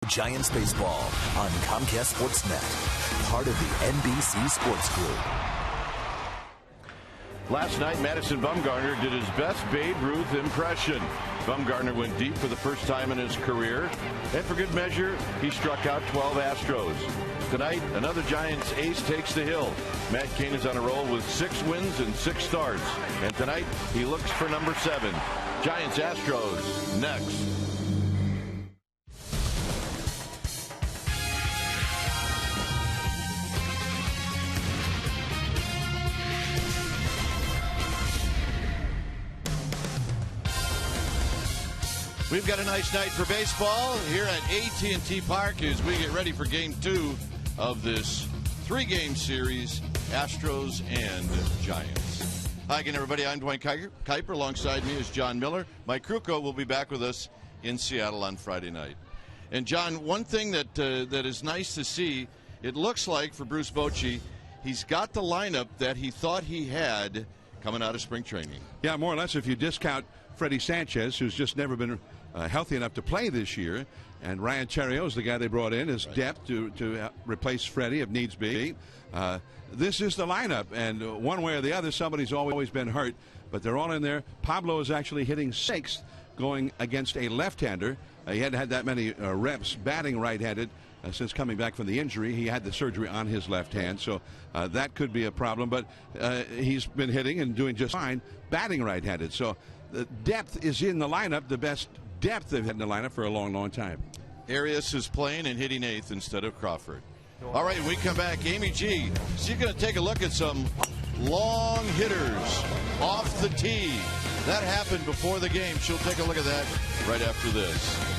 Giants baseball on Comcast Sportsnet, part of the NBC Sports Group. Last night, Madison Bumgarner did his best Babe Ruth impression. Bumgarner went deep for the first time in his career, and for good measure, he struck out 12 Astros. Tonight, another Giants ace takes the hill. Matt Cain is on a roll with 6 wins and 6 starts, and tonight he looks for number 7. Giants Astros next. We've got a nice night for baseball here at AT&T Park as we get ready for Game 2 of this 3-game series, Astros and Giants. Hi again, everybody. I'm Dwayne Kuiper. Alongside me is John Miller. Mike Krukow will be back with us in Seattle on Friday night. And, John, one thing that is nice to see, it looks like for Bruce Bochy, he's got the lineup that he thought he had coming out of spring training. Yeah, more or less if you discount Freddie Sanchez, who's just never been healthy enough to play this year, and Ryan Theriot is the guy they brought in as depth to replace Freddie if needs be. This is the lineup, and one way or the other, somebody's always been hurt, but they're all in there. Pablo is actually hitting 6th going against a left-hander. He hadn't had that many reps batting right-handed since coming back from the injury. He had the surgery on his left hand, so that could be a problem, but he's been hitting and doing just fine batting right-handed. So the depth is in the lineup, the best depth they've had in the lineup for a long, long time. Arias is playing and hitting 8th instead of Crawford. All right, when we come back, Amy G, she's going to take a look at some long hitters off the tee. That happened before the game. She'll take a look at that right after this.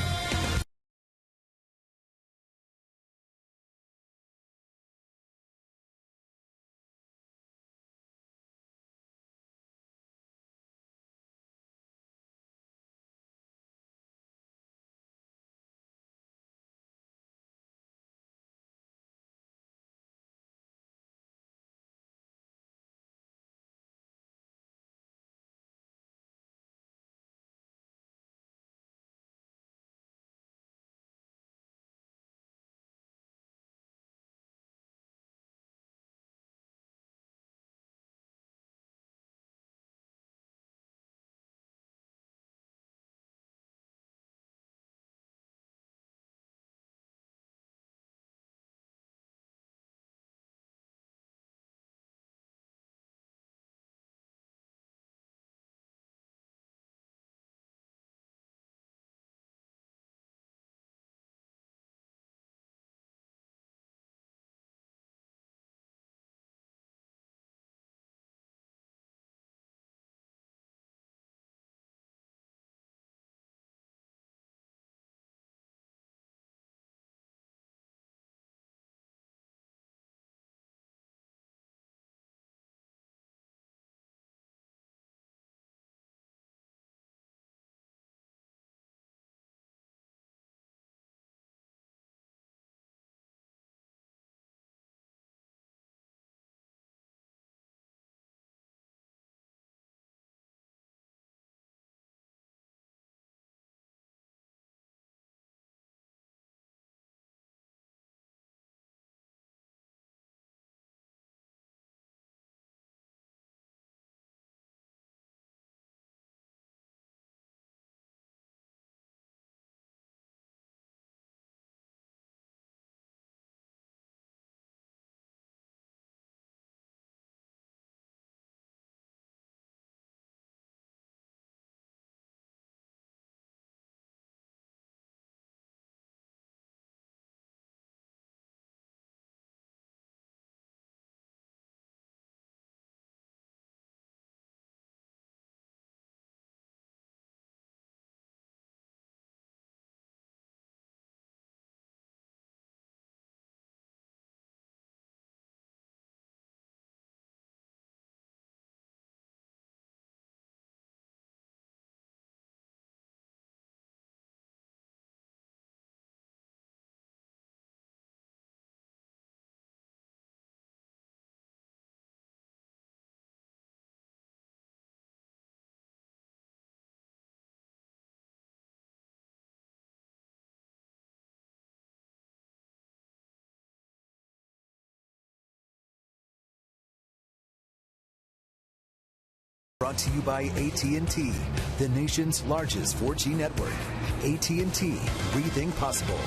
Brought to you by AT&T, the nation's largest 4G network. AT&T, rethink possible.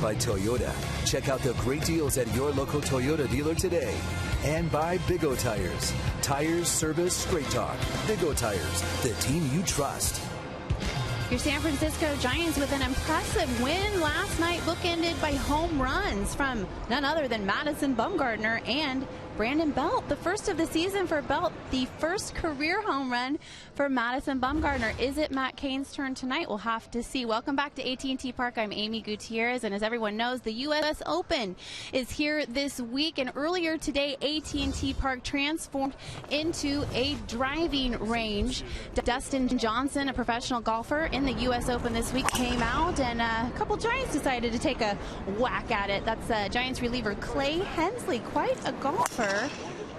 By Toyota, check out the great deals at your local Toyota dealer today. And by Big O Tires, tires, service, straight talk. Big O Tires, the team you trust. Your San Francisco Giants with an impressive win last night, bookended by home runs from none other than Madison Bumgarner and Brandon Belt. The first of the season for Belt, the first career home run for Madison Bumgarner. Is it Matt Cain's turn tonight? We'll have to see. Welcome back to AT&T Park. I'm Amy Gutierrez, and as everyone knows, the U.S. Open is here this week. And earlier today, AT&T Park transformed into a driving range. Dustin Johnson, a professional golfer in the U.S. Open this week, came out, and a couple Giants decided to take a whack at it. That's Giants reliever Clay Hensley, quite a golfer.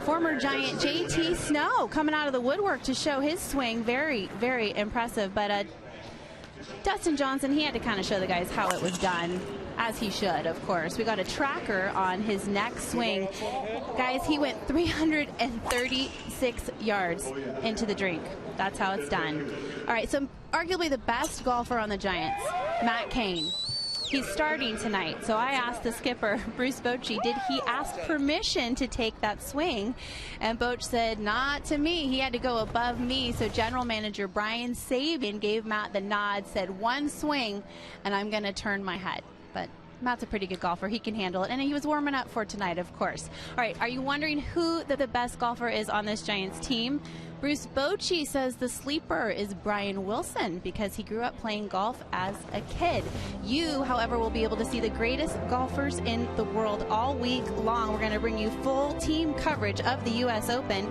Former Giant JT Snow coming out of the woodwork to show his swing. Very, very impressive. But Dustin Johnson, he had to kind of show the guys how it was done, as he should, of course. We got a tracker on his next swing. Guys, he went 336 yards into the drink. That's how it's done. All right, so arguably the best golfer on the Giants, Matt Cain. He's starting tonight. So I asked the skipper, Bruce Bochy, did he ask permission to take that swing? And Boch said, not to me. He had to go above me. So general manager Brian Sabian gave Matt the nod, said one swing, and I'm going to turn my head. But Matt's a pretty good golfer. He can handle it. And he was warming up for tonight, of course. All right, are you wondering who the best golfer is on this Giants team? Bruce Bochy says the sleeper is Brian Wilson because he grew up playing golf as a kid. You, however, will be able to see the greatest golfers in the world all week long. We're going to bring you full team coverage of the U.S. Open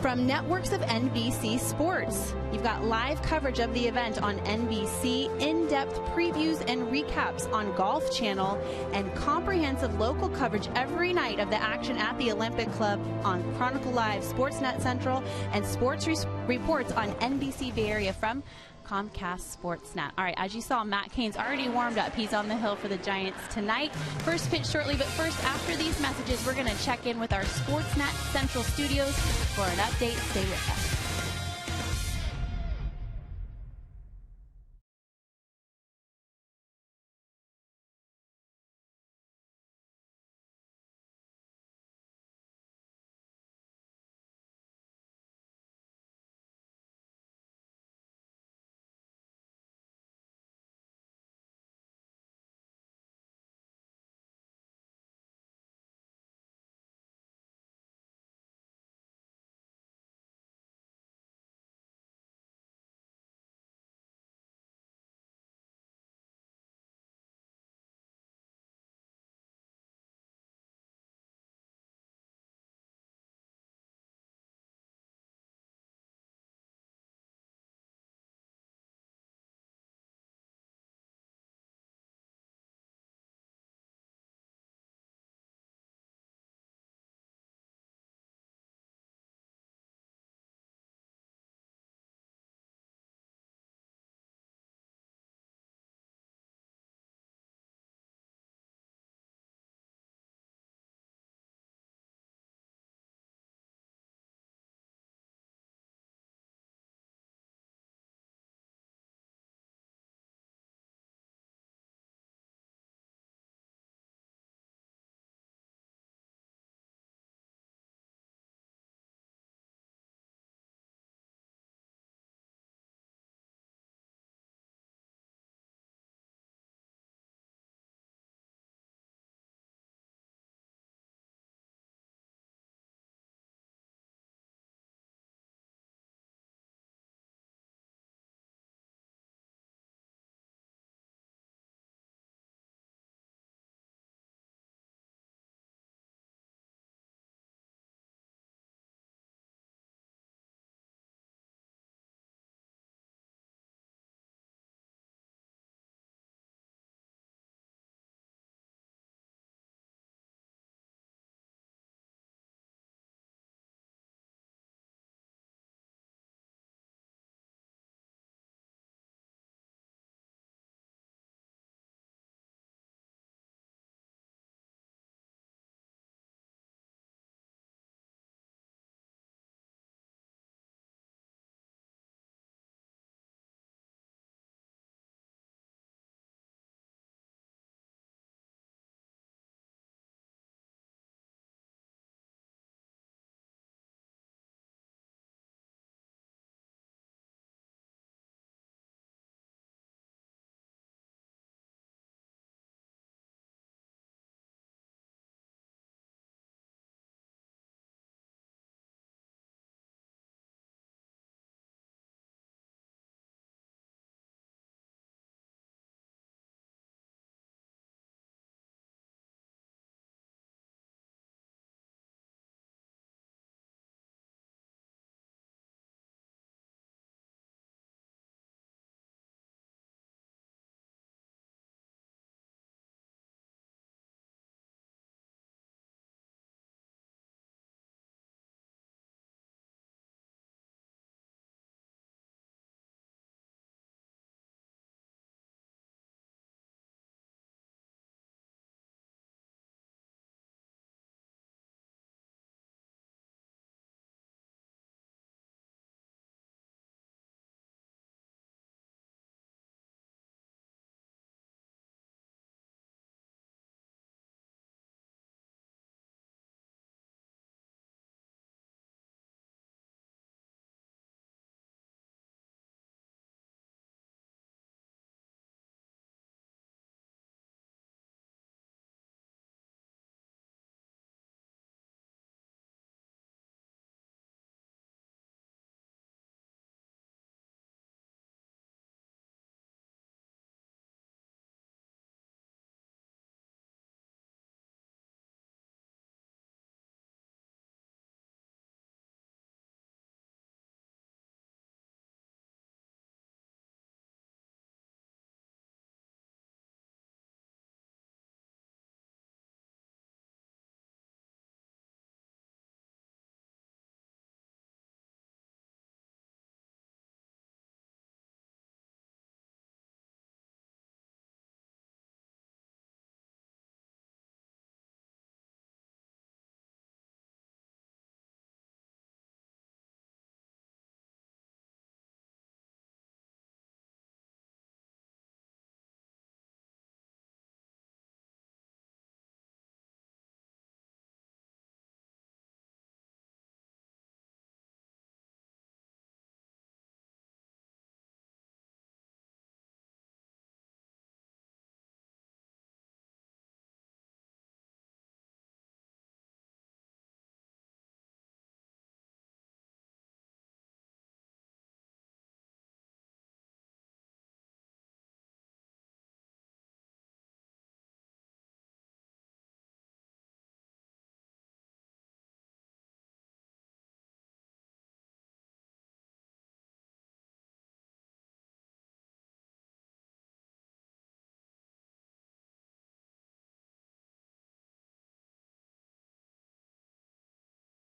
from networks of NBC Sports. You've got live coverage of the event on NBC, in-depth previews and recaps on Golf Channel, and comprehensive local coverage every night of the action at the Olympic Club on Chronicle Live, Sportsnet Central, and sports reports on NBC Bay Area from Comcast Sportsnet. All right, as you saw, Matt Cain's already warmed up. He's on the hill for the Giants tonight. First pitch shortly, but first, after these messages, we're going to check in with our Sportsnet Central studios for an update. Stay with us.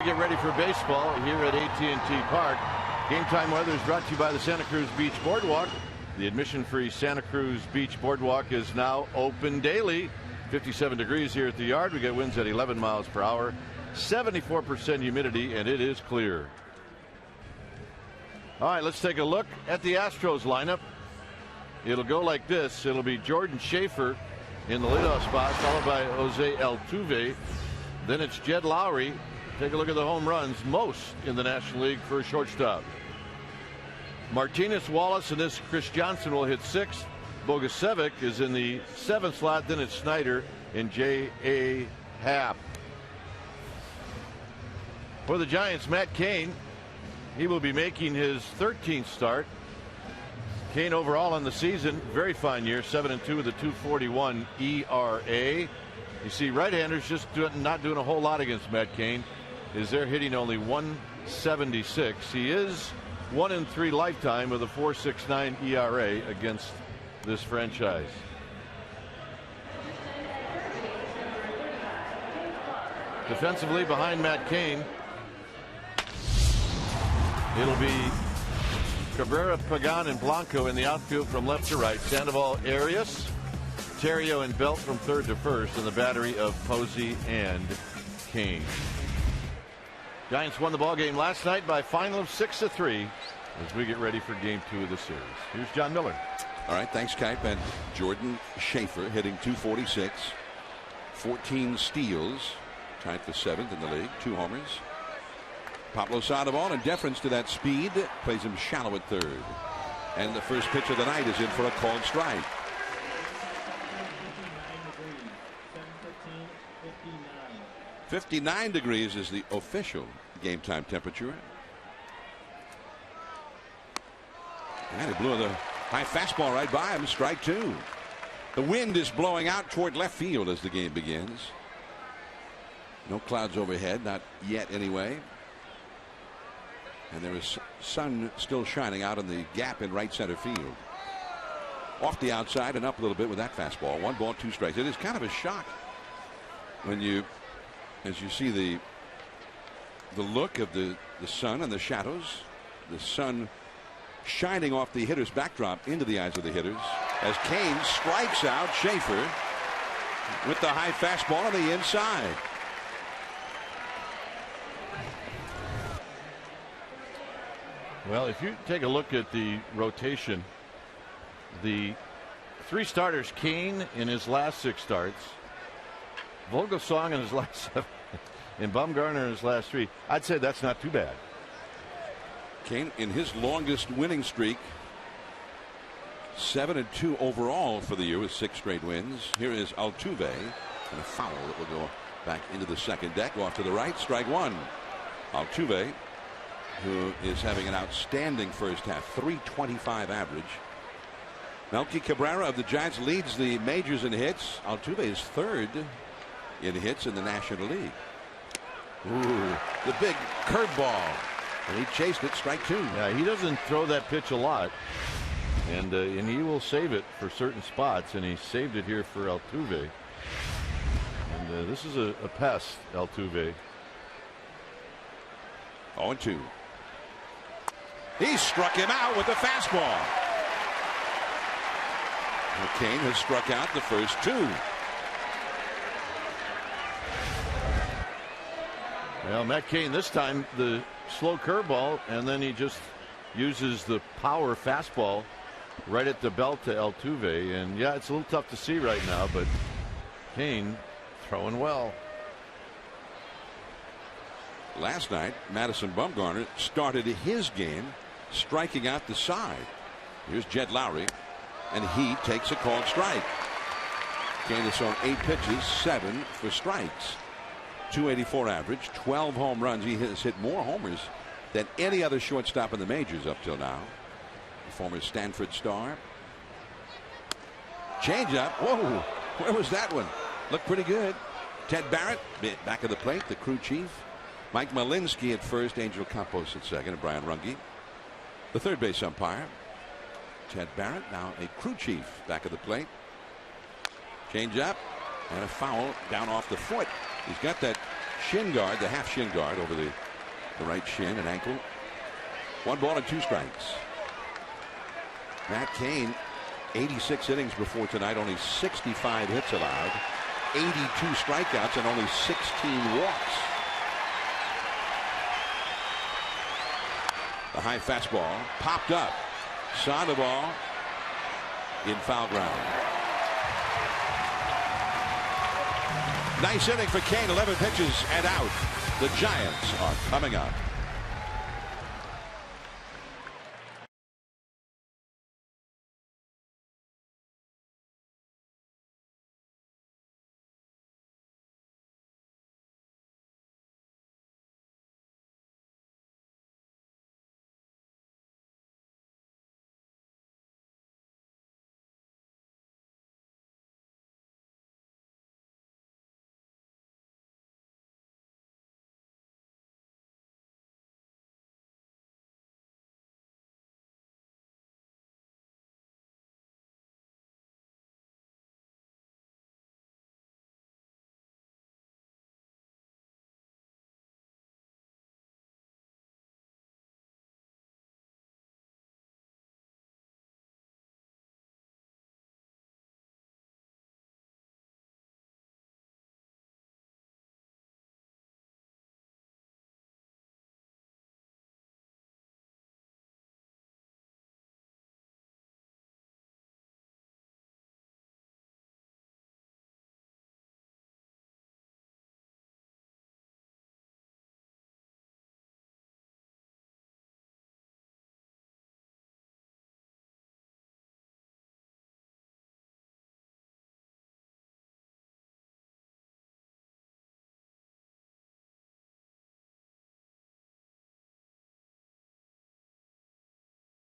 Get ready for baseball here at AT&T Park. Game time weather is brought to you by the Santa Cruz Beach Boardwalk. The admission-free Santa Cruz Beach Boardwalk is now open daily. 57 degrees here at the yard. We get winds at 11 miles per hour, 74% humidity, and it is clear. All right, let's take a look at the Astros lineup. It'll go like this. It'll be Jordan Schaefer in the leadoff spot, followed by Jose Altuve. Then it's Jed Lowry. Take a look at the home runs, most in the National League for a shortstop. Martinez, Wallace, and this Chris Johnson will hit 6th. Bogusevic is in the 7th slot. Then it's Snyder and J.A. Happ. For the Giants, Matt Cain. He will be making his 13th start. Cain overall on the season, very fine year, 7-2 with a 2.41 ERA. You see, right-handers just not doing a whole lot against Matt Cain. Is they're hitting only 176. He is 1-3 lifetime with a 4.69 ERA against this franchise. Defensively behind Matt Cain, it'll be Cabrera, Pagan, and Blanco in the outfield from left to right. Sandoval, Arias, Terrio, and Belt from third to first, and the battery of Posey and Cain. Giants won the ball game last night by a final of 6-3 as we get ready for game 2 of the series. Here's John Miller. All right, thanks, Kipe. And Jordan Schaefer hitting .246, 14 steals, tied for 7th in the league, 2 homers. Pablo Sandoval, in deference to that speed, plays him shallow at third. And the first pitch of the night is in for a called strike. 59 degrees is the official game time temperature. And he blew the high fastball right by him. Strike 2. The wind is blowing out toward left field as the game begins. No clouds overhead, not yet anyway. And there is sun still shining out in the gap in right center field. Off the outside and up a little bit with that fastball. 1 ball, 2 strikes. It is kind of a shock when as you see the look of the sun and the shadows. The sun shining off the hitter's backdrop into the eyes of the hitters as Cain strikes out Schaefer with the high fastball on the inside. Well, if you take a look at the rotation, the 3 starters, Cain in his last 6 starts, Vogelsong in his last 7, and Bumgarner in his last 3, I'd say that's not too bad. Cain in his longest winning streak, 7-2 overall for the year with 6 straight wins. Here is Altuve, and a foul that will go back into the second deck, off to the right, strike 1. Altuve, who is having an outstanding first half, 3.25 average. Melky Cabrera of the Giants leads the majors in hits. Altuve is 3rd in hits in the National League. Ooh, the big curveball, and he chased it, strike 2. Yeah, he doesn't throw that pitch a lot, and he will save it for certain spots, and he saved it here for Altuve. And this is a pest, Altuve. 0-2. He struck him out with the fastball. Cain has struck out the first 2. Well, Matt Cain this time the slow curveball, and then he just uses the power fastball right at the belt to Altuve. And yeah, it's a little tough to see right now, but Cain throwing well. Last night, Madison Bumgarner started his game striking out the side. Here's Jed Lowry, and he takes a called strike. Cain has thrown 8 pitches, 7 for strikes. 284 average, 12 home runs. He has hit more homers than any other shortstop in the majors up till now. The former Stanford star. Changeup. Whoa, where was that one? Looked pretty good. Ted Barrett back of the plate, the crew chief. Mike Malinsky at first, Angel Campos at second, and Brian Runge, the third base umpire. Ted Barrett, now a crew chief, back of the plate. Change up and a foul down off the foot. He's got that shin guard, the half shin guard over the right shin and ankle. 1 ball and 2 strikes. Matt Cain, 86 innings before tonight, only 65 hits allowed, 82 strikeouts, and only 16 walks. The high fastball popped up. Saw the ball in foul ground. Nice inning for Cain. 11 pitches and out. The Giants are coming up.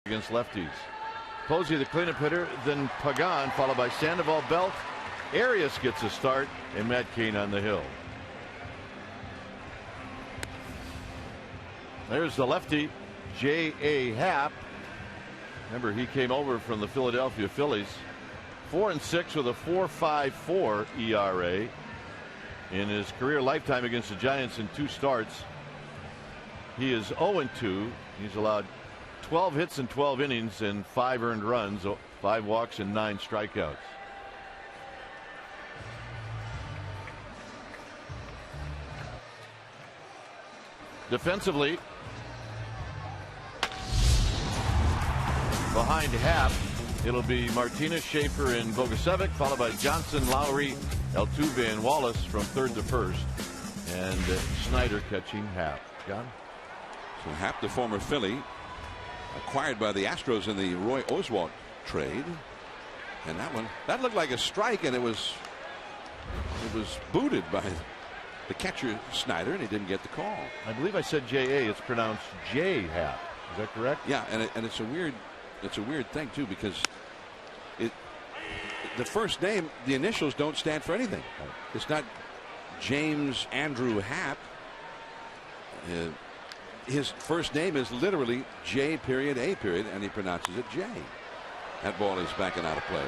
Against lefties. Posey the cleanup hitter, then Pagan, followed by Sandoval, Belt. Arias gets a start, and Matt Cain on the hill. There's the lefty, J.A. Happ. Remember, he came over from the Philadelphia Phillies. 4-6 with a 4.54 ERA in his career lifetime against the Giants in 2 starts. He is 0-2. He's allowed 12 hits in 12 innings and 5 earned runs, 5 walks and 9 strikeouts. Defensively, behind Happ, it'll be Martinez, Schaefer, and Bogusevic, followed by Johnson, Lowry, Altuve, and Wallace from third to first, and Snyder catching Happ. John? So Happ, the former Philly, acquired by the Astros in the Roy Oswalt trade, and that looked like a strike, and it was booted by the catcher Snyder, and he didn't get the call. I believe I said J.A. It's pronounced J. Happ. Is that correct? Yeah, and it's a weird thing too, because the first name, the initials don't stand for anything. It's not James Andrew Happ. His first name is literally J.A. and he pronounces it J. That ball is backing out of play.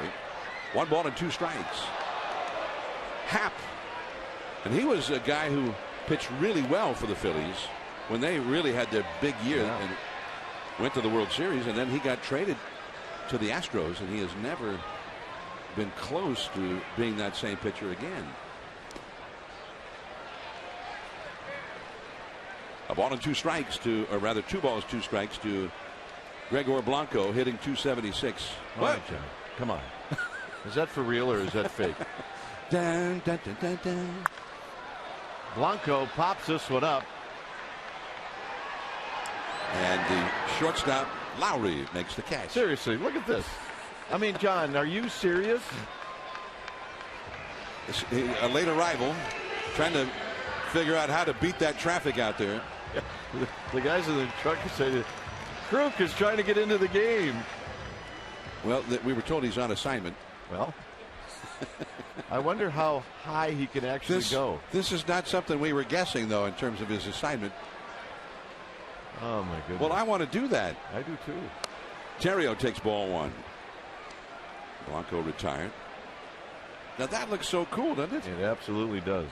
1 ball and 2 strikes. Happ, and he was a guy who pitched really well for the Phillies when they really had their big year and went to the World Series, and then he got traded to the Astros, and he has never been close to being that same pitcher again. A ball and 2 strikes to, or rather 2 balls, 2 strikes to Gregor Blanco, hitting .276. All right, John, come on. Is that for real or is that fake? Dun, dun, dun, dun, dun. Blanco pops this one up. And the shortstop, Lowry, makes the catch. Seriously, look at this. I mean, John, are you serious? A late arrival, trying to figure out how to beat that traffic out there. The guys in the truck say that Kruk is trying to get into the game. Well, we were told he's on assignment. Well, I wonder how high he can actually go. This is not something we were guessing, though, in terms of his assignment. Oh, my goodness. Well, I want to do that. I do, too. Terrio takes ball 1. Blanco retired. Now, that looks so cool, doesn't it? It absolutely does.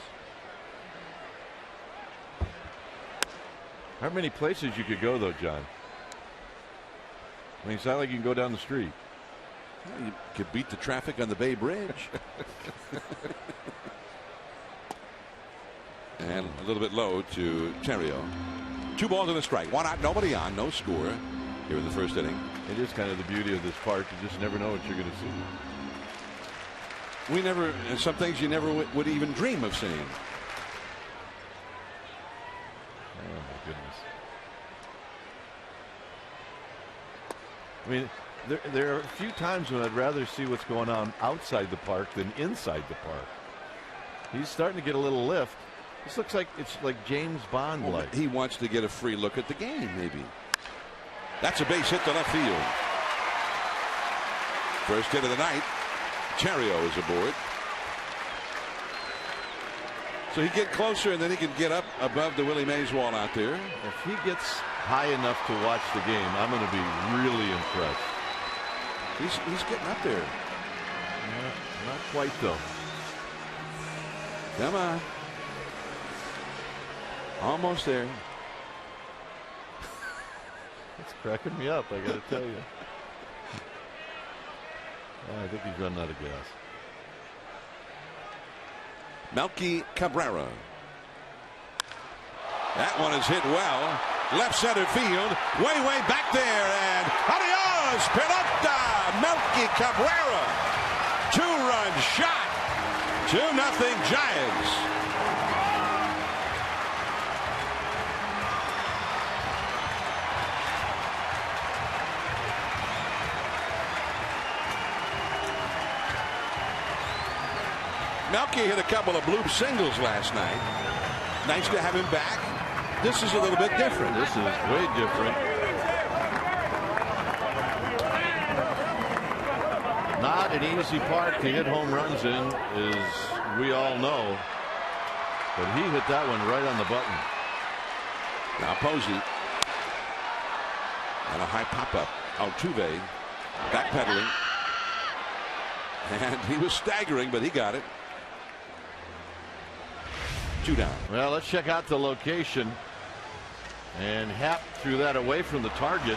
How many places you could go, though, John? I mean, it's not like you can go down the street. Well, you could beat the traffic on the Bay Bridge. And a little bit low to Terrio. 2 balls and a strike. 1 out, nobody on, no score here in the first inning. It is kind of the beauty of this park. You just never know what you're going to see. We never, some things you never would even dream of seeing. Oh, my goodness. I mean, there are a few times when I'd rather see what's going on outside the park than inside the park. He's starting to get a little lift. This looks like it's like James Bond like. Well, he wants to get a free look at the game, maybe. That's a base hit to left field. First hit of the night. Terrio is aboard. So he get closer and then he can get up above the Willie Mays wall out there. If he gets high enough to watch the game, I'm going to be really impressed. He's getting up there. Not quite though. Come on. Almost there. It's cracking me up, I got to tell you. I think he's running out of gas. Melky Cabrera. That one is hit well. Left center field. Way back there. And adios, pelota. Melky Cabrera. 2-run shot. 2-0 Giants. Melky hit a couple of bloop singles last night. Nice to have him back. This is a little bit different. This is way different. Not an easy park to hit home runs in, as we all know. But he hit that one right on the button. Now Posey. And a high pop-up. Altuve backpedaling. And he was staggering, but he got it. 2 down. Well, let's check out the location. And Happ threw that away from the target.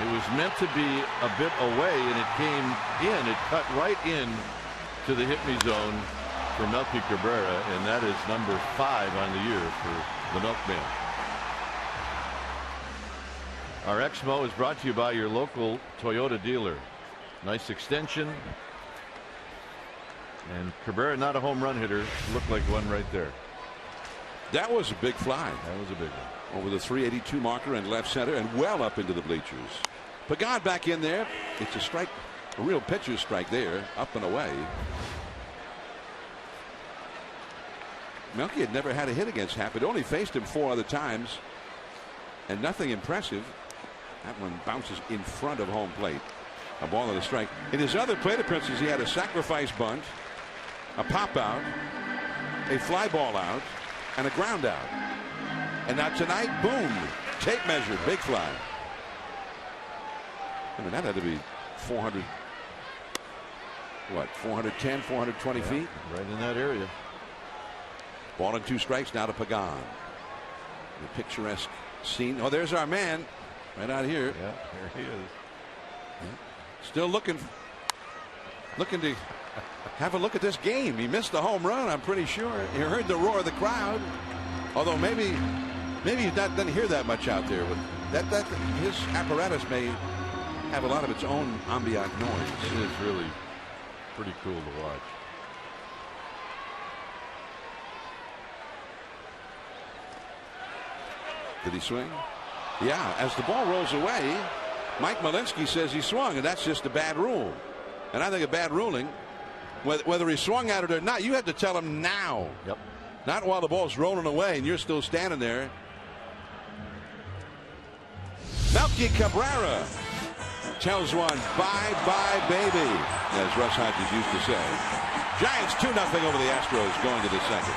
It was meant to be a bit away, and it came in. It cut right in to the hit me zone for Melky Cabrera, and that is number 5 on the year for the Milkman. Our Exmo is brought to you by your local Toyota dealer. Nice extension. And Cabrera, not a home run hitter, looked like one right there. That was a big fly. That was a big one. Over the 382 marker and left center and well up into the bleachers. Pagod back in there. It's a strike, a real pitcher's strike there, up and away. Melky had never had a hit against Happ. It only faced him 4 other times, and nothing impressive. That one bounces in front of home plate. A ball and a strike. In his other plate appearances, he had a sacrifice bunt, a pop out, a fly ball out, and a ground out. And now tonight, boom, tape measure, big fly. I mean, that had to be 400, what, 410, 420 feet? Right in that area. Ball and 2 strikes now to Pagan. The picturesque scene. Oh, there's our man right out here. Yeah, there he is. Yeah. Still looking to have a look at this game. He missed the home run, I'm pretty sure. He heard the roar of the crowd. Although maybe he doesn't hear that much out there. But that his apparatus may have a lot of its own ambient noise. It is really pretty cool to watch. Did he swing? Yeah, as the ball rolls away, Mike Malinsky says he swung, and that's just a bad rule. And I think a bad ruling, whether he swung at it or not, you have to tell him now. Yep. Not while the ball's rolling away and you're still standing there. Melky Cabrera tells one, bye-bye, baby, as Russ Hodges used to say. Giants 2-0 over the Astros going to the second.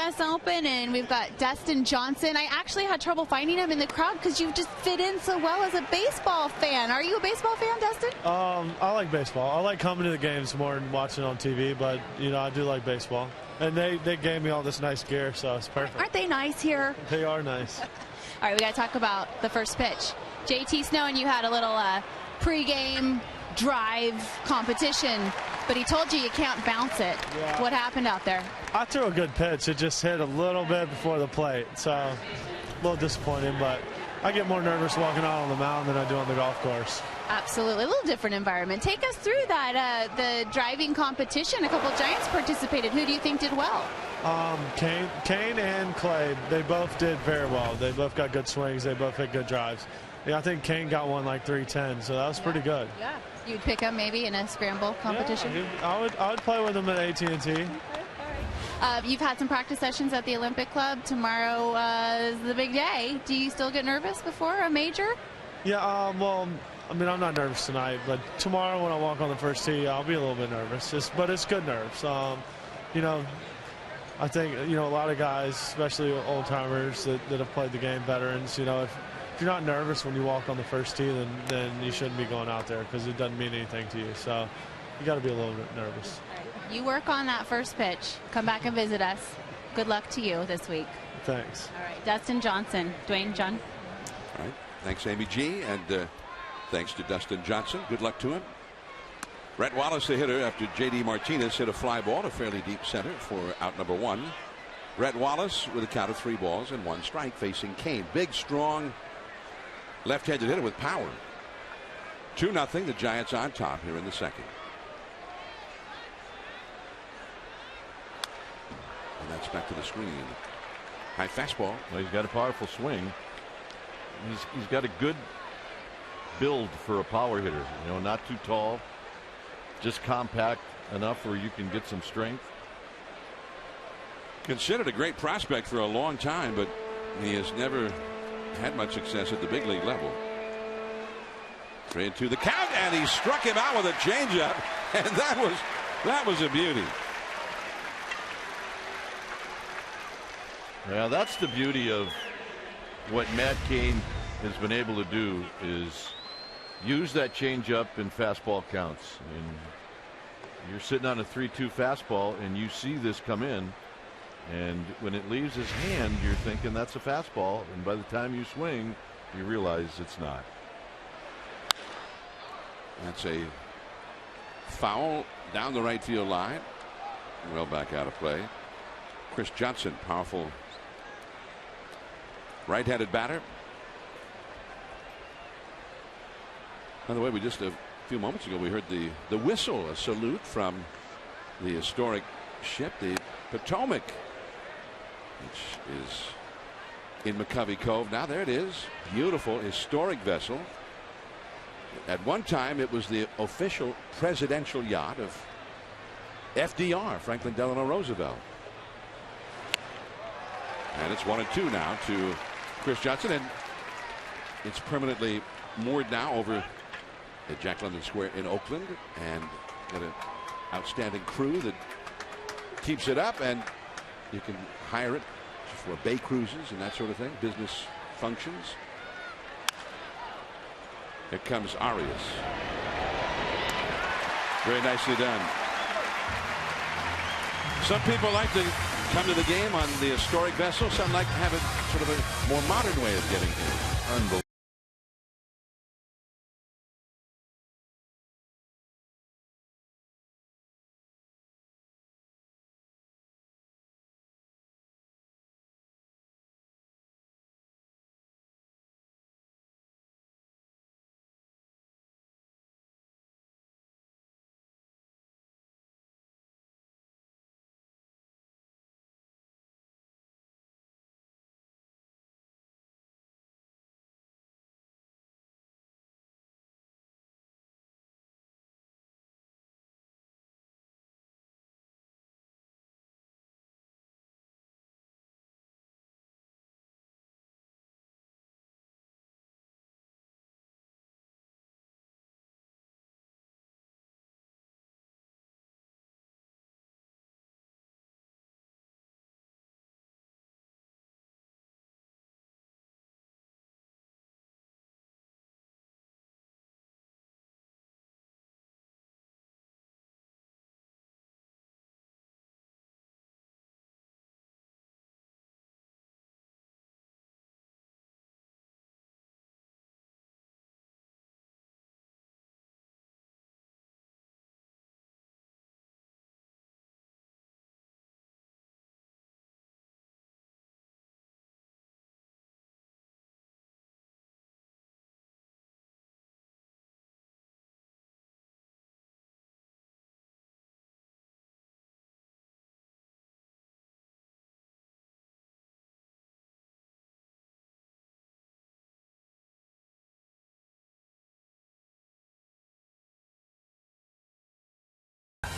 U.S. Open, and we've got Dustin Johnson. I actually had trouble finding him in the crowd because you just fit in so well as a baseball fan. Are you a baseball fan, Dustin? I like baseball. I like coming to the games more than watching on TV, but, I do like baseball. And they gave me all this nice gear, so it's perfect. Aren't they nice here? They are nice. All right, we got to talk about the first pitch. JT Snow and you had a little pregame drive competition, but he told you can't bounce it. Yeah. What happened out there? I threw a good pitch. It just hit a little bit before the plate, so a little disappointing, but I get more nervous walking out on the mound than I do on the golf course. Absolutely. A little different environment. Take us through that, the driving competition. A couple of Giants participated. Who do you think did well? Kane and Clay, they both did very well. They both got good swings. They both hit good drives. Yeah, I think Kane got one like 310, so that was pretty good. Yeah. You'd pick him maybe in a scramble competition? Yeah, I would play with him at AT&T. You've had some practice sessions at the Olympic Club. Tomorrow is the big day. Do you still get nervous before a major? Yeah, well, I'm not nervous tonight, but tomorrow when I walk on the first tee, I'll be a little bit nervous. But it's good nerves. I think, a lot of guys, especially old-timers that have played the game, veterans, if you're not nervous when you walk on the first tee, then you shouldn't be going out there because it doesn't mean anything to you. So you got to be a little bit nervous. You work on that first pitch. Come back and visit us. Good luck to you this week. Thanks. All right, Dustin Johnson. Dwayne, John. All right. Thanks, Amy G. And thanks to Dustin Johnson. Good luck to him. Brett Wallace, the hitter, after J.D. Martinez hit a fly ball to fairly deep center for out number 1. Brett Wallace with a count of 3 balls and 1 strike facing Kane. Big, strong left-handed hitter with power. 2-0. The Giants on top here in the second. And that's back to the screen. High fastball. Well, he's got a powerful swing. He's got a good build for a power hitter. Not too tall, just compact enough where you can get some strength. Considered a great prospect for a long time, but he has never had much success at the big league level. 3-2 the count, and he struck him out with a changeup, and that was a beauty. Yeah, that's the beauty of what Matt Cain has been able to do, is use that changeup in fastball counts. And you're sitting on a 3-2 fastball and you see this come in, and when it leaves his hand you're thinking that's a fastball, and by the time you swing you realize it's not. That's a foul down the right field line. Well back out of play. Chris Johnson, powerful right-handed batter. By the way, we just a few moments ago we heard the whistle, a salute from the historic ship, the Potomac, which is in McCovey Cove. Now there it is. Beautiful historic vessel. At one time it was the official presidential yacht of FDR, Franklin Delano Roosevelt. And it's 1-2 now to Chris Johnson, and it's permanently moored now over at Jack London Square in Oakland, and got an outstanding crew that keeps it up, and you can hire it for bay cruises and that sort of thing, business functions. Here comes Arias. Very nicely done. Some people like to come to the game on the historic vessel. Some like to have it sort of a more modern way of getting here. Unbelievable.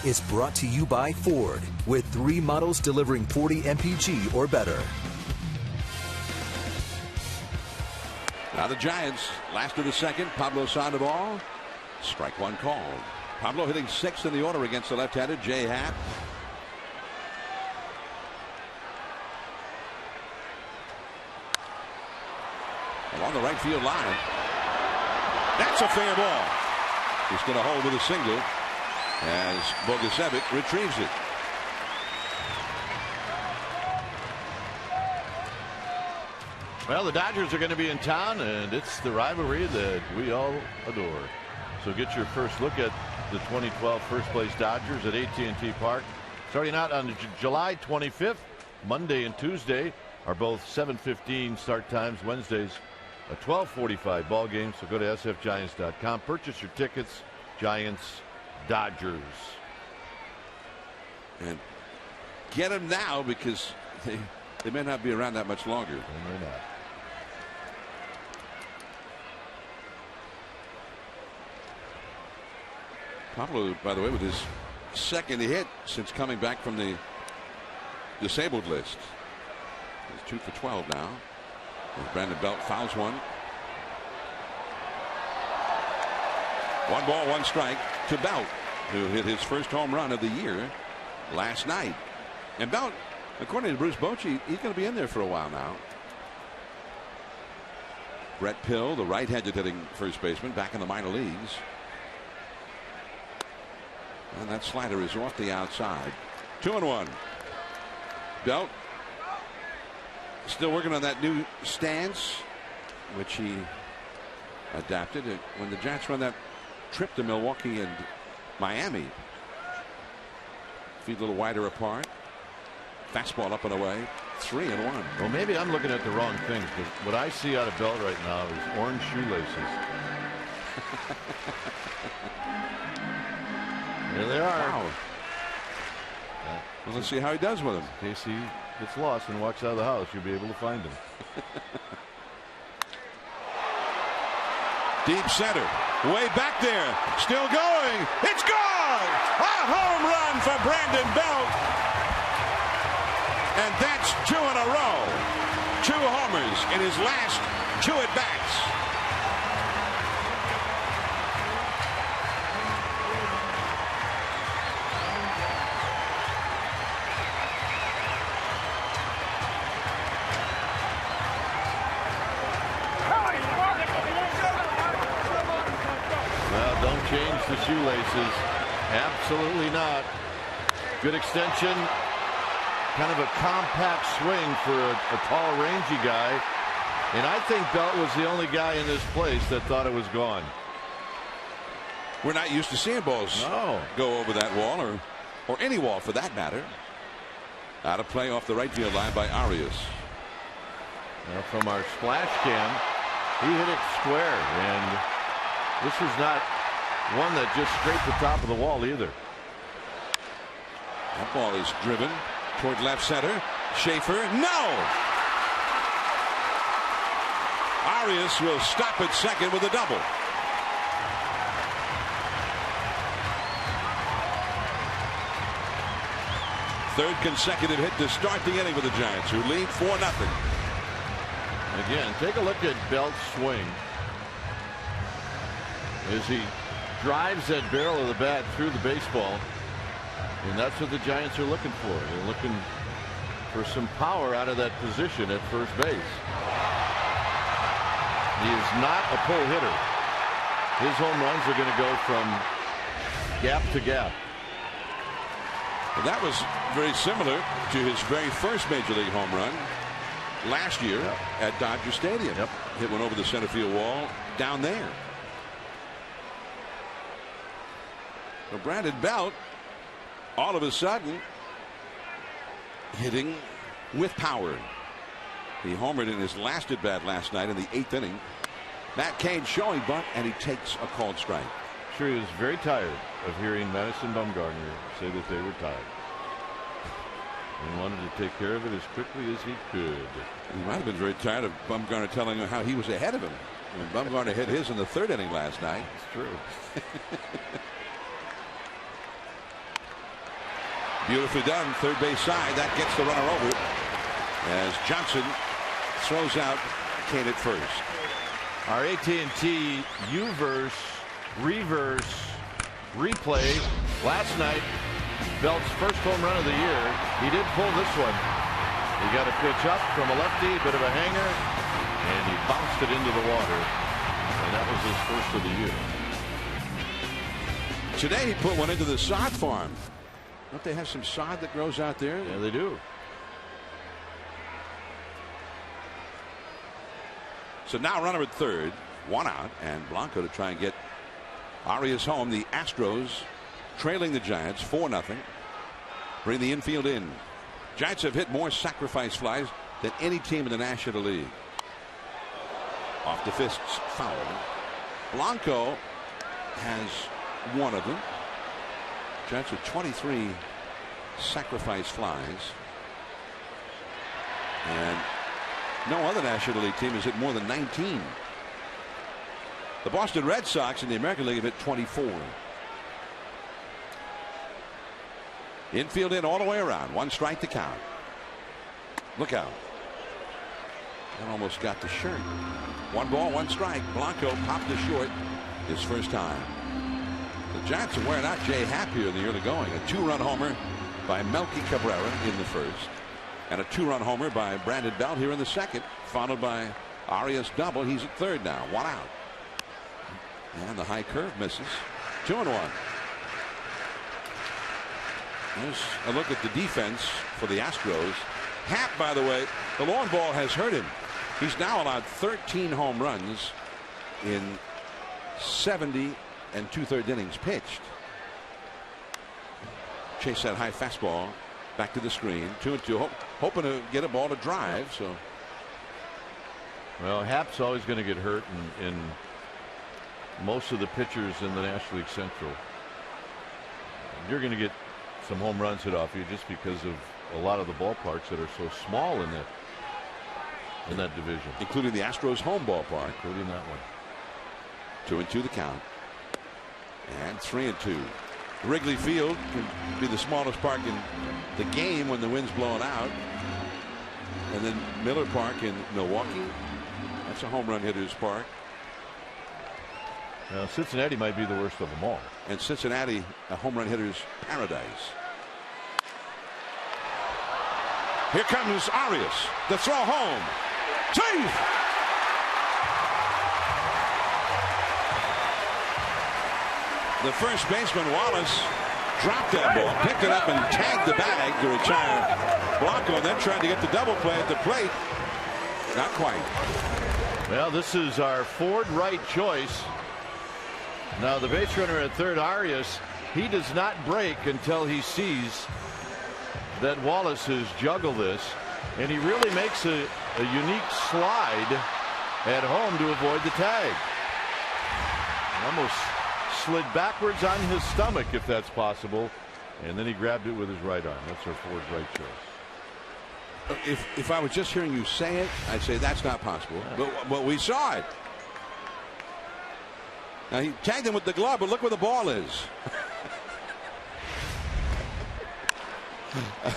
is brought to you by Ford, with 3 models delivering 40 mpg or better. Now the Giants, last of the second. Pablo Sandoval. Strike one called. Pablo hitting 6th in the order against the left-hander Jay Happ. Along the right field line. That's a fair ball. He's going to hold with a single as Bogusevic retrieves it. Well, the Dodgers are going to be in town, and it's the rivalry that we all adore. So get your first look at the 2012 first place Dodgers at AT&T Park. Starting out on July 25th, Monday and Tuesday are both 7:15 start times. Wednesdays a 12:45 ball game. So go to sfgiants.com. Purchase your tickets. Giants, Dodgers. And get them now because they may not be around that much longer. They may not. Pablo, by the way, with his 2nd hit since coming back from the disabled list. He's 2 for 12 now. As Brandon Belt fouls one. 1 ball, 1 strike to Belt, who hit his first home run of the year last night. And Belt, according to Bruce Bochy, he's going to be in there for a while now. Brett Pill, the right-handed hitting first baseman, back in the minor leagues. And that slider is off the outside. 2-1. Belt still working on that new stance, which he adapted when the Giants run that trip to Milwaukee and Miami. Feet a little wider apart. Fastball up and away. 3-1. Well, maybe I'm looking at the wrong things, but what I see out of Belt right now is orange shoelaces. There they are. Wow. Well, let's see how he does with them. In case he gets lost and walks out of the house, you'll be able to find him. Deep center. Way back there. Still going. It's gone. A home run for Brandon Belt. And that's 2 in a row. 2 homers in his last 2 at-bats. Change the shoelaces. Absolutely not. Good extension. Kind of a compact swing for a tall, rangy guy. And I think Belt was the only guy in this place that thought it was gone. We're not used to seeing balls go over that wall or any wall for that matter. Out of play off the right field line by Arias. Now from our splash cam, he hit it square, and this was not one that just scraped the top of the wall either. That ball is driven toward left center. Schaefer, no! Arias will stop at second with a double. Third consecutive hit to start the inning with the Giants, who lead 4-0. Again, take a look at Belt's swing as he drives that barrel of the bat through the baseball, and that's what the Giants are looking for. They're looking for some power out of that position at first base. He is not a pull hitter. His home runs are going to go from gap to gap. And that was very similar to his very first major league home run last year at Dodger Stadium. Hit one over the center field wall down there. So Brandon Belt, all of a sudden, hitting with power. He homered in his last at bat last night in the 8th inning. Matt Cain showing bunt, and he takes a called strike. Sure, he was very tired of hearing Madison Bumgarner say that they were tired, and wanted to take care of it as quickly as he could. He might have been very tired of Bumgarner telling him how he was ahead of him. When Bumgarner hit his in the 3rd inning last night. It's true. Beautifully done. Third base side. That gets the runner over as Johnson throws out Kane at first. Our AT&T Uverse reverse replay last night. Belt's first home run of the year. He did pull this one. He got a pitch up from a lefty, bit of a hanger, and he bounced it into the water. And that was his first of the year. Today he put one into the sod farm. Don't they have some sod that grows out there? Yeah, they do. So now runner at third, one out, and Blanco to try and get Arias home. The Astros trailing the Giants 4-0. Bring the infield in. Giants have hit more sacrifice flies than any team in the National League. Off the fists, foul. Blanco has one of them. Giants with 23 sacrifice flies. And no other National League team has hit more than 19. The Boston Red Sox in the American League have hit 24. Infield in all the way around. One strike to count. Look out. That almost got the shirt. One ball, one strike. Blanco popped to short his first time. The Giants are wearing out Jay Happ here in the early going. A 2-run homer by Melky Cabrera in the first. And a 2-run homer by Brandon Belt here in the second. Followed by Arias double. He's at third now. One out. And the high curve misses. 2-1. There's a look at the defense for the Astros. Happ, by the way, the long ball has hurt him. He's now allowed 13 home runs in 70 and 2/3 innings pitched. Chase that high fastball back to the screen. 2-2, hoping to get a ball to drive. So, well, Happ's always going to get hurt in most of the pitchers in the National League Central. You're going to get some home runs hit off you just because of a lot of the ballparks that are so small in that division, including the Astros home ballpark, including that one. 2-2 the count, and 3-2. Wrigley Field can be the smallest park in the game when the wind's blowing out, and then Miller Park in Milwaukee, that's a home run hitter's park. Now Cincinnati might be the worst of them all. And Cincinnati, a home run hitter's paradise. Here comes Arias. The throw home. Safe! The first baseman, Wallace, dropped that ball, picked it up, and tagged the bag to retire Blanco, and then tried to get the double play at the plate. Not quite. Well, this is our Ford right choice. Now the base runner at third, Arias, he does not break until he sees that Wallace has juggled this, and he really makes a unique slide at home to avoid the tag. Almost slid backwards on his stomach, if that's possible, and then he grabbed it with his right arm. That's our Ford right choice. If I was just hearing you say it, I'd say that's not possible. But we saw it. Now he tagged him with the glove, but look where the ball is.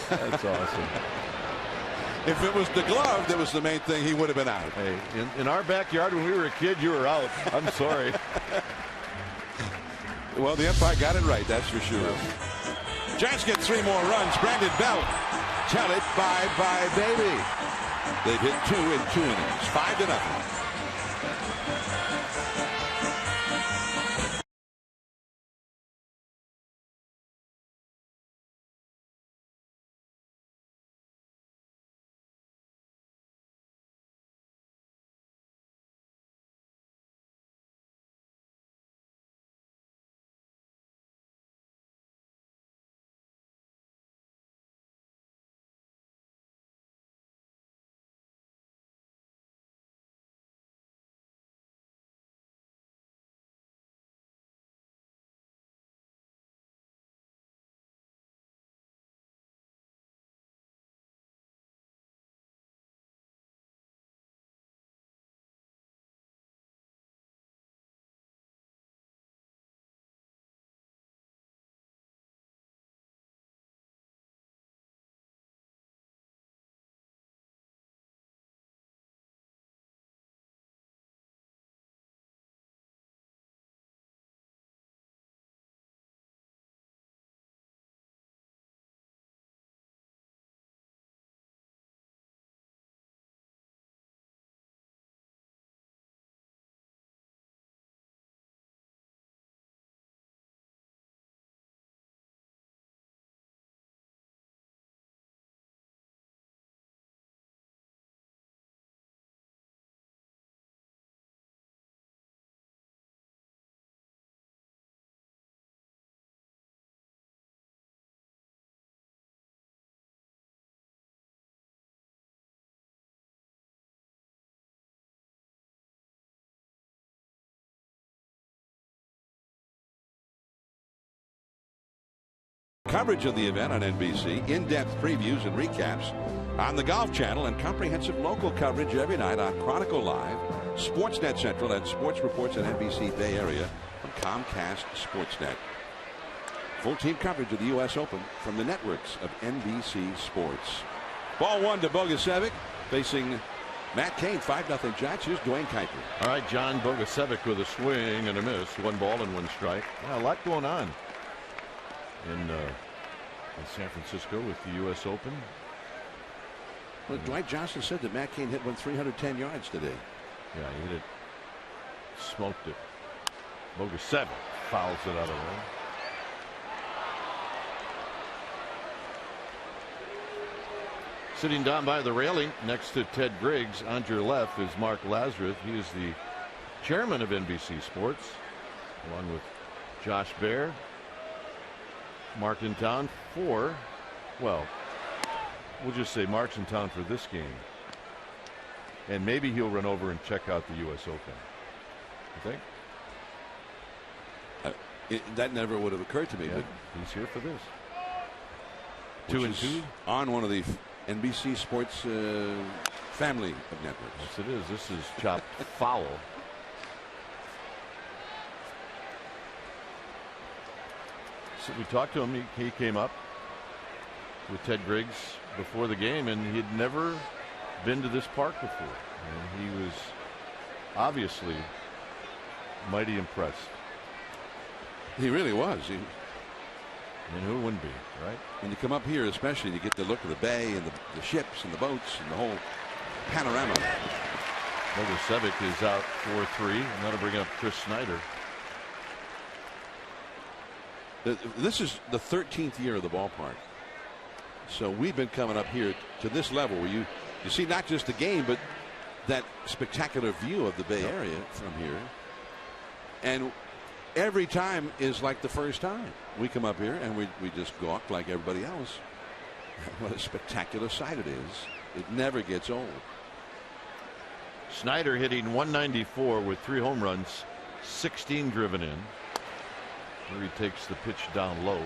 That's awesome. If it was the glove that was the main thing, he would have been out. Hey, in our backyard when we were a kid, you were out. I'm sorry. Well, the umpire got it right, that's for sure. Giants get 3 more runs. Brandon Belt, tell it bye-bye, baby. They've hit 2 in 2 innings, 5-0. Coverage of the event on NBC, in-depth previews and recaps on the Golf Channel, and comprehensive local coverage every night on Chronicle Live, Sportsnet Central, and sports reports on NBC Bay Area from Comcast Sportsnet. Full team coverage of the U.S. Open from the networks of NBC Sports. Ball one to Bogusevic facing Matt Cain. 5-0 Giants. Here's Dwayne Kuiper. All right, John Bogusevic with a swing and a miss. 1 ball and 1 strike. Yeah, a lot going on in San Francisco with the U.S. Open. Well, Dwight Johnson said that Matt Cain hit one 310 yards today. Yeah, he hit it. Smoked it. Bogusevic fouls it out of the way. Sitting down by the railing next to Ted Griggs on your left is Mark Lazarus. He is the chairman of NBC Sports, along with Josh Baer. Marked in town for, well, we'll just say Mark's in town for this game. And maybe he'll run over and check out the U.S. Open. You think? That never would have occurred to me. Yeah, but he's here for this. 2-2 on one of the NBC Sports family of networks. Yes, it is. This is chopped foul. So we talked to him. He came up with Ted Griggs before the game, and he'd never been to this park before. And he was obviously mighty impressed. He really was. And who wouldn't be, right? When you come up here, especially, you get the look of the bay and the ships and the boats and the whole panorama. Bogusevic is out 4-3, and that'll bring up Chris Snyder. This is the 13th year of the ballpark. So we've been coming up here to this level where you see not just the game, but that spectacular view of the Bay Area from here. And every time is like the first time. We come up here and we just gawk like everybody else. What a spectacular sight it is. It never gets old. Snyder hitting 194 with 3 home runs, 16 driven in. Here he takes the pitch down low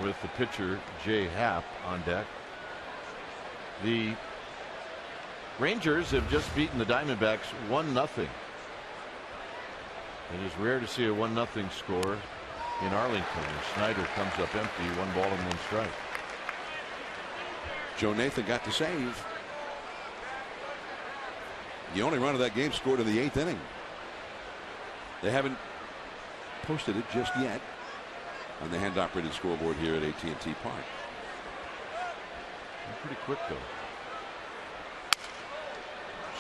with the pitcher Jay Happ on deck. The Rangers have just beaten the Diamondbacks 1-0. It is rare to see a 1-0 score in Arlington. Snyder comes up empty, 1 ball and 1 strike. Joe Nathan got the save. The only run of that game scored in the 8th inning. They haven't posted it just yet on the hand-operated scoreboard here at AT&T Park. Pretty quick though.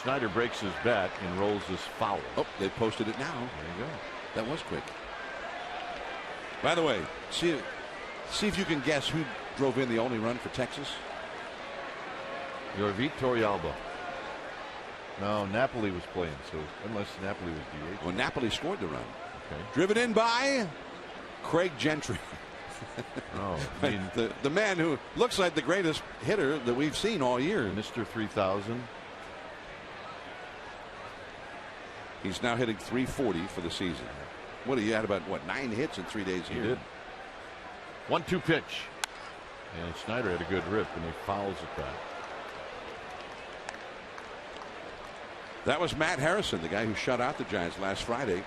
Snyder breaks his bat and rolls this foul. Oh, they posted it now. There you go. That was quick. By the way, see if you can guess who drove in the only run for Texas. Yorvit Torrealba. No, Napoli was playing, so unless Napoli was DH. Well, Napoli scored the run. Okay. Driven in by Craig Gentry. Oh, I mean, the man who looks like the greatest hitter that we've seen all year. Mr. 3000. He's now hitting 340 for the season. What, he had about 9 hits in 3 days here. He did. 1-2 pitch. And Snyder had a good rip, and he fouls it back. That was Matt Harrison, the guy who shut out the Giants last Friday.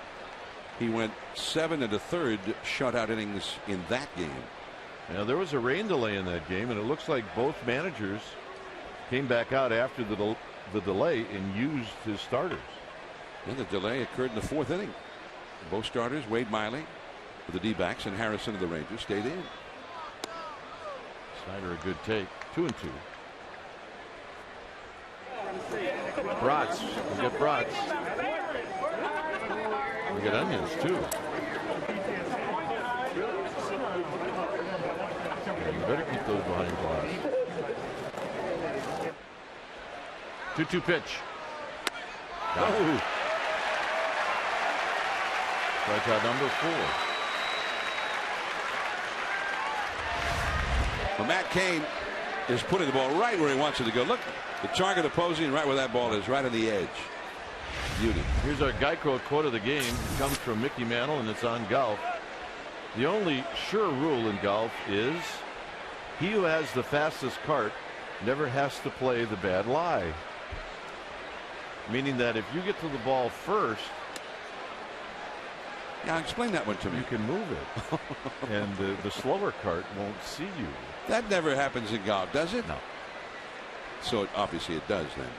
He went 7 1/3 shutout innings in that game. Now, there was a rain delay in that game, and it looks like both managers came back out after the delay and used his starters. And the delay occurred in the 4th inning. Both starters, Wade Miley for the D-backs and Harrison of the Rangers, stayed in. Snyder a good take. 2-2. Brats. We get brats. We get onions too. Yeah, you better keep those behind glass. 2-2 pitch. Oh. Strikeout number 4. Well, Matt Cain is putting the ball right where he wants it to go. Look, the target opposing right where that ball is, right on the edge. Beauty. Here's our Geico quote of the game. It comes from Mickey Mantle, and it's on golf. The only sure rule in golf is he who has the fastest cart never has to play the bad lie. Meaning that if you get to the ball first, yeah, explain that one to me. You can move it, and the slower cart won't see you. That never happens in golf, does it? No. So obviously it does then.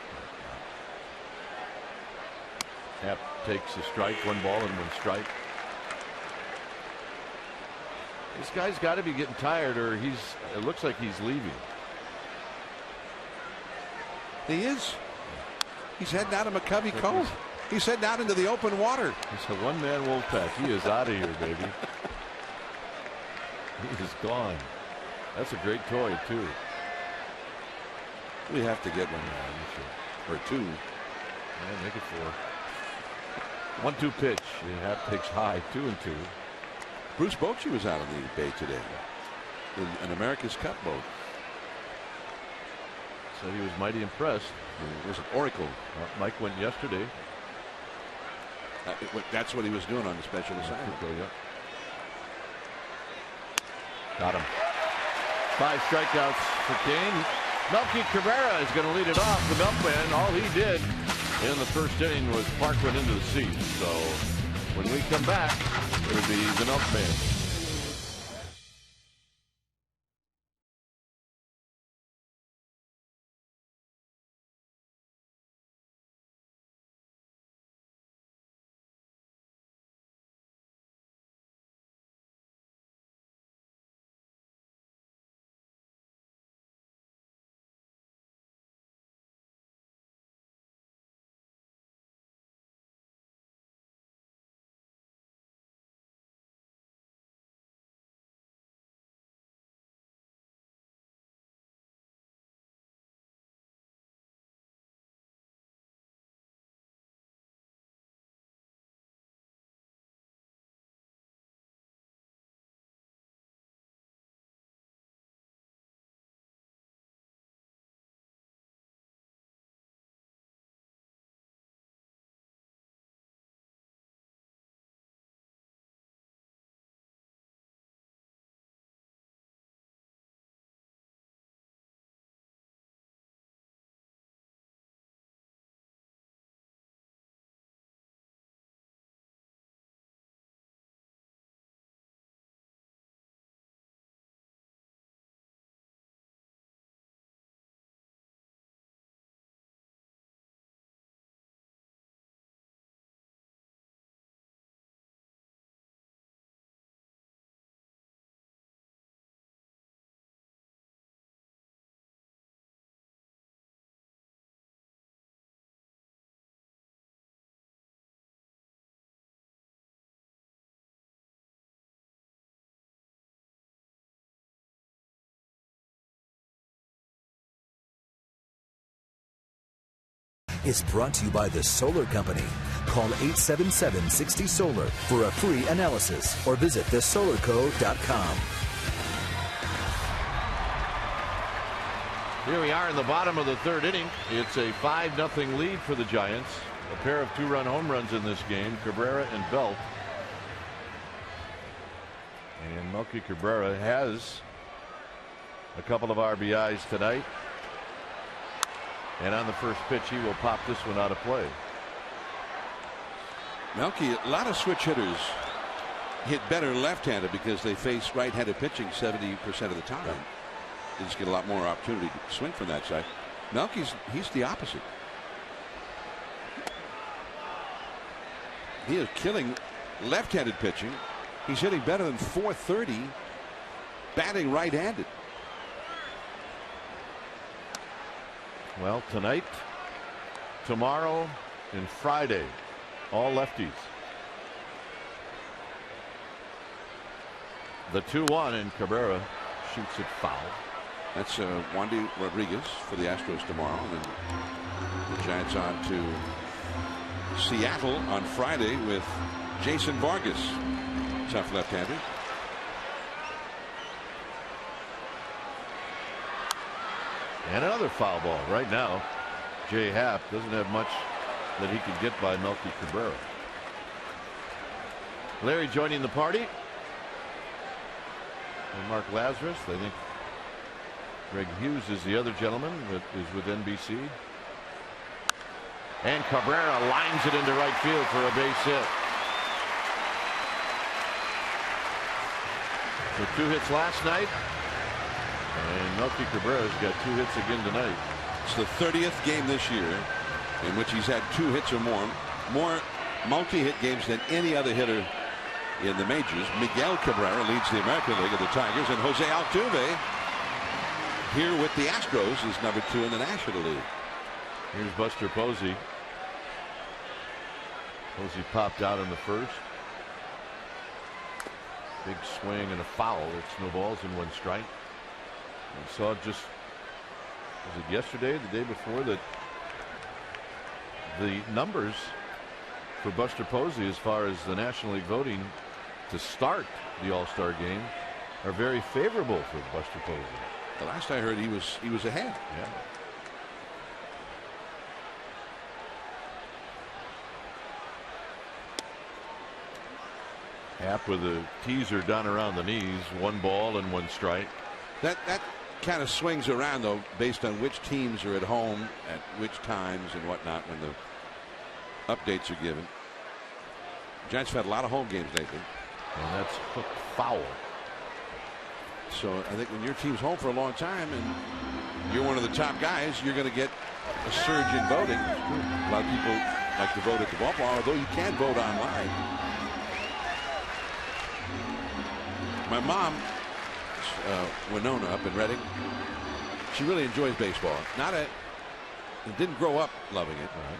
Happ takes a strike, 1 ball and 1 strike. This guy's got to be getting tired, or it looks like he's leaving. He is. He's heading out of McCovey Cove. He's heading out into the open water. It's a one-man wolf pack. He is out of here, baby. He is gone. That's a great toy, too. We have to get one. Or 2. Yeah, make it 4. 1-2 pitch. Happ takes high, 2-2. Bruce Bochy was out on the bay today in an America's Cup boat. Said he was mighty impressed. It was an Oracle. Mike went yesterday. That's what he was doing on the special assignment. Got him. 5 strikeouts for Kane. Melky Cabrera is going to lead it off. The Milkman, all he did in the first inning was park one into the seats. So when we come back, it'll be the Milkman. Is brought to you by the Solar Company. Call 877-60-SOLAR for a free analysis or visit thesolarco.com. Here we are in the bottom of the 3rd inning. It's a 5-0 lead for the Giants. A pair of 2-run home runs in this game, Cabrera and Belt. And Melky Cabrera has a couple of RBIs tonight. And on the first pitch, he will pop this one out of play. Melky, a lot of switch hitters hit better left-handed because they face right-handed pitching 70% of the time. They just get a lot more opportunity to swing from that side. Melky's, he's the opposite. He is killing left-handed pitching. He's hitting better than .430 batting right-handed. Well, tonight, tomorrow, and Friday, all lefties. The 2-1, and Cabrera shoots it foul. That's Wandy Rodriguez for the Astros tomorrow. And then the Giants on to Seattle on Friday with Jason Vargas. Tough left-hander. And another foul ball. Right now, Jay Happ doesn't have much that he can get by Melky Cabrera. Larry joining the party. and Mark Lazarus. I think Greg Hughes is the other gentleman that is with NBC. And Cabrera lines it into right field for a base hit. So 2 hits last night, and Melky Cabrera's got 2 hits again tonight. It's the 30th game this year in which he's had 2 hits or more multi-hit games than any other hitter in the majors. Miguel Cabrera leads the American League of the Tigers, and Jose Altuve here with the Astros is number 2 in the National League. Here's Buster Posey. Posey popped out in the first. Big swing and a foul. It's no balls and 1 strike. We saw just, was it yesterday, the day before, that the numbers for Buster Posey as far as the National League voting to start the All-Star game are very favorable for Buster Posey. The last I heard, he was ahead. Yeah. Happ with a teaser down around the knees. 1 ball and 1 strike. That kind of swings around, though, based on which teams are at home at which times and whatnot when the updates are given. Giants have had a lot of home games lately. And that's hooked foul. So I think when your team's home for a long time and you're one of the top guys, you're going to get a surge in voting. A lot of people like to vote at the ballpark, although you can vote online. My mom, Winona up in Reading, she really enjoys baseball. Didn't grow up loving it. Right.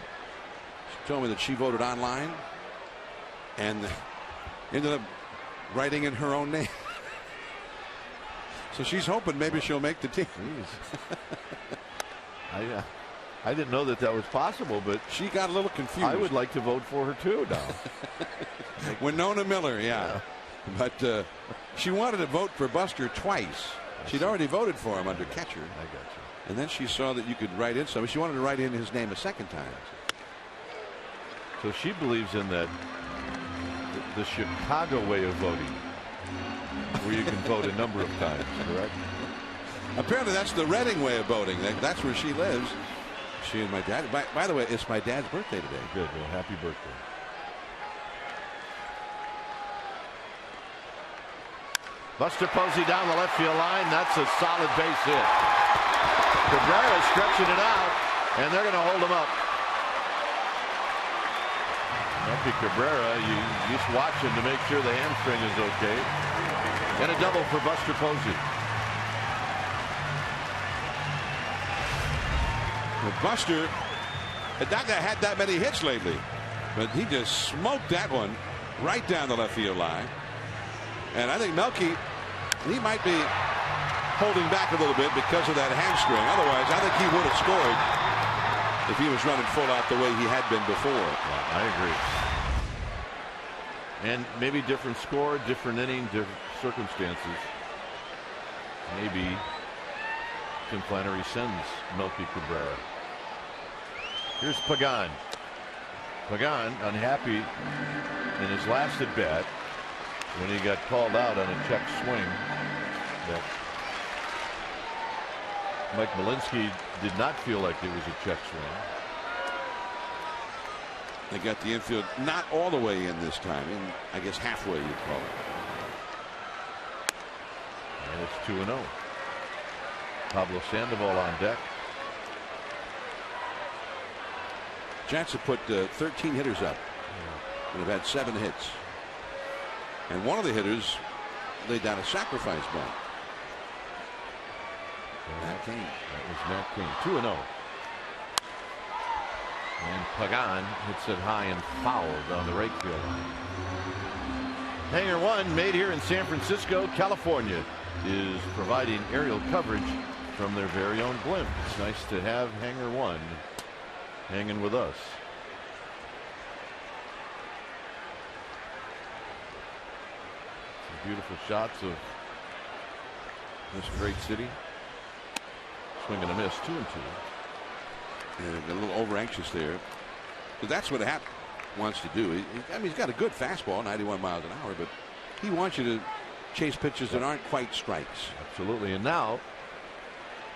She told me that she voted online and ended up writing in her own name. So she's hoping maybe she'll make the team. I didn't know that was possible, but she got a little confused. I would like to vote for her too now. Winona Miller, yeah. But she wanted to vote for Buster twice. She'd already voted for him under catcher. I got you. And then she saw that you could write in something. She wanted to write in his name a second time. So she believes in that the Chicago way of voting, where you can vote a number of times, correct? Apparently that's the Reading way of voting. That's where she lives. She and my dad. By the way, it's my dad's birthday today. Good. Well, happy birthday. Buster Posey down the left field line. That's a solid base hit. Cabrera stretching it out, and they're going to hold him up. Melky Cabrera, you just watch him to make sure the hamstring is okay. And a double for Buster Posey. Well, Buster not had that many hits lately, but he just smoked that one right down the left field line. And I think Melky, he might be holding back a little bit because of that hamstring. Otherwise, I think he would have scored if he was running full out the way he had been before. Yeah, I agree. And maybe different score, different inning, different circumstances. Maybe Tim Flannery sends Melky Cabrera. Here's Pagan. Pagan unhappy in his last at bat when he got called out on a check swing that Mike Malinsky did not feel like it was a check swing. They got the infield not all the way in this time, in I guess halfway you'd call it. And it's 2-0. Pablo Sandoval on deck. Giants have put 13 hitters up and have had 7 hits. And one of the hitters laid down a sacrifice bunt. Matt Cain. That was Matt Cain. 2-0. And Pagan hits it high and fouled on the right field line. Hangar 1, made here in San Francisco, California, is providing aerial coverage from their very own blimp. It's nice to have Hangar 1 hanging with us. Some beautiful shots of this great city. Swing and a miss, 2-2. A little over anxious there, but that's what Happ wants to do. I mean, he's got a good fastball, 91 miles an hour, but he wants you to chase pitches that aren't quite strikes. Absolutely. And now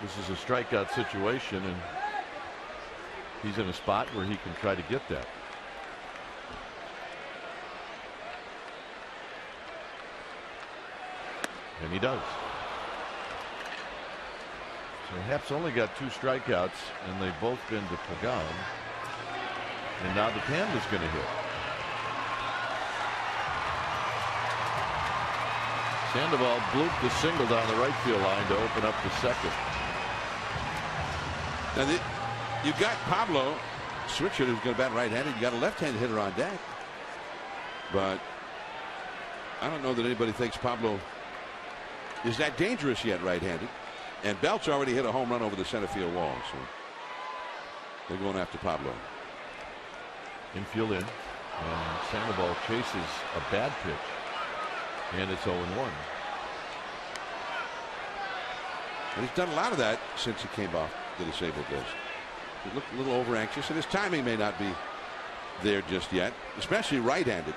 this is a strikeout situation, and he's in a spot where he can try to get that. And he does. So Happ's only got 2 strikeouts, and they've both been to Pregame. And now the Panda's going to hit. Sandoval blooped the single down the right field line to open up the second. Now you've got Pablo Switcher, who's going to bat right-handed. You got a left-handed hitter on deck, but I don't know that anybody thinks Pablo is that dangerous yet right-handed. And Belt's already hit a home run over the center field wall, so they're going after Pablo. Infield in, and Sandoval chases a bad pitch, and it's 0-1. And he's done a lot of that since he came off the disabled list. He looked a little over anxious, and his timing may not be there just yet, especially right-handed.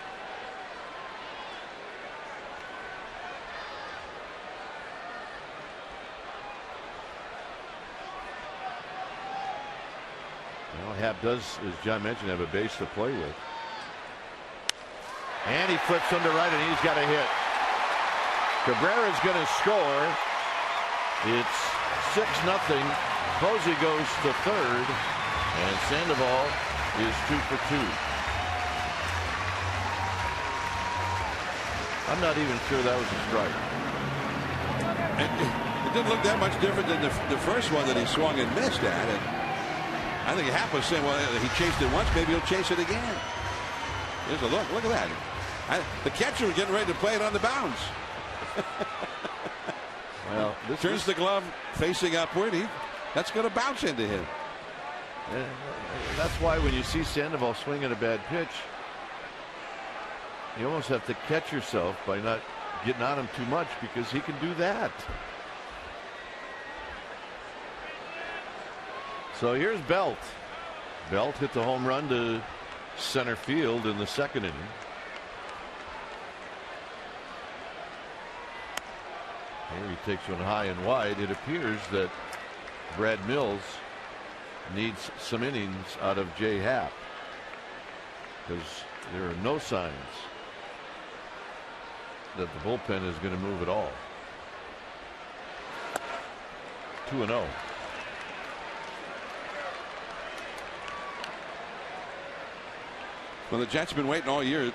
Happ does, as John mentioned, have a base to play with. And he flips him to right, and he's got a hit. Cabrera's going to score. It's 6-0. Posey goes to third, and Sandoval is 2 for 2. I'm not even sure that was a strike. It didn't look that much different than the first one that he swung and missed at. And I think Happ was saying, well, he chased it once, maybe he'll chase it again. Here's a look. Look at that. The catcher was getting ready to play it on the bounce. Well, turns the glove facing upward. That's going to bounce into him. That's why when you see Sandoval swing at a bad pitch, you almost have to catch yourself by not getting on him too much, because he can do that. So here's Belt. Belt hit the home run to center field in the second inning. Here he takes one high and wide. It appears that Brad Mills needs some innings out of Jay Happ, because there are no signs that the bullpen is going to move at all. 2-0. Well, the Jets have been waiting all year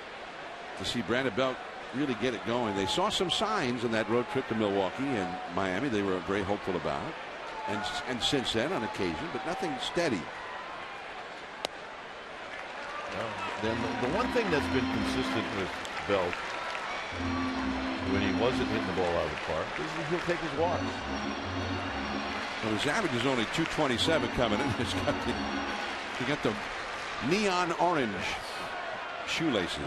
to see Brandon Belt really get it going. They saw some signs in that road trip to Milwaukee and Miami they were very hopeful about. And since then on occasion, but nothing steady. Well, then the one thing that's been consistent with Belt when he wasn't hitting the ball out of the park is he'll take his walks. Well, his average is only 227 coming in. He got the neon orange shoelaces.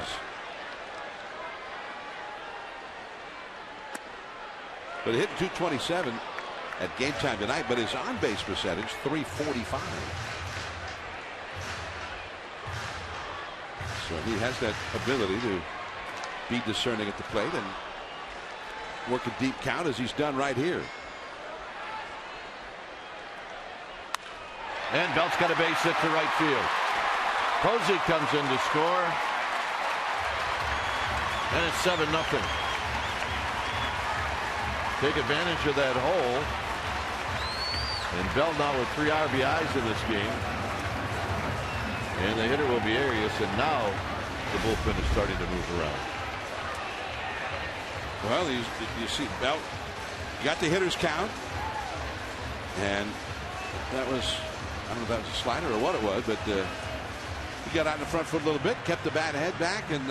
But he hit 227 at game time tonight, but his on base percentage 345. So he has that ability to be discerning at the plate and work a deep count, as he's done right here. And Belt's got a base hit to right field. Posey comes in to score, and it's 7-0. Take advantage of that hole, and Belt now with 3 RBIs in this game, and the hitter will be Arias, and now the bullpen is starting to move around. Well, you see Belt got the hitter's count, and that was, I don't know if that was a slider or what it was, but he got out in the front foot a little bit, kept the bat head back, and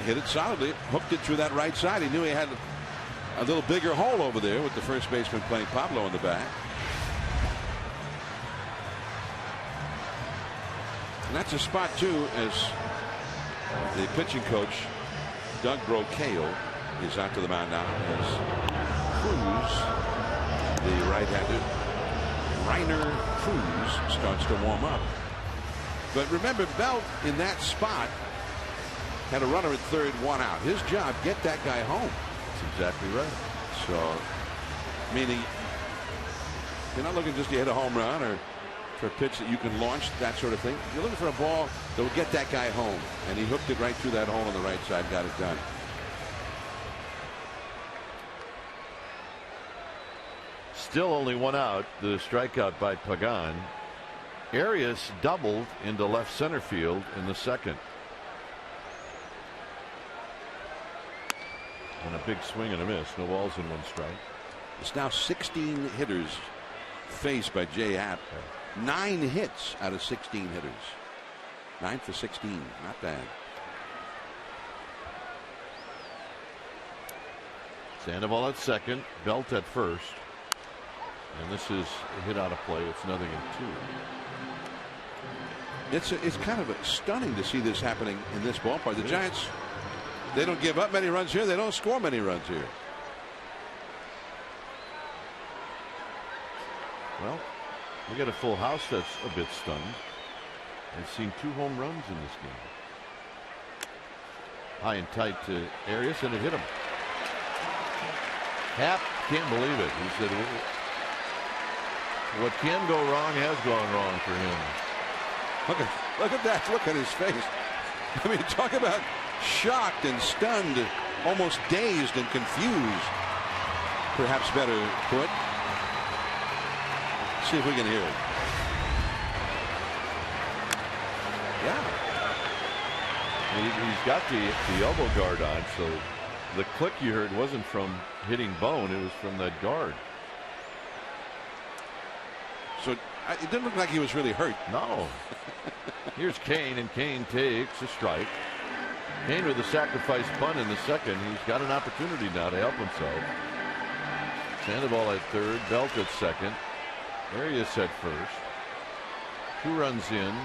hit it solidly, hooked it through that right side. He knew he had a little bigger hole over there with the first baseman playing Pablo in the back. And that's a spot too, as the pitching coach Doug Brocail is out to the mound now as Cruz, the right-handed Rainer Cruz, starts to warm up. But remember, Belt in that spot had a runner at third, 1 out. His job, get that guy home. That's exactly right. So, meaning you're not looking just to hit a home run or for a pitch that you can launch, that sort of thing. You're looking for a ball that will get that guy home. And he hooked it right through that hole on the right side, got it done. Still only one out. The strikeout by Pagan. Arias doubled into left center field in the second. And a big swing and a miss. No balls and 1 strike. It's now 16 hitters faced by J. Happ. 9 hits out of 16 hitters. 9 for 16. Not bad. Sandoval at second. Belt at first. And this is a hit out of play. It's 0-2. It's kind of stunning to see this happening in this ballpark. The Giants, they don't give up many runs here. They don't score many runs here. Well, we got a full house that's a bit stunned. I've seen 2 home runs in this game. High and tight to Arias, and it hit him. Happ can't believe it. He said, what can go wrong has gone wrong for him. Look at that. Look at his face. I mean, talk about shocked and stunned, almost dazed and confused. Perhaps better put. See if we can hear it. Yeah. He's got the elbow guard on, so the click you heard wasn't from hitting bone, it was from that guard. So it didn't look like he was really hurt. No. Here's Kane, and Kane takes a strike. Kane with a sacrifice bunt in the second. He's got an opportunity now to help himself. Sandoval at third, Belt at second. Arias at first. 2 runs in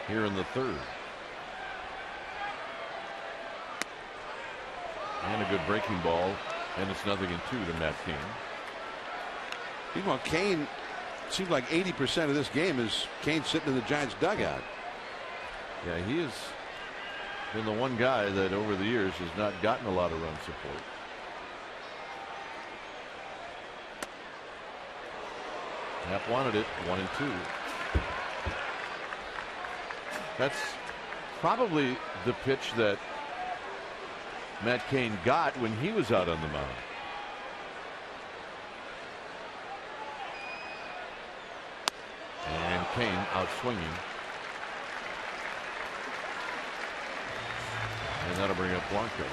here in the third. And a good breaking ball, and it's 0-2 to Matt Kane. Meanwhile, Kane seems like 80% of this game is Kane sitting in the Giants dugout. Yeah, he has been the one guy that over the years has not gotten a lot of run support. Happ wanted it. 1-2. That's probably the pitch that Matt Kane got when he was out on the mound. And Kane out swinging. And that'll bring up Blanco.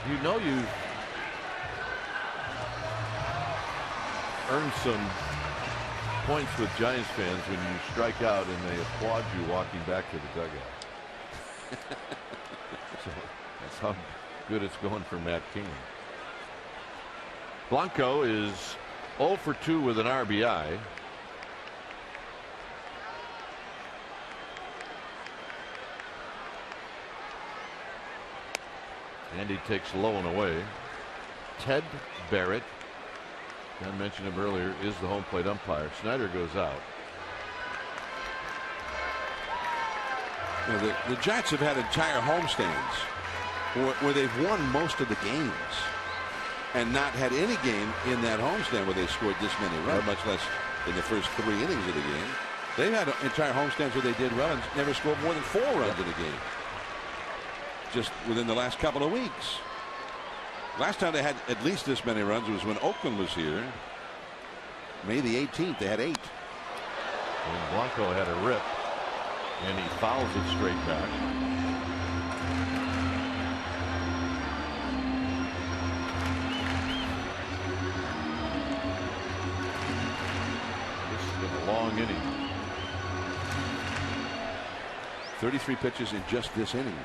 You know you've earned some points with Giants fans when you strike out and they applaud you walking back to the dugout. So that's how good it's going for Matt Kane. Blanco is 0 for 2 with an RBI. And he takes low and away. Ted Barrett, John mentioned him earlier, is the home plate umpire. Snyder goes out. You know, the Giants have had entire homestands where they've won most of the games and not had any game in that homestand where they scored this many runs, much less in the first 3 innings of the game. They've had entire homestands where they did well and never scored more than 4 runs in a game. Just within the last couple of weeks. Last time they had at least this many runs was when Oakland was here. May the 18th, they had 8. And Blanco had a rip, and he fouls it straight back. This has been a long inning. 33 pitches in just this inning.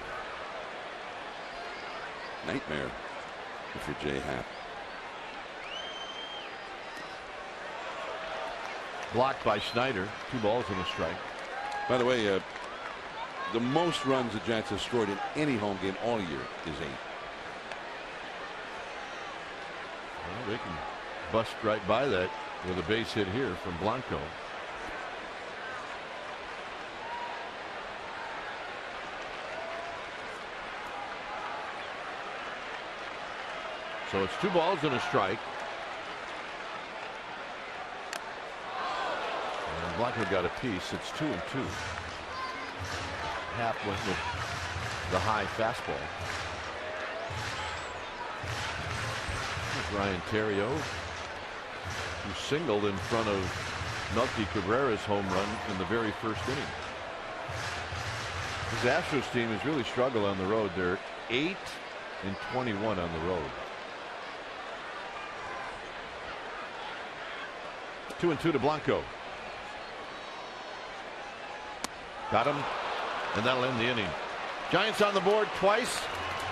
Nightmare for J. Happ. Blocked by Snyder. 2 balls and a strike. By the way, the most runs the Giants have scored in any home game all year is 8. Well, they can bust right by that with a base hit here from Blanco. So it's 2 balls and a strike. And Blanco got a piece. It's 2-2. Half went with the high fastball. Here's Ryan Theriot, who singled in front of Melky Cabrera's home run in the very first inning. This Astros team has really struggled on the road. They're 8-21 on the road. 2-2 to Blanco. Got him, and that'll end the inning. Giants on the board twice.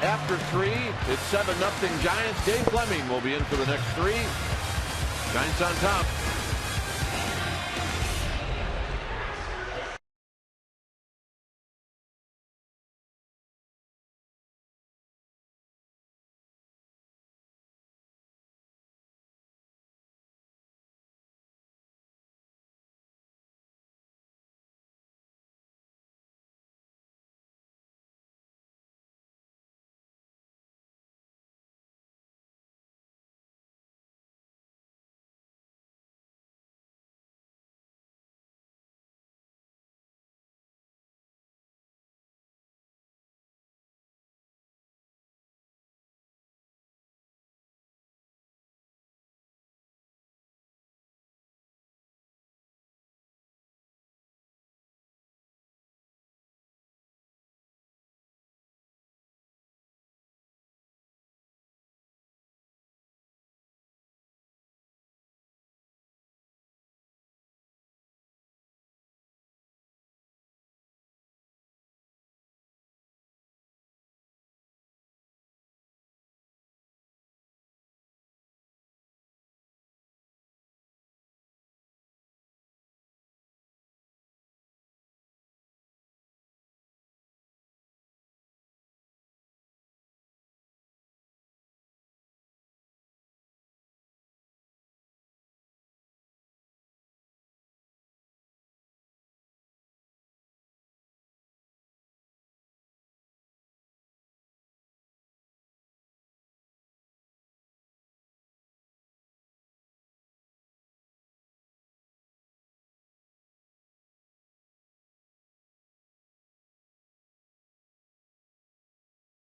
After 3, it's 7-0 Giants. Dave Fleming will be in for the next 3. Giants on top.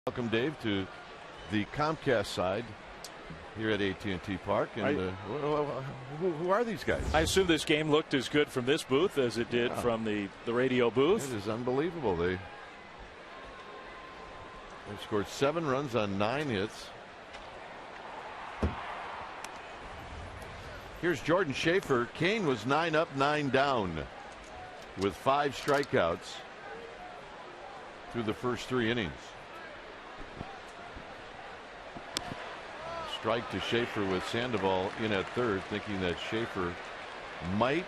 Welcome, Dave, to the Comcast side here at AT&T Park. And who are these guys? I assume this game looked as good from this booth as it did from the radio booth. It is unbelievable. They've scored 7 runs on 9 hits. Here's Jordan Schaefer. Kane was 9 up, 9 down with 5 strikeouts through the first 3 innings. Strike to Schaefer with Sandoval in at third, thinking that Schaefer might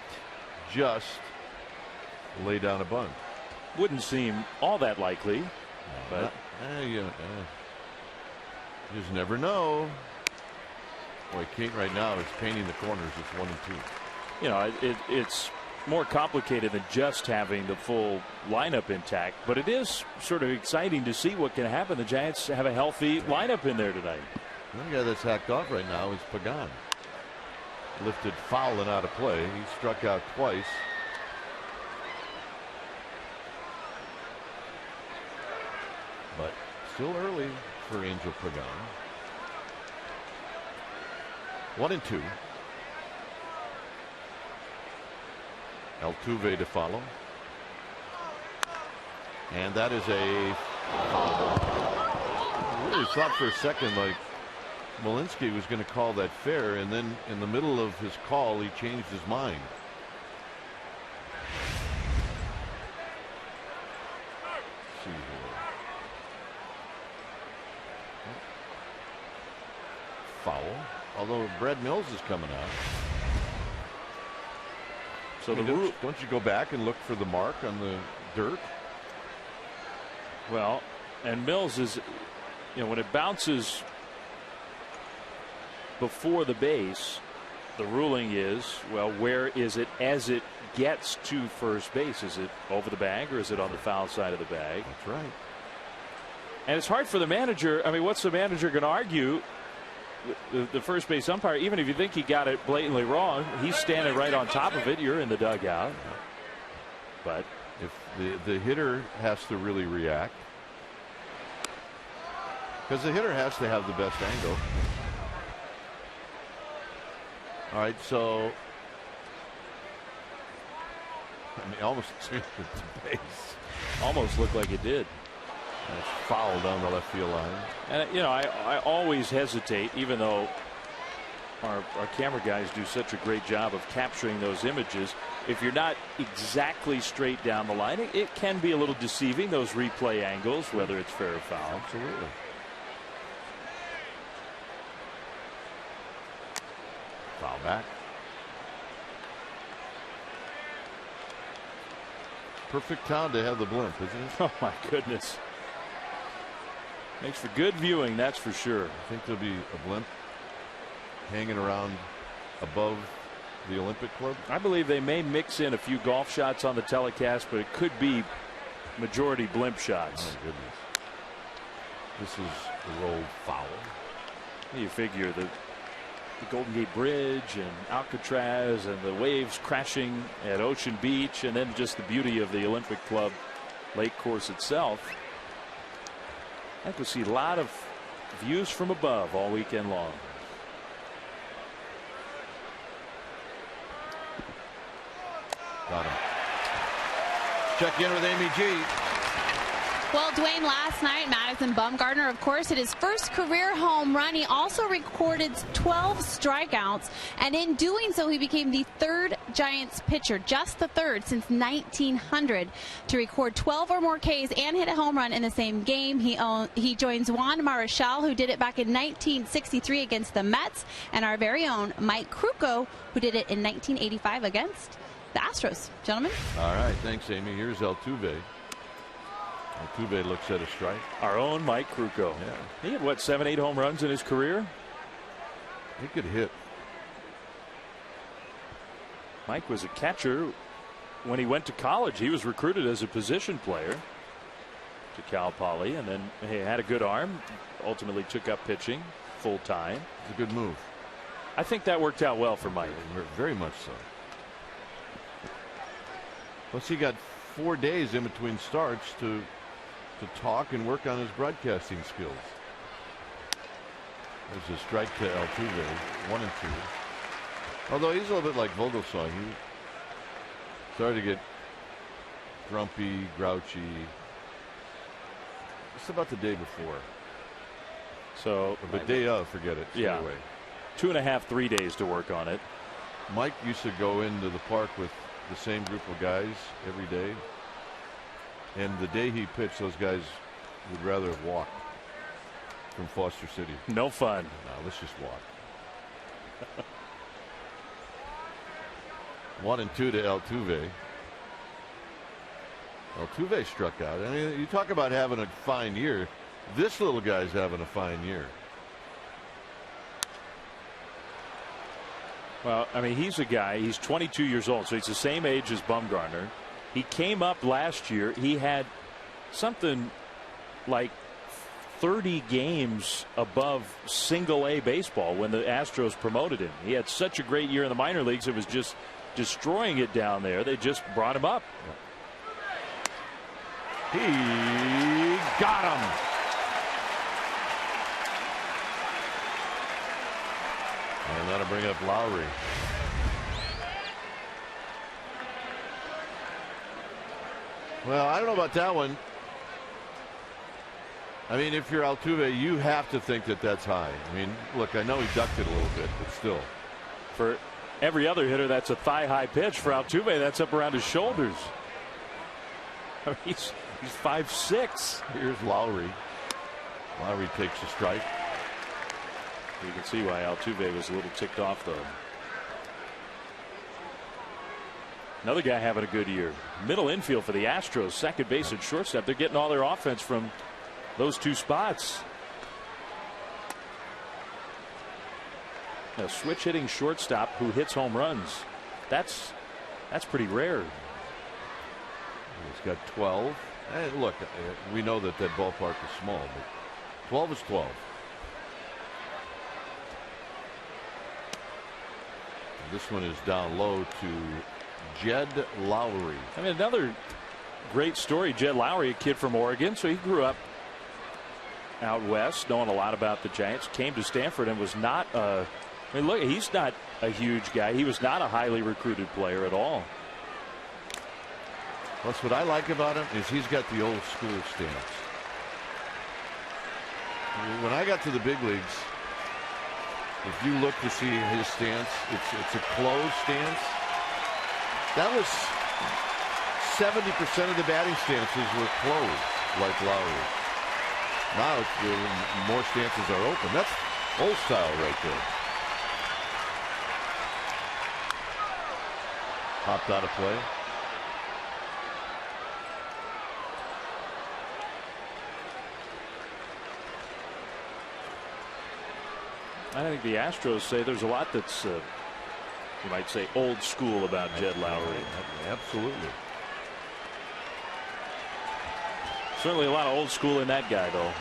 just lay down a bunt. Wouldn't seem all that likely, but you just never know. Boy, Kane right now is painting the corners. It's 1 and 2. You know, it's more complicated than just having the full lineup intact, but it is sort of exciting to see what can happen. The Giants have a healthy lineup in there tonight. The guy that's hacked off right now is Pagan. Lifted foul and out of play. He struck out twice. But still early for Angel Pagan. 1 and 2. Altuve to follow. And that is a foul. I really thought for a second like Malinsky was going to call that fair, and then in the middle of his call he changed his mind. Let's see here. Foul, although Brad Mills is coming out. So don't you go back and look for the mark on the dirt? Well, and Mills is, you know, when it bounces before the base, the ruling is, well, where is it as it gets to first base? Is it over the bag or is it on the foul side of the bag? That's right. And it's hard for the manager. I mean, what's the manager going to argue the first base umpire, even if you think he got it blatantly wrong, he's standing right on top of it. You're in the dugout. But if the hitter has to really react, because the hitter has to have the best angle. All right, so I mean, almost took it to base. Almost looked like it did. And it's foul down the left field line. And you know, I always hesitate, even though our camera guys do such a great job of capturing those images. If you're not exactly straight down the line, it can be a little deceiving, those replay angles, whether it's fair or foul. Absolutely. Foul back. Perfect time to have the blimp, isn't it? Oh my goodness. Makes for good viewing, that's for sure. I think there'll be a blimp hanging around above the Olympic Club. I believe they may mix in a few golf shots on the telecast, but it could be majority blimp shots. Oh goodness. This is a rolled foul. You figure the Golden Gate Bridge and Alcatraz and the waves crashing at Ocean Beach, and then just the beauty of the Olympic Club lake course itself. I think we'll see a lot of views from above all weekend long. Got him. Check in with Amy G. Well, Dwayne, last night, Madison Bumgarner, of course, hit his first career home run. He also recorded 12 strikeouts, and in doing so, he became the third Giants pitcher, just the third since 1900, to record 12 or more Ks and hit a home run in the same game. He joins Juan Marichal, who did it back in 1963 against the Mets, and our very own Mike Krukow, who did it in 1985 against the Astros. Gentlemen. All right, thanks, Amy. Here's Altuve. Altuve looks at a strike. Our own Mike Krukow. Yeah. He had, what, 7, 8 home runs in his career? He could hit. Mike was a catcher. When he went to college, he was recruited as a position player to Cal Poly, and then he had a good arm. Ultimately took up pitching full time. It's a good move. I think that worked out well for Mike. Very much so. Plus, he got 4 days in between starts to talk and work on his broadcasting skills. There's a strike to Altuve, 1-2. Although he's a little bit like Vogelsong. He started to get grumpy, grouchy. Just about the day before. So the day of, forget it. Yeah. Away. 2.5, 3 days to work on it. Mike used to go into the park with the same group of guys every day. And the day he pitched, those guys would rather have walked from Foster City. No fun. No, let's just walk. 1-2 to Altuve. Altuve struck out. I mean, you talk about having a fine year. This little guy's having a fine year. Well, I mean, he's a guy, he's 22 years old, so he's the same age as Bumgarner. He came up last year. He had something like 30 games above single-A baseball when the Astros promoted him. He had such a great year in the minor leagues, it was just destroying it down there. They just brought him up. He got him. And that'll bring up Lowry. Well, I don't know about that one. I mean, if you're Altuve, you have to think that that's high. I mean, look, I know he ducked it a little bit, but still. For every other hitter, that's a thigh-high pitch. For Altuve, that's up around his shoulders. I mean, he's 5'6". Here's Lowry. Lowry takes a strike. You can see why Altuve was a little ticked off, though. Another guy having a good year. Middle infield for the Astros, second base and shortstop. They're getting all their offense from those two spots. A switch hitting shortstop who hits home runs. That's pretty rare. He's got 12. And look, we know that ballpark is small, but 12 is 12. This one is down low to Jed Lowry. I mean, another great story. Jed Lowry, a kid from Oregon, so he grew up out west, knowing a lot about the Giants. Came to Stanford and was not I mean, look, he's not a huge guy. He was not a highly recruited player at all. Plus, what I like about him is he's got the old school stance. When I got to the big leagues, if you look to see his stance, it's a closed stance. That was 70% of the batting stances were closed, like Lowry. Now more stances are open. That's old style right there. Popped out of play. I think the Astros say there's a lot that's, you might say, old school about Jed Lowry. Absolutely. Certainly a lot of old school in that guy, though.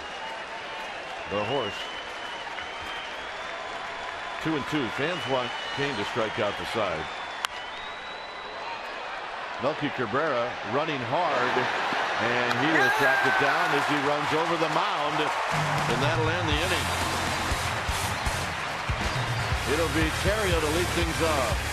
The horse. 2-2. Fans want Kane to strike out the side. Melky Cabrera running hard, and he will track it down as he runs over the mound, and that'll end the inning. It'll be Terrio to lead things off.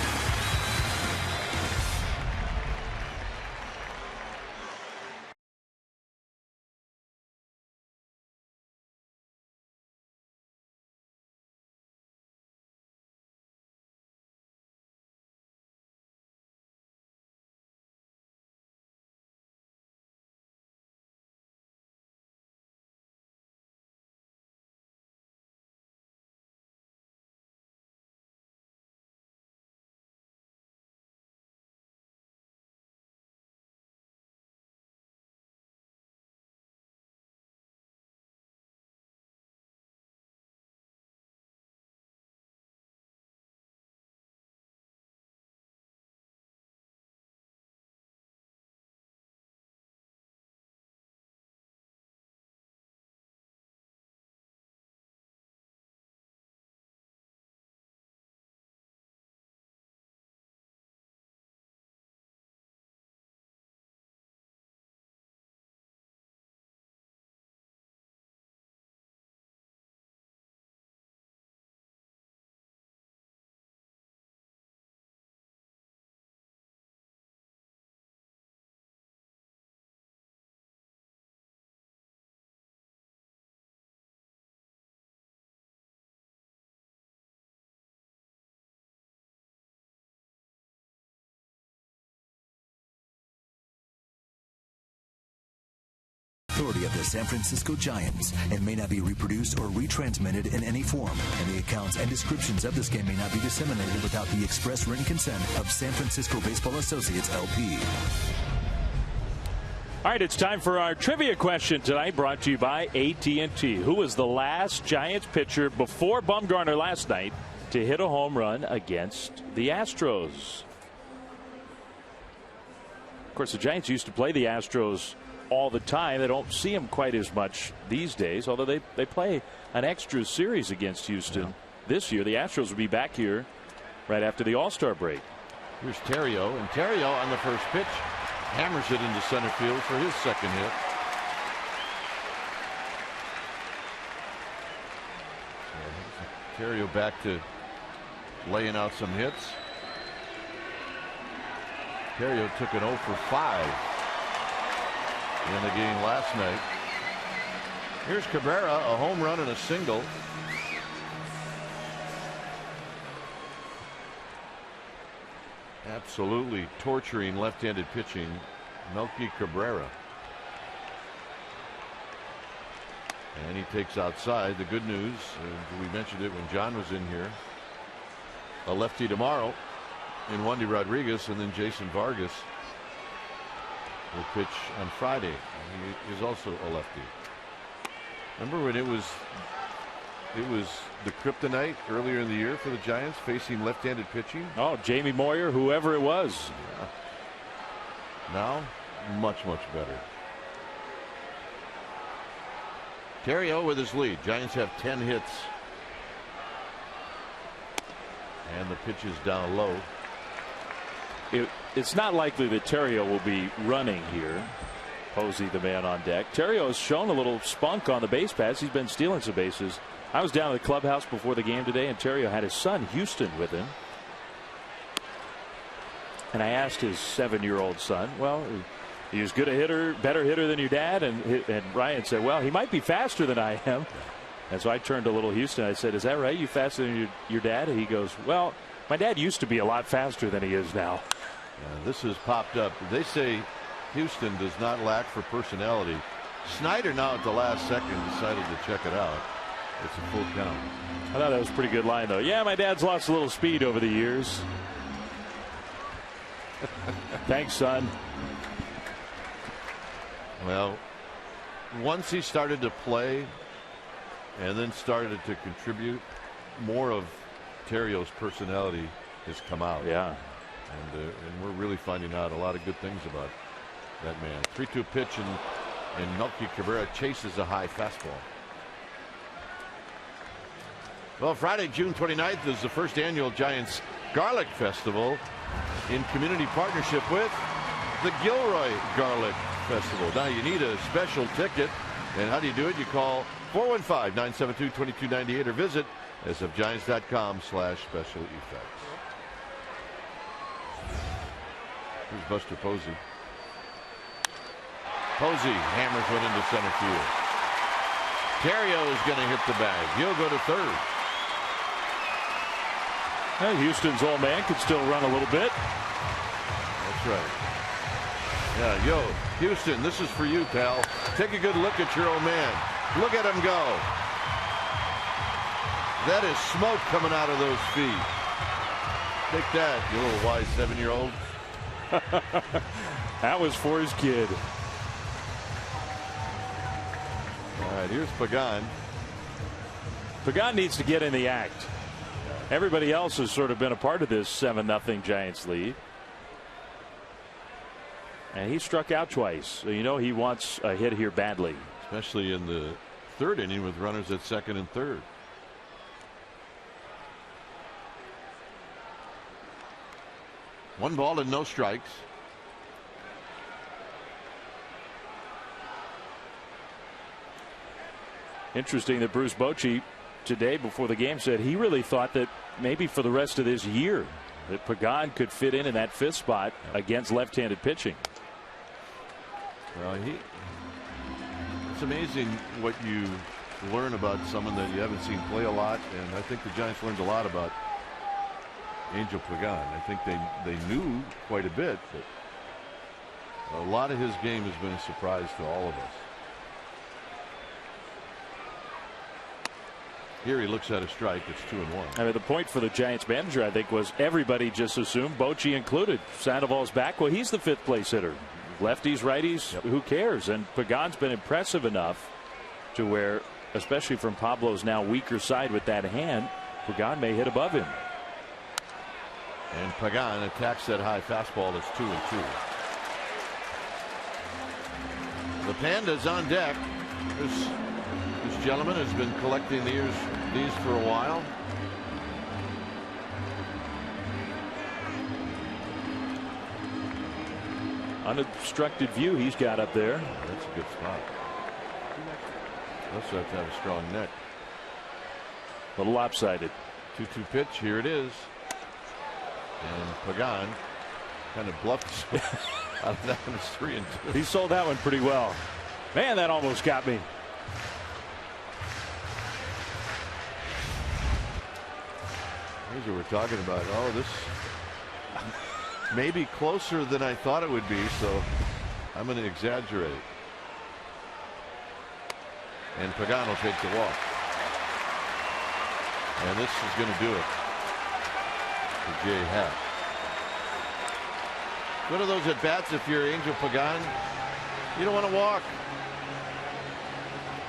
Authority of the San Francisco Giants and may not be reproduced or retransmitted in any form, and the accounts and descriptions of this game may not be disseminated without the express written consent of San Francisco Baseball Associates LP. All right, it's time for our trivia question tonight, brought to you by AT&T. Who was the last Giants pitcher before Bumgarner last night to hit a home run against the Astros? Of course, the Giants used to play the Astros all the time. They don't see them quite as much these days, although they play an extra series against Houston this year. The Astros will be back here right after the All-Star break. Here's Terrio, and Terrio on the first pitch hammers it into center field for his second hit. Terrio back to laying out some hits. Terrio took an 0 for 5 in the game last night. Here's Cabrera, a home run and a single. Absolutely torturing left-handed pitching, Melky Cabrera. And he takes outside. The good news, we mentioned it when John was in here, a lefty tomorrow in Wandy Rodriguez, and then Jason Vargas will pitch on Friday. He is also a lefty. Remember when it was the kryptonite earlier in the year for the Giants, facing left-handed pitching? Oh, Jamie Moyer, whoever it was. Yeah. Now, much better. Terrio with his lead. Giants have 10 hits. And the pitch is down low. It's not likely that Terrio will be running here. Posey, the man on deck. Terrio has shown a little spunk on the base paths. He's been stealing some bases. I was down at the clubhouse before the game today, and Terrio had his son Houston with him. And I asked his 7-year-old son, well, he was good a hitter, better hitter than your dad, and Ryan said, well, he might be faster than I am. And so I turned to little Houston. I said, is that right? You faster than your dad? And he goes, well, my dad used to be a lot faster than he is now. This has popped up. They say Houston does not lack for personality. Snyder now at the last second decided to check it out. It's a full count. I thought that was a pretty good line, though. Yeah, my dad's lost a little speed over the years. Thanks, son. Well, once he started to play and then started to contribute, more of Terrio's personality has come out. Yeah. And we're really finding out a lot of good things about that man. 3-2 pitch, and Melky Cabrera chases a high fastball. Well, Friday, June 29th is the first annual Giants Garlic Festival in community partnership with the Gilroy Garlic Festival. Now you need a special ticket, and how do you do it? You call 415-972-2298 or visit sfgiants.com/special effects. Here's Buster Posey. Posey hammers one into center field. Terrio is going to hit the bag. He'll go to third. Well, Houston's old man could still run a little bit. That's right. Yeah, yo, Houston, this is for you, pal. Take a good look at your old man. Look at him go. That is smoke coming out of those feet. Take that, you little wise 7-year-old. That was for his kid. All right, here's Pagan. Pagan needs to get in the act. Everybody else has sort of been a part of this 7-0 Giants lead. And he struck out twice. So you know he wants a hit here badly. Especially in the third inning with runners at second and third. One ball and no strikes. Interesting that Bruce Bochy today before the game said he really thought that maybe for the rest of this year that Pagan could fit in that fifth spot against left-handed pitching. Well, it's amazing what you learn about someone that you haven't seen play a lot, and I think the Giants learned a lot about Angel Pagan. I think they knew quite a bit, but a lot of his game has been a surprise to all of us. Here he looks at a strike. It's 2-1. I mean, the point for the Giants manager, I think, was everybody just assumed, Bochy included, Sandoval's back. Well, he's the fifth place hitter. Lefties, righties, who cares? And Pagan's been impressive enough to where, especially from Pablo's now weaker side with that hand, Pagan may hit above him. And Pagan attacks that high fastball. It's 2-2. The Panda's on deck. This gentleman has been collecting these for a while. Unobstructed view he's got up there. That's a good spot. Also have to have a strong neck. A little lopsided. 2-2 pitch. Here it is. And Pagan kind of bluffed out of that one. It's 3-2. He sold that one pretty well. Man, that almost got me. Here's what we're talking about. Oh, this may be closer than I thought it would be, so I'm going to exaggerate. And Pagan will take the walk. And this is going to do it for Jay Happ. One of those at bats, if you're Angel Pagan, you don't want to walk,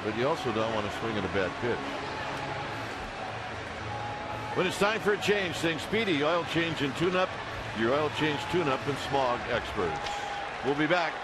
but you also don't want to swing at a bad pitch. When it's time for a change, think Speedy Oil Change and Tune-Up, your oil change tune-up and smog experts. We'll be back.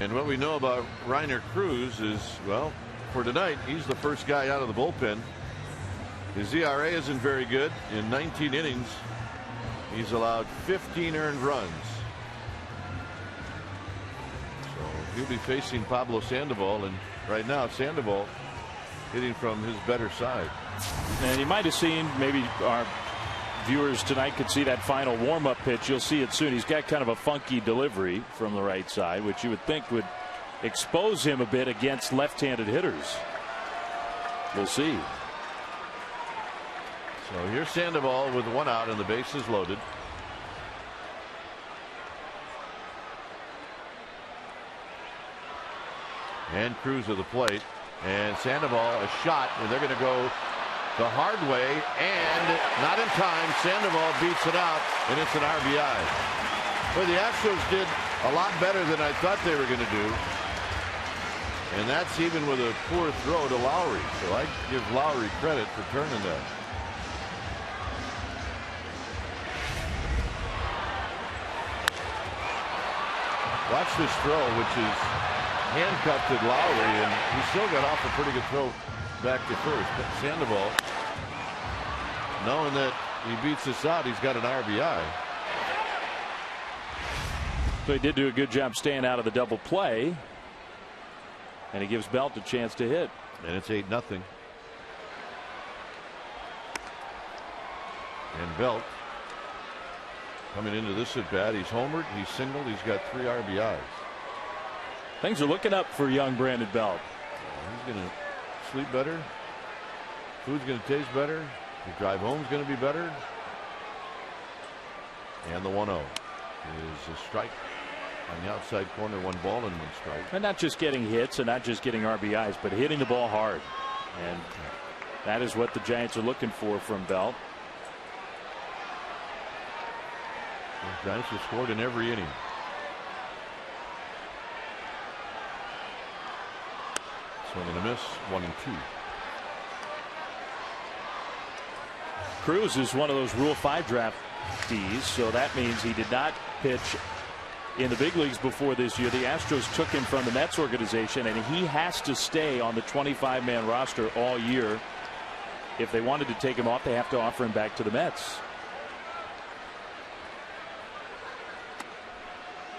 And what we know about Rainer Cruz is, well, for tonight, he's the first guy out of the bullpen. His ERA isn't very good. In 19 innings, he's allowed 15 earned runs. So he'll be facing Pablo Sandoval, and right now Sandoval hitting from his better side. And you might have seen, maybe our viewers tonight could see that final warm-up pitch. You'll see it soon. He's got kind of a funky delivery from the right side, which you would think would expose him a bit against left-handed hitters. We'll see. So here's Sandoval with 1 out and the bases loaded. And Cruz at the plate, and Sandoval a shot, and they're going to go the hard way, and not in time. Sandoval beats it out, and it's an RBI. But the Astros did a lot better than I thought they were going to do, and that's even with a poor throw to Lowry. So I give Lowry credit for turning that. Watch this throw, which is handcuffed at Lowry, and he still got off a pretty good throw back to first. But Sandoval, knowing that he beats this out, he's got an RBI. So he did do a good job staying out of the double play, and he gives Belt a chance to hit. And it's 8-0. And Belt coming into this at bat, he's homered, he's singled, he's got 3 RBIs. Things are looking up for young Brandon Belt. He's going to sleep better. Food's going to taste better. The drive home's going to be better. And the 1-0 is a strike on the outside corner, 1 ball and 1 strike. And not just getting hits and not just getting RBIs, but hitting the ball hard. And that is what the Giants are looking for from Belt. The Giants have scored in every inning. Swing and a miss, 1-2. Cruz is one of those Rule 5 draftees, so that means he did not pitch in the big leagues before this year. The Astros took him from the Mets organization, and he has to stay on the 25-man roster all year. If they wanted to take him off, they have to offer him back to the Mets.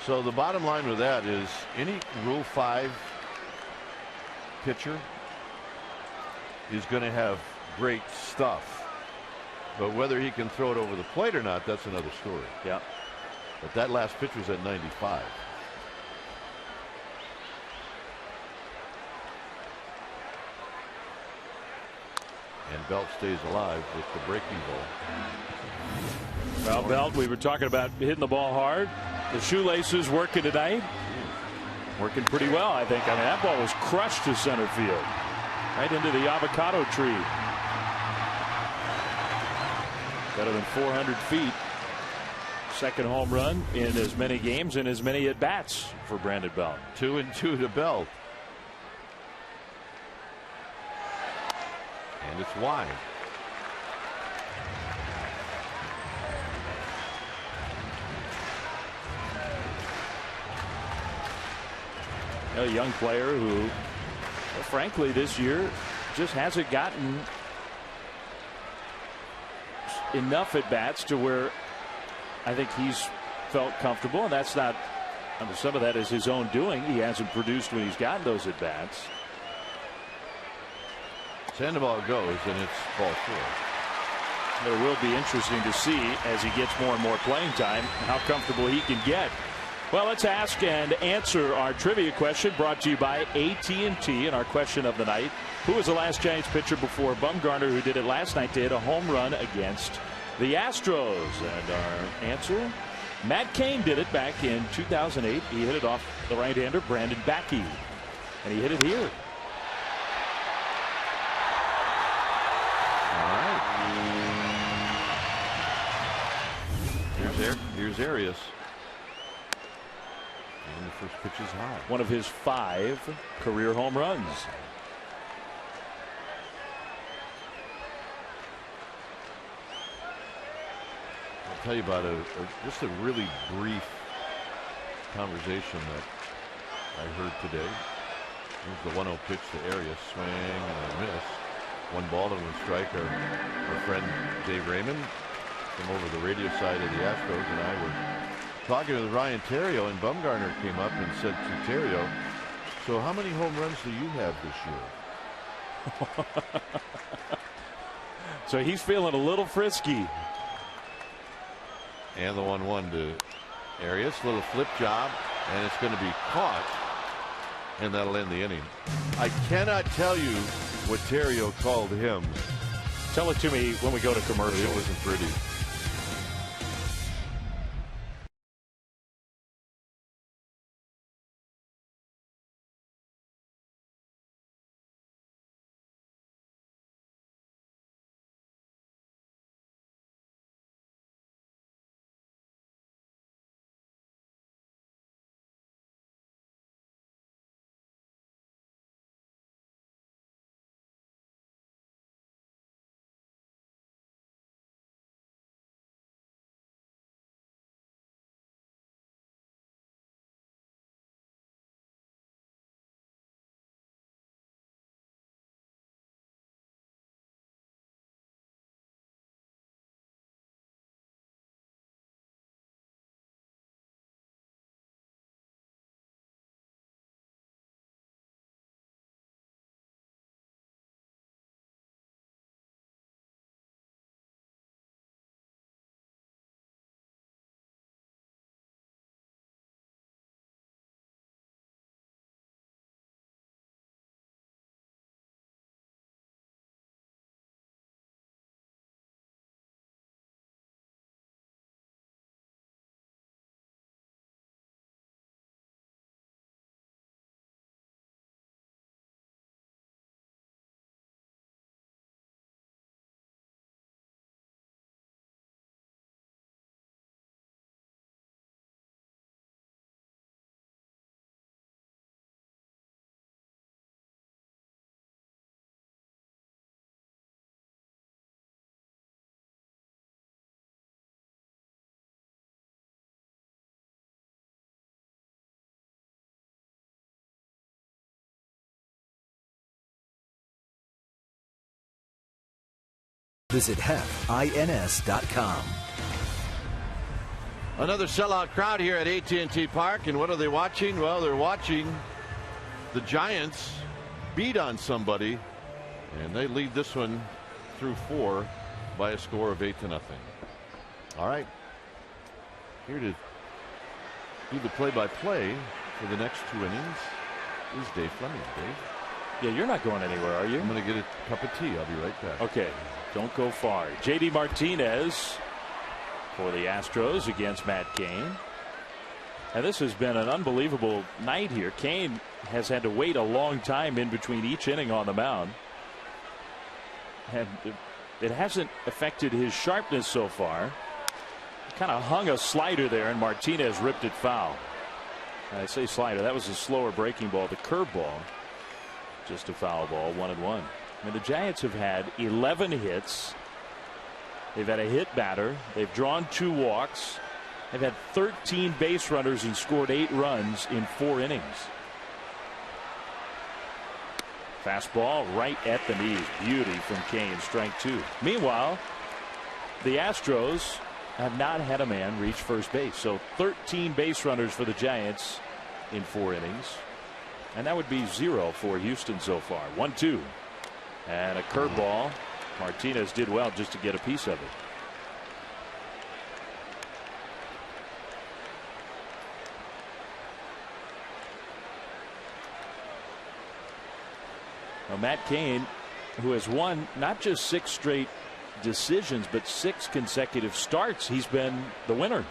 So the bottom line with that is any Rule 5 pitcher is going to have great stuff, but whether he can throw it over the plate or not, that's another story. Yeah. But that last pitch was at 95. And Belt stays alive with the breaking ball. Well, Belt, we were talking about hitting the ball hard. The shoelaces working tonight. Working pretty well, I think. I mean, that ball was crushed to center field. Right into the avocado tree. Better than 400 feet. Second home run in as many games and as many at bats for Brandon Belt. 2-2 to Belt. And it's wide. A young player who, well, frankly, this year just hasn't gotten enough at bats to where I think he's felt comfortable, and that's not, I mean, some of that is his own doing. He hasn't produced when he's gotten those at bats. Sandoval goes, and it's ball 4. It will be interesting to see as he gets more and more playing time how comfortable he can get. Well, let's ask and answer our trivia question brought to you by AT&T. And our question of the night: who was the last Giants pitcher before Bumgarner who did it last night to hit a home run against the Astros? And our answer: Matt Cain did it back in 2008. He hit it off the right-hander Brandon Backey, and he hit it here. All right. Here's Arias. And the first pitch is high. One of his 5 career home runs. I'll tell you about just a really brief conversation that I heard today. Here's the 1-0 pitch to Arias. Swing and a miss. 1 ball and 1 strike. Our friend Dave Raymond from over the radio side of the Astros and I were talking with Ryan Theriot, and Bumgarner came up and said to Theriot, so how many home runs do you have this year? So he's feeling a little frisky. And the 1-1 to Arias. Little flip job, and it's going to be caught, and that'll end the inning. I cannot tell you what Theriot called him. Tell it to me when we go to commercial. It wasn't pretty. Visit HEFINS.com. Another sellout crowd here at AT&T Park, and what are they watching? Well, they're watching the Giants beat on somebody, and they lead this one through 4 by a score of 8-0. All right, here to do the play-by-play for the next 2 innings is Dave Fleming. Dave? Yeah, you're not going anywhere, are you? I'm going to get a cup of tea. I'll be right back. Okay, don't go far. J.D. Martinez for the Astros against Matt Cain. And this has been an unbelievable night here. Cain has had to wait a long time in between each inning on the mound. And it hasn't affected his sharpness so far. Kind of hung a slider there, and Martinez ripped it foul. I say slider, that was a slower breaking ball. The curveball, just a foul ball, 1-1. I mean, the Giants have had 11 hits. They've had a hit batter. They've drawn 2 walks. They've had 13 base runners and scored 8 runs in 4 innings. Fastball right at the knees. Beauty from Cain, strike 2. Meanwhile, the Astros have not had a man reach first base. So 13 base runners for the Giants in 4 innings. And that would be 0 for Houston so far. 1-2. And a curveball. Martinez did well just to get a piece of it. Now, Matt Cain, who has won not just 6 straight decisions, but 6 consecutive starts, he's been the winner.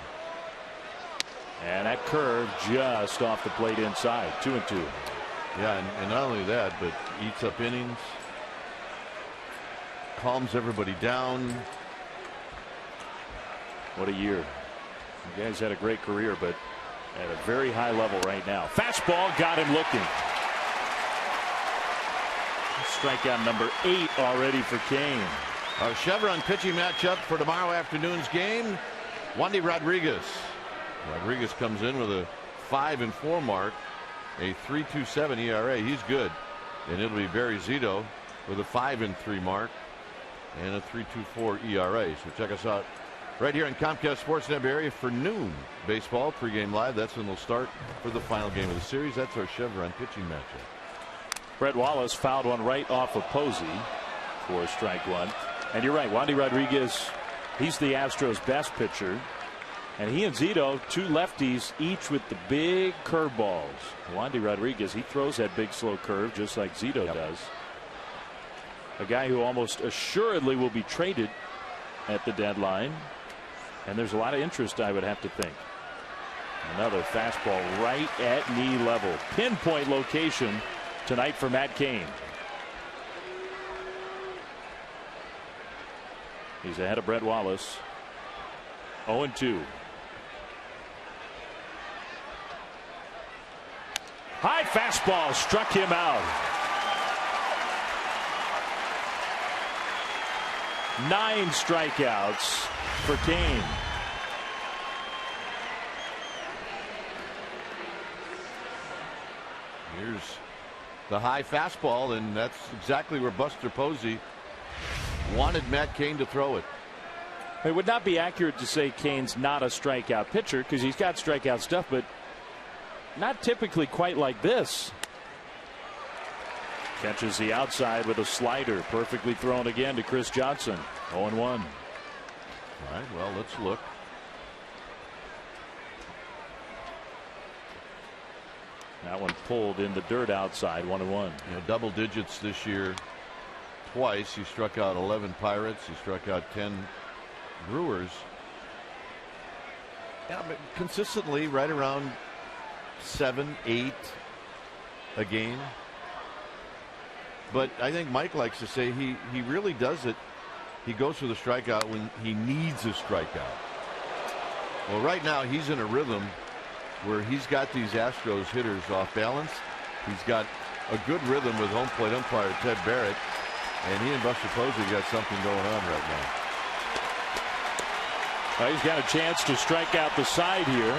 And that curve just off the plate inside. 2-2. Yeah, and not only that, but eats up innings, calms everybody down. What a year. The guy's had a great career, but at a very high level right now. Fastball got him looking. Strikeout number 8 already for Cain. Our Chevron pitching matchup for tomorrow afternoon's game. Wandy Rodriguez. Rodriguez comes in with a 5-4 mark a 3.27 ERA. He's good. And it'll be Barry Zito with a 5-3 mark and a 3.24 ERA. So check us out right here on Comcast Sportsnet area for noon baseball pregame live. That's when they'll start for the final game of the series. That's our Chevron pitching matchup. Brett Wallace fouled one right off of Posey for strike one. And you're right, Wandy Rodriguez, he's the Astros' best pitcher. And he and Zito, two lefties, each with the big curveballs. Wandy Rodriguez, he throws that big slow curve just like Zito does. A guy who almost assuredly will be traded at the deadline. And there's a lot of interest, I would have to think. Another fastball right at knee level. Pinpoint location tonight for Matt Cain. He's ahead of Brett Wallace. 0-2. High fastball struck him out. 9 strikeouts for Cain. Here's the high fastball, and that's exactly where Buster Posey wanted Matt Cain to throw it. It would not be accurate to say Cain's not a strikeout pitcher because he's got strikeout stuff, but not typically quite like this. Catches the outside with a slider, perfectly thrown again to Chris Johnson. 0-1. All right, well, let's look. That one pulled in the dirt outside. 1-1. You know, double digits this year twice. He struck out 11 Pirates. He struck out 10 Brewers. Yeah, but consistently right around 7, 8 a game. But I think Mike likes to say he really does it. He goes for the strikeout when he needs a strikeout. Well, right now he's in a rhythm where he's got these Astros hitters off balance. He's got a good rhythm with home plate umpire Ted Barrett, and he and Buster Posey got something going on right now. Well, he's got a chance to strike out the side here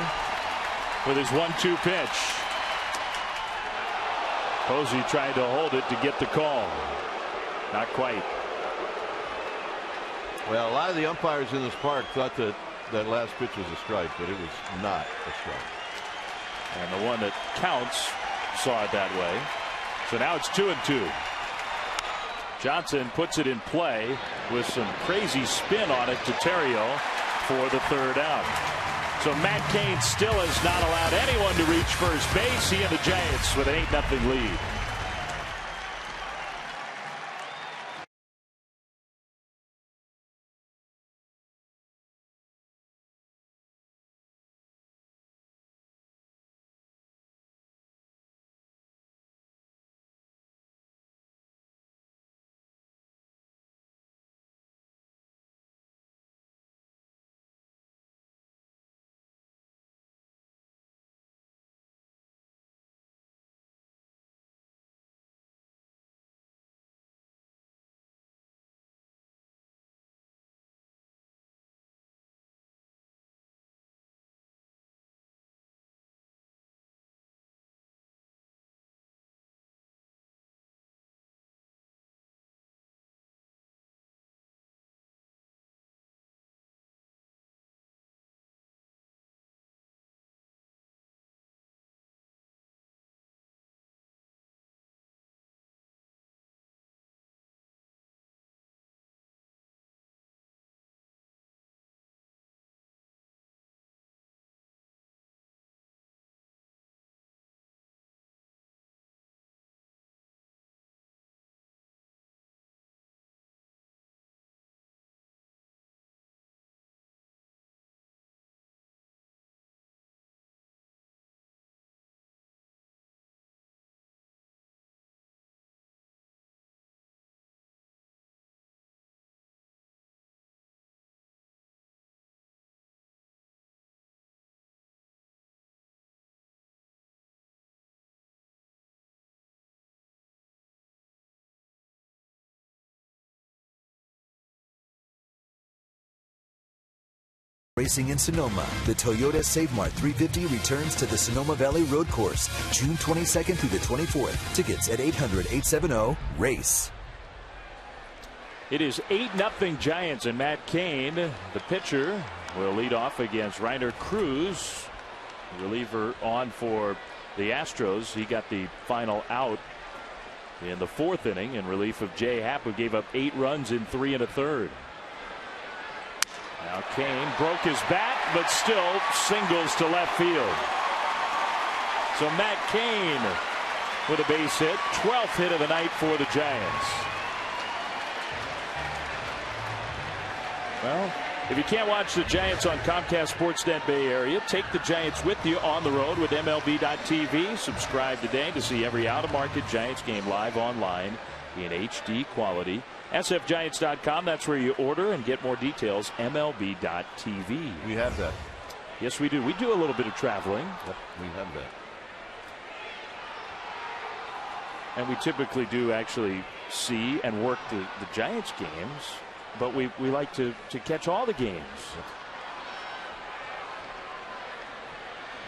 with his 1-2 pitch. Posey tried to hold it to get the call. Not quite. Well, a lot of the umpires in this park thought that that last pitch was a strike, but it was not a strike. And the one that counts saw it that way. So now it's 2-2. Johnson puts it in play with some crazy spin on it to Terrio for the third out. So Matt Cain still has not allowed anyone to reach first base. He and the Giants with an 8-0 lead. Racing in Sonoma, the Toyota Save Mart 350 returns to the Sonoma Valley Road Course, June 22nd through the 24th. Tickets at 800-870-RACE. It is 8-0 Giants, and Matt Cain, the pitcher, will lead off against Reiner Cruz, reliever on for the Astros. He got the final out in the 4th inning in relief of Jay Happ, who gave up 8 runs in 3 1/3. Now Cain broke his bat, but still singles to left field. So Matt Cain with a base hit, 12th hit of the night for the Giants. Well, if you can't watch the Giants on Comcast Sportsnet Bay Area, take the Giants with you on the road with MLB.tv. Subscribe today to see every out-of-market Giants game live online in HD quality. SFGiants.com, that's where you order and get more details. MLB.tv. We have that. Yes, we do. We do a little bit of traveling. Yep, we have that. And we typically do actually see and work the Giants games, but we like to catch all the games.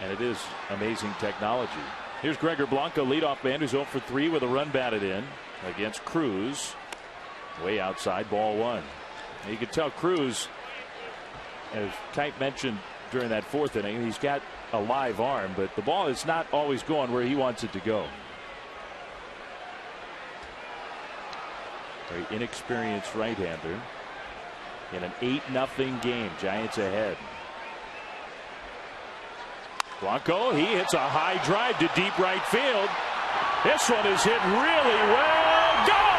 And it is amazing technology. Here's Gregor Blanco, leadoff man, who's 0 for 3 with a run batted in against Cruz. Way outside, ball 1. And you can tell Cruz, as Kite mentioned during that 4th inning, he's got a live arm, but the ball is not always going where he wants it to go. Very inexperienced right-hander in an 8-0 game. Giants ahead. Blanco, he hits a high drive to deep right field. This one is hit really well. Gone!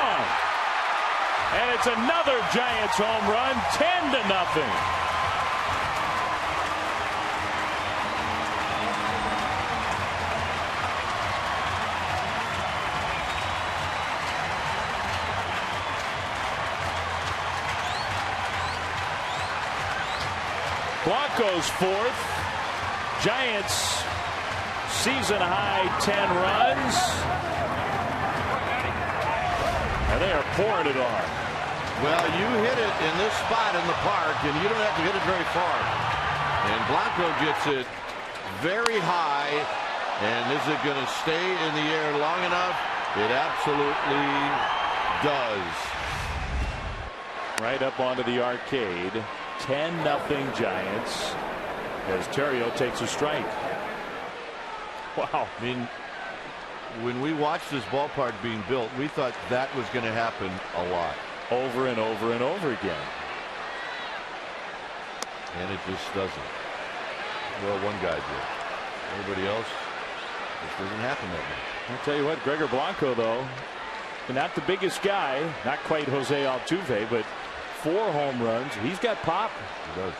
And it's another Giants home run, 10-0. Blanco's 4th. Giants season high 10 runs. And they are pouring it on. Well, you hit it in this spot in the park, and you don't have to hit it very far. And Blanco gets it very high. And is it going to stay in the air long enough? It absolutely does. Right up onto the arcade. 10-0 Giants as Terrio takes a strike. Wow. I mean, when we watched this ballpark being built, we thought that was going to happen a lot. Over and over and over again. And it just doesn't. Well, one guy did. Everybody else, it doesn't happen that way. I'll tell you what, Gregor Blanco, though, not the biggest guy, not quite Jose Altuve, but 4 home runs. He's got pop. He does.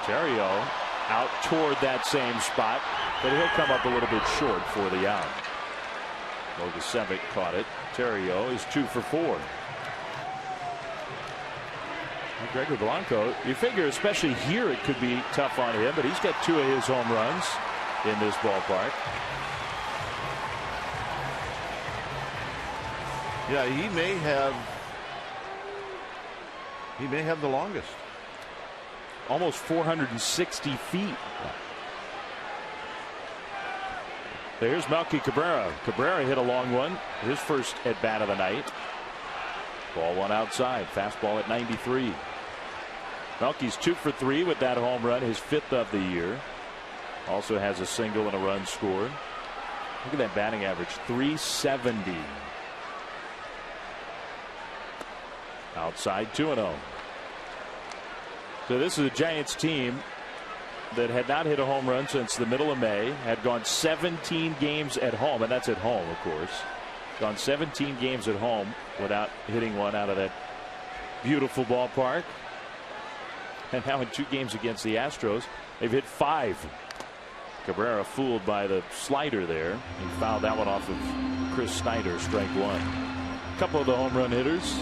Terrio out toward that same spot, but he'll come up a little bit short for the out. Bogusevic caught it. Terrio is 2 for 4. Well, Gregor Blanco, you figure especially here it could be tough on him, but he's got 2 of his home runs in this ballpark. Yeah, he may have the longest. Almost 460 feet. There's Melky Cabrera. Cabrera hit a long one. His first at bat of the night. Ball 1 outside. Fastball at 93. Melky's 2 for 3 with that home run, his 5th of the year. Also has a single and a run scored. Look at that batting average, 370. Outside, 2-0. So this is a Giants team that had not hit a home run since the middle of May, had gone 17 games at home, and that's at home, of course. Gone 17 games at home without hitting one out of that beautiful ballpark. And now in 2 games against the Astros, they've hit 5. Cabrera fooled by the slider there. He fouled that one off of Chris Snyder, strike 1. A couple of the home run hitters.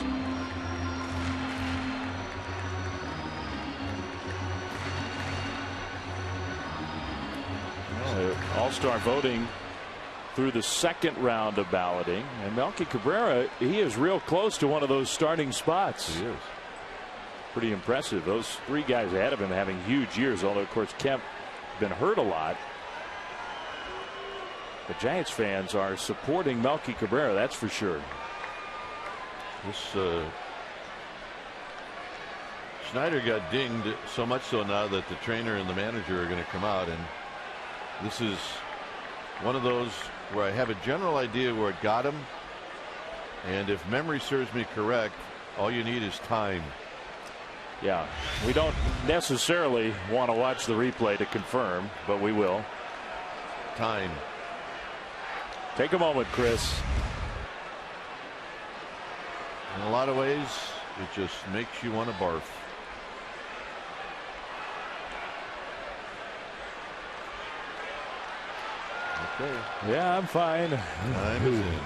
All-star voting through the second round of balloting. And Melky Cabrera, he is real close to one of those starting spots. He is. Pretty impressive. Those three guys ahead of him having huge years, although, of course, Kemp been hurt a lot. The Giants fans are supporting Melky Cabrera, that's for sure. This Schneider got dinged so much so now that the trainer and the manager are going to come out, and this is one of those where I have a general idea where it got him, and if memory serves me correct, all you need is time. Yeah, we don't necessarily want to watch the replay to confirm, but we will. Time. Take a moment, Chris. In a lot of ways, it just makes you want to barf. Okay. Yeah, I'm fine. Time is in.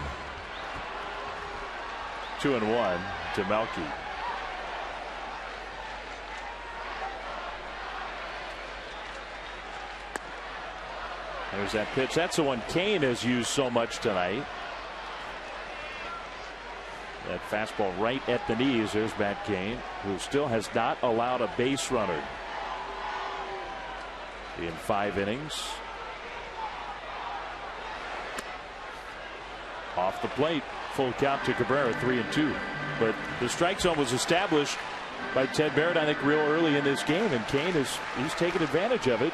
2-1 to Melky. There's that pitch. That's the one Kane has used so much tonight. That fastball right at the knees. There's Matt Kane, who still has not allowed a base runner in 5 innings. Off the plate. Full count to Cabrera, 3-2. But the strike zone was established by Ted Barrett, I think, real early in this game, and Kane he's taken advantage of it.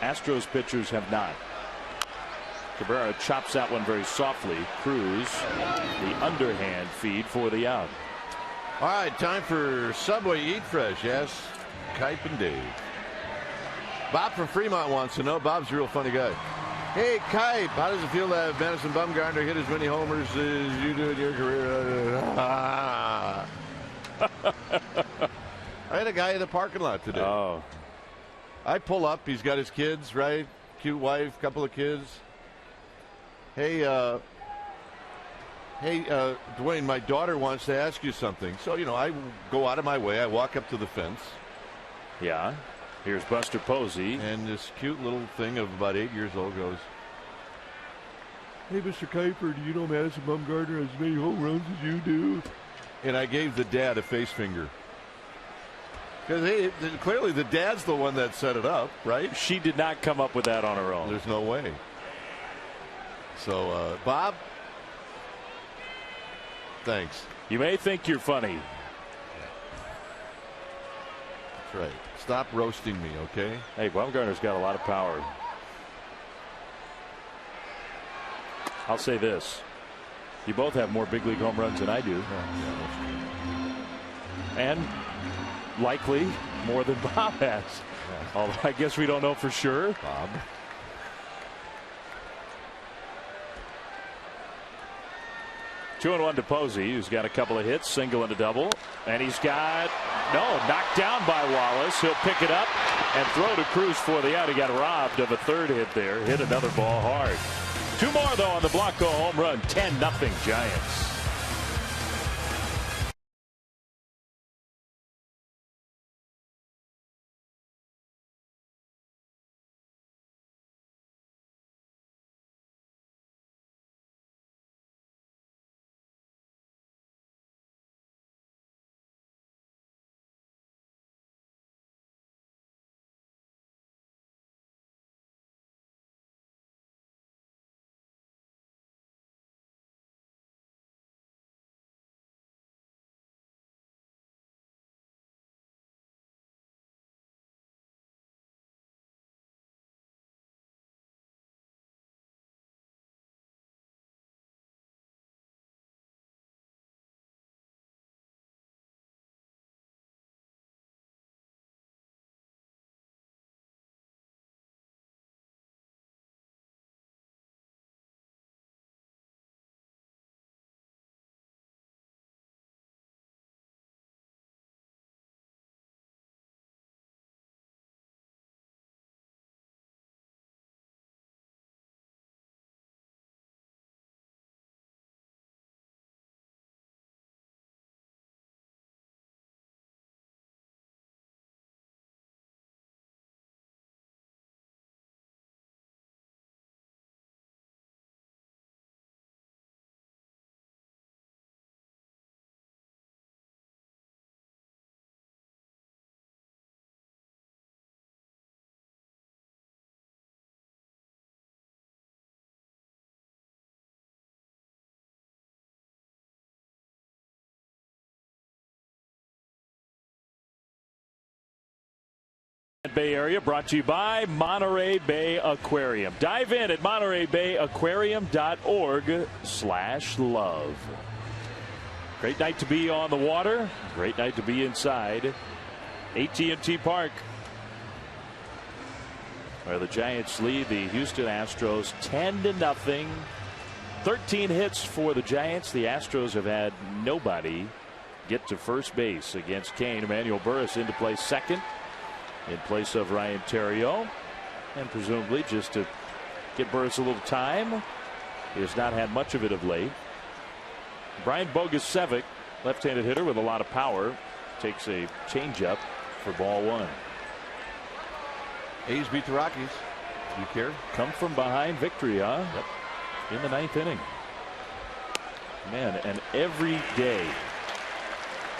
Astros pitchers have not. Cabrera chops that one very softly. Cruz, the underhand feed for the out. All right, time for Subway Eat Fresh. Yes, Kipe and Dave. Bob from Fremont wants to know. Bob's a real funny guy. Hey, Kipe, how does it feel to have Madison Bumgarner hit as many homers as you do in your career? I had a guy in the parking lot today. Oh. I pull up. He's got his kids, right? Cute wife, couple of kids. Hey, Dwayne, my daughter wants to ask you something. So, I go out of my way. I walk up to the fence. Yeah. Here's Buster Posey. And this cute little thing of about 8 years old goes, "Hey, Mr. Kuiper, do you know Madison Bumgarner has as many home runs as you do?" And I gave the dad a face finger. Because clearly the dad's the one that set it up, right? She did not come up with that on her own. There's no way. So, Bob, thanks. You may think you're funny. That's right. Stop roasting me, okay? Hey, Bumgarner's got a lot of power. I'll say this. You both have more big league home runs than I do. And likely more than Bob has. Although I guess we don't know for sure. Bob. Two and one to Posey, who's got a couple of hits, single and a double. And he's got, knocked down by Wallace. He'll pick it up and throw to Cruz for the out. He got robbed of a third hit there. Hit another ball hard. 2 more, though, on the Blanco home run. 10-0 Giants. Bay Area, brought to you by Monterey Bay Aquarium. Dive in at MontereyBayAquarium.org/love. Great night to be on the water. Great night to be inside AT&T Park, where the Giants lead the Houston Astros 10-0. 13 hits for the Giants. The Astros have had nobody get to first base against Kane. Emmanuel Burris in to play second in place of Ryan Theriot, and presumably just to get Burris a little time. He has not had much of it of late. Brian Bogusevic, left-handed hitter with a lot of power, takes a changeup for ball one. A's beat the Rockies. Do you care? Come from behind victory, huh? Yep. In the ninth inning. Man, and every day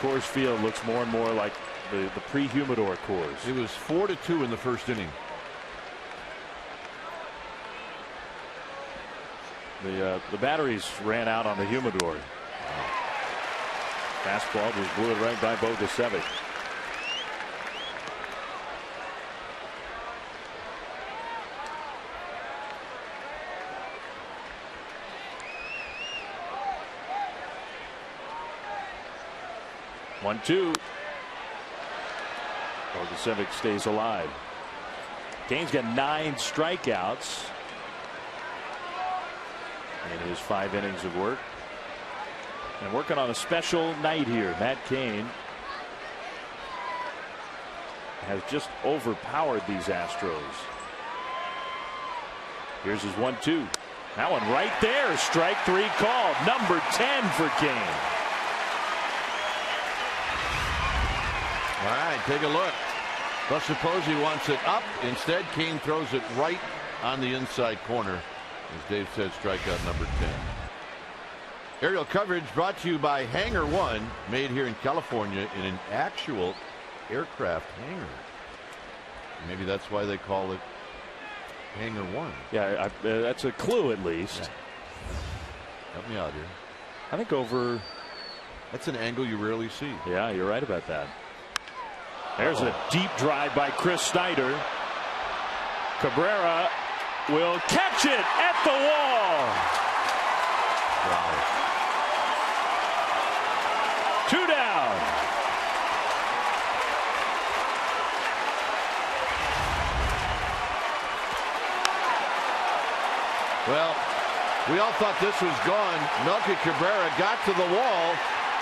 Coors Field looks more and more like the pre-Humidor Coors. It was 4-2 in the first inning. The batteries ran out on the Humidor. Fastball just blew it right by Bogusevic. One, two. Bogusevic stays alive. Kane's got 9 strikeouts in his 5 innings of work. And working on a special night here. Matt Cain has just overpowered these Astros. Here's his 1-2. That one right there. Strike 3 called. Number 10 for Cain. All right, take a look. Let's suppose he wants it up. Instead, Kane throws it right on the inside corner. As Dave said, strikeout number 10. Aerial coverage brought to you by Hangar One, made here in California in an actual aircraft hangar. Maybe that's why they call it Hangar One. Yeah, that's a clue at least. Yeah. Help me out here. I think over. That's an angle you rarely see. Yeah, you're right about that. There's a deep drive by Chris Snyder. Cabrera will catch it at the wall. Wow. 2 down. Well, we all thought this was gone. Melky Cabrera got to the wall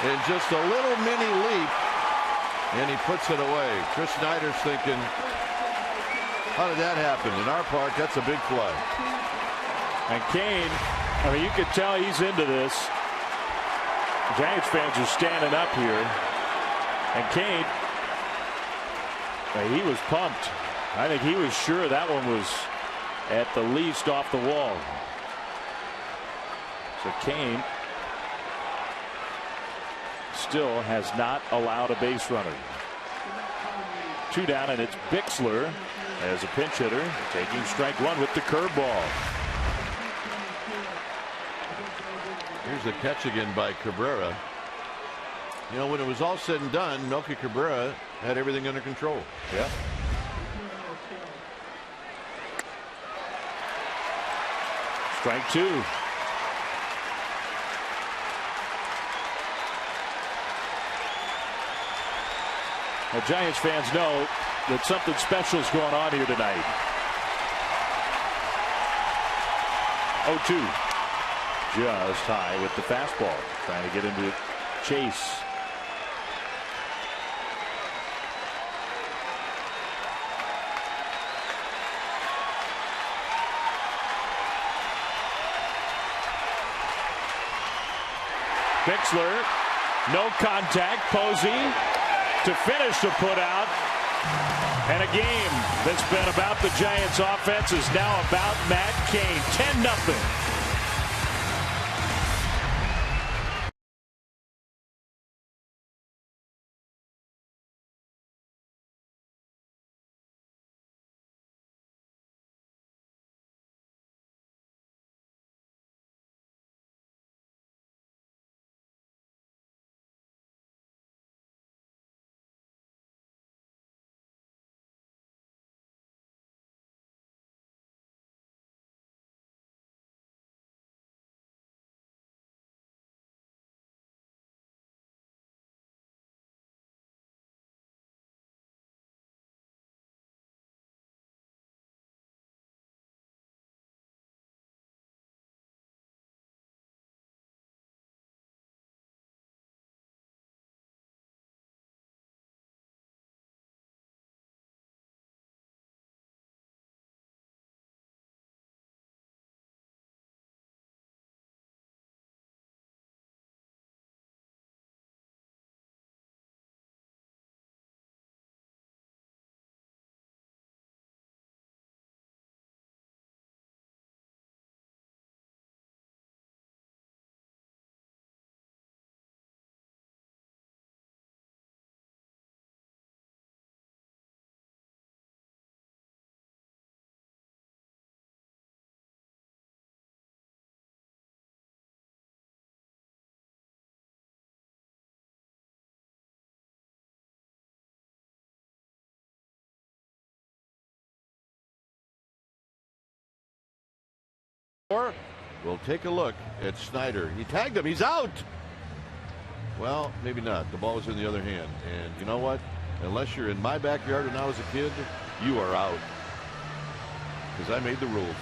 in just a little mini leap, and he puts it away. Chris Snyder's thinking, how did that happen? In our park, that's a big play. And Kane, I mean, you could tell he's into this. Giants fans are standing up here. And Kane, he was pumped. I think he was sure that one was at the least off the wall. So Kane still has not allowed a base runner. 2 down, and it's Bixler as a pinch hitter taking strike 1 with the curveball. Here's the catch again by Cabrera. You know, when it was all said and done, Melky Cabrera had everything under control. Yeah. Strike 2. Now, Giants fans know that something special is going on here tonight. 0-2. Just high with the fastball. Trying to get into chase. Bixler, no contact. Posey to finish the put out. And a game that's been about the Giants offense is now about Matt Cain. 10-0. We'll take a look at Snyder. He tagged him. He's out. Well, maybe not. The ball was in the other hand. And you know what? Unless you're in my backyard and I was a kid, you are out. Because I made the rules.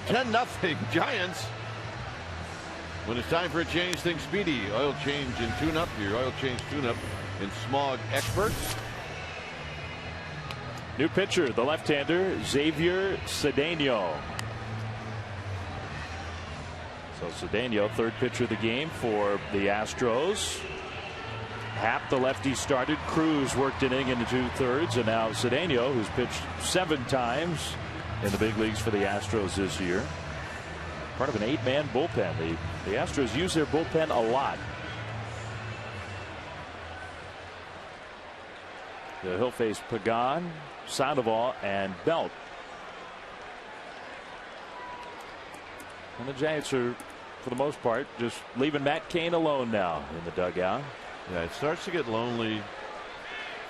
10-0 Giants. When it's time for a change, think Speedy. Oil change and tune-up. Your oil change tune-up in Smog Experts. New pitcher, the left-hander, Xavier Cedeno. So Cedeno, third pitcher of the game for the Astros. Happ, the lefty, started. Cruz worked an inning into 2/3, and now Cedeno, who's pitched 7 times in the big leagues for the Astros this year. Part of an 8-man bullpen. The Astros use their bullpen a lot. He'll face Pagan, Sandoval, and Belt. And the Giants are, for the most part, just leaving Matt Cain alone now in the dugout. Yeah, it starts to get lonely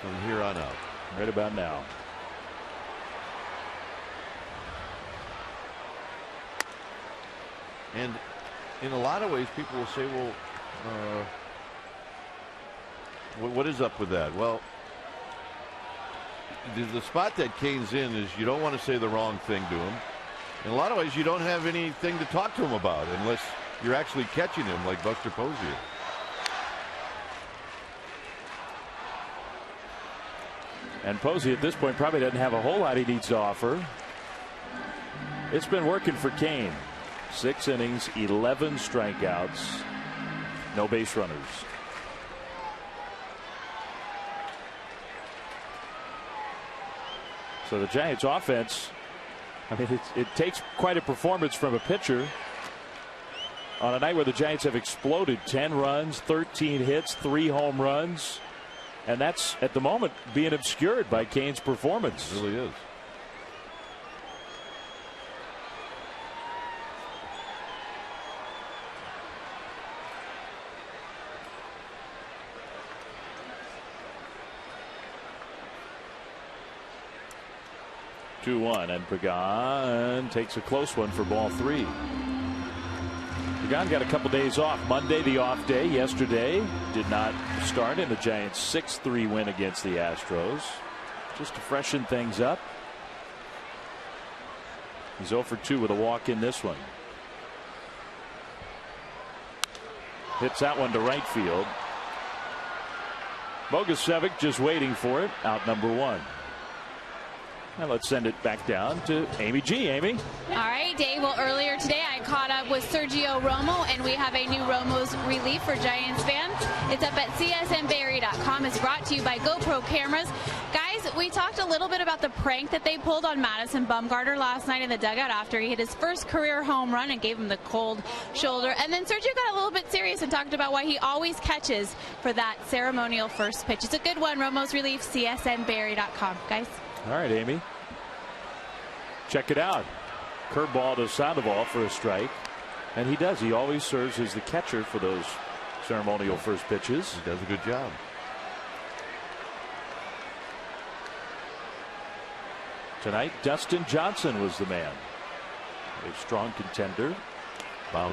from here on out. Right about now. And in a lot of ways, people will say, well, what is up with that? Well, the spot that Cain's in is you don't want to say the wrong thing to him. In a lot of ways, you don't have anything to talk to him about unless you're actually catching him like Buster Posey. And Posey at this point probably doesn't have a whole lot he needs to offer. It's been working for Cain. 6 innings, 11 strikeouts, no base runners. So the Giants offense, I mean, it takes quite a performance from a pitcher on a night where the Giants have exploded. 10 runs, 13 hits, 3 home runs. And that's, at the moment, being obscured by Cain's performance. It really is. Two-one, and Pagan takes a close one for ball 3. Pagan got a couple days off. Monday, the off day. Yesterday, did not start in the Giants' 6-3 win against the Astros. Just to freshen things up. He's 0 for 2 with a walk in this one. Hits that one to right field. Bogusevic just waiting for it. Out number 1. And let's send it back down to Amy G. Amy. All right, Dave. Well, earlier today I caught up with Sergio Romo, and we have a new Romo's relief for Giants fans. It's up at csnberry.com. It's brought to you by GoPro cameras. Guys, we talked a little bit about the prank that they pulled on Madison Bumgarner last night in the dugout after he hit his first career home run and gave him the cold shoulder. And then Sergio got a little bit serious and talked about why he always catches for that ceremonial first pitch. It's a good one. Romo's relief, csnberry.com. Guys. All right, Amy. Check it out. Curveball to Sandoval for a strike. And he does. He always serves as the catcher for those ceremonial first pitches. He does a good job. Tonight, Dustin Johnson was the man. A strong contender.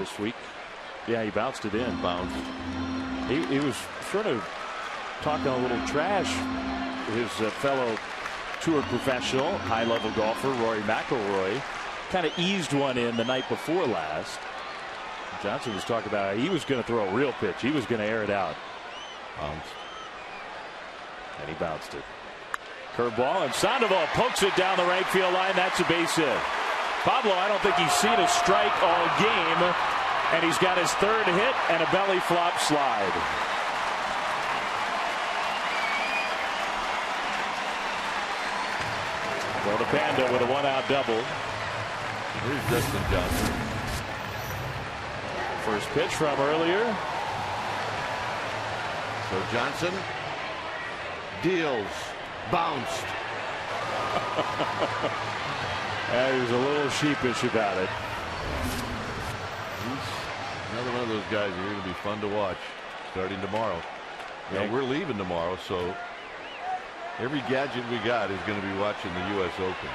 This week. Yeah, he bounced it in. Bounced. He was sort of talking a little trash. His fellow tour professional, high-level golfer Rory McIlroy kind of eased one in the night before last. Johnson was talking about how he was going to throw a real pitch. He was going to air it out. Bounced. And he bounced it. Curveball, and Sandoval pokes it down the right field line. That's a base hit. Pablo, I don't think he's seen a strike all game, and he's got his 3rd hit and a belly flop slide. Well, the Panda with a 1-out double. Here's Dustin Johnson. First pitch from earlier. So Johnson deals. Bounced. He was a little sheepish about it. He's another one of those guys who are going to be fun to watch starting tomorrow. Yeah, we're leaving tomorrow, so every gadget we got is going to be watching the U.S. Open.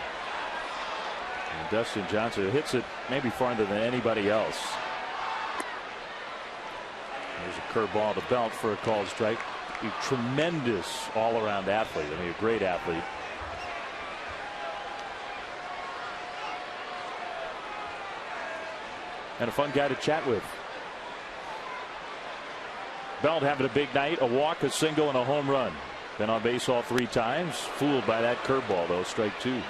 And Dustin Johnson hits it maybe farther than anybody else. There's a curveball to Belt for a called strike. A tremendous all-around athlete. I mean, a great athlete. And a fun guy to chat with. Belt having a big night, a walk, a single, and a home run. Been on base all 3 times. Fooled by that curveball, though. Strike 2.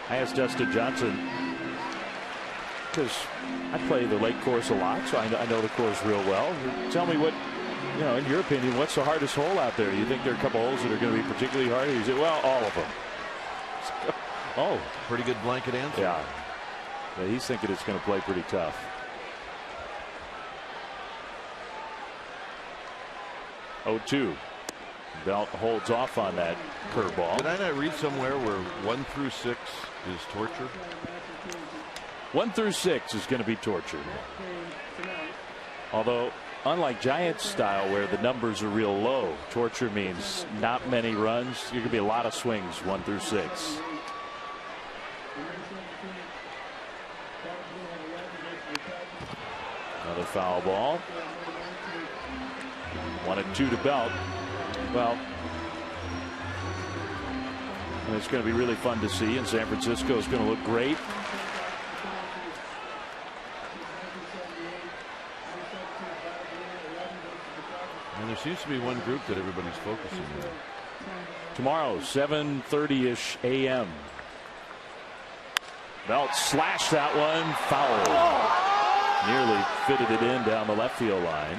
I asked Dustin Johnson, because I play the lake course a lot, so I know the course real well. Tell me what, in your opinion, what's the hardest hole out there? You think there are a couple holes that are going to be particularly hard? He said, well, all of them. Oh, pretty good blanket answer. Yeah. He's thinking it's going to play pretty tough. 0-2. Belt holds off on that curveball. Did I not read somewhere where 1 through 6 is torture? 1 through 6 is going to be torture. Although, unlike Giants style where the numbers are real low, torture means not many runs. You're going to be a lot of swings 1 through 6. Another foul ball. 1-2 to Belt. Well, it's going to be really fun to see, and San Francisco is going to look great. And there seems to be one group that everybody's focusing on. Tomorrow, 7:30-ish a.m. Belt slashed that one, foul. Nearly fitted it in down the left field line.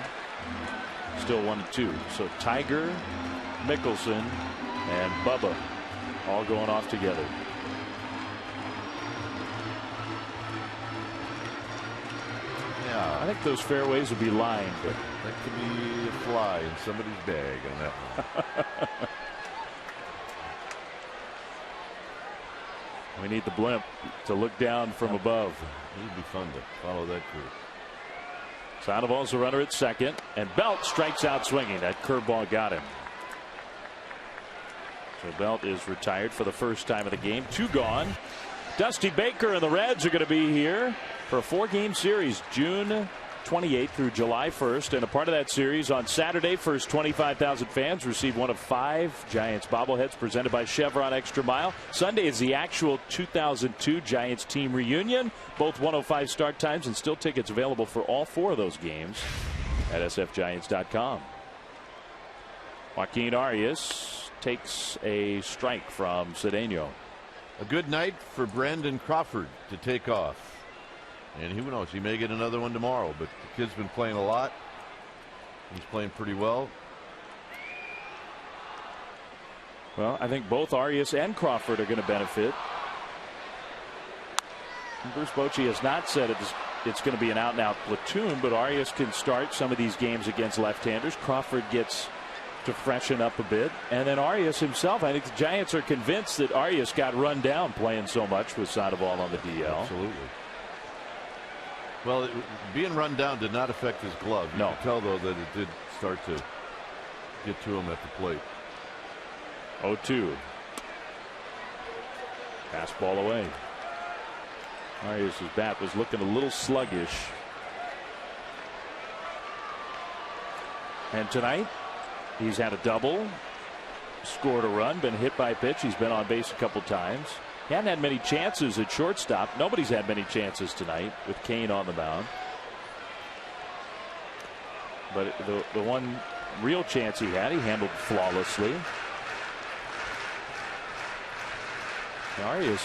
Still 1-2. So Tiger, Mickelson, and Bubba all going off together. Yeah, I think those fairways will be lined. That could be a fly in somebody's bag on that one. We need the blimp to look down from above. It would be fun to follow that group. Sandoval's the runner at second, and Belt strikes out swinging. That curveball got him. So Belt is retired for the first time of the game. 2 gone. Dusty Baker and the Reds are going to be here for a 4-game series, June 28th through July 1st. And a part of that series on Saturday, first 25,000 fans receive one of 5 Giants bobbleheads presented by Chevron Extra Mile. Sunday is the actual 2002 Giants team reunion. Both 1:05 start times, and still tickets available for all 4 of those games at sfgiants.com. Joaquin Arias takes a strike from Cedeno. A good night for Brandon Crawford to take off. And who knows, he may get another one tomorrow, but the kid's been playing a lot. He's playing pretty well. Well, I think both Arias and Crawford are going to benefit. And Bruce Bochy has not said it's going to be an out-and-out platoon, but Arias can start some of these games against left-handers. Crawford gets to freshen up a bit. And then Arias himself, I think the Giants are convinced that Arias got run down playing so much with Sandoval on the DL. Absolutely. Well, being run down did not affect his glove. You can tell, though, that it did start to get to him at the plate. 0-2. Fastball away. Arias' bat was looking a little sluggish. And tonight, he's had a double, scored a run, been hit by a pitch. He's been on base a couple times. He hadn't had many chances at shortstop. Nobody's had many chances tonight with Kane on the mound. But the one real chance he had, he handled flawlessly. Arias,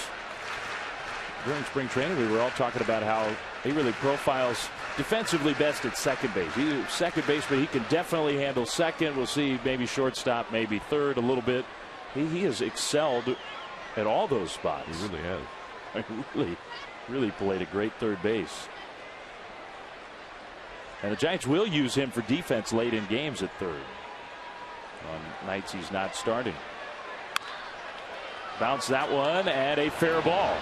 during spring training, we were all talking about how he really profiles defensively best at second base. He's second base, but he can definitely handle second. We'll see maybe shortstop, maybe third a little bit. He has excelled at all those spots. He really has. Really played a great third base. And the Giants will use him for defense late in games at third on nights he's not starting. Bounce that one, and a fair ball.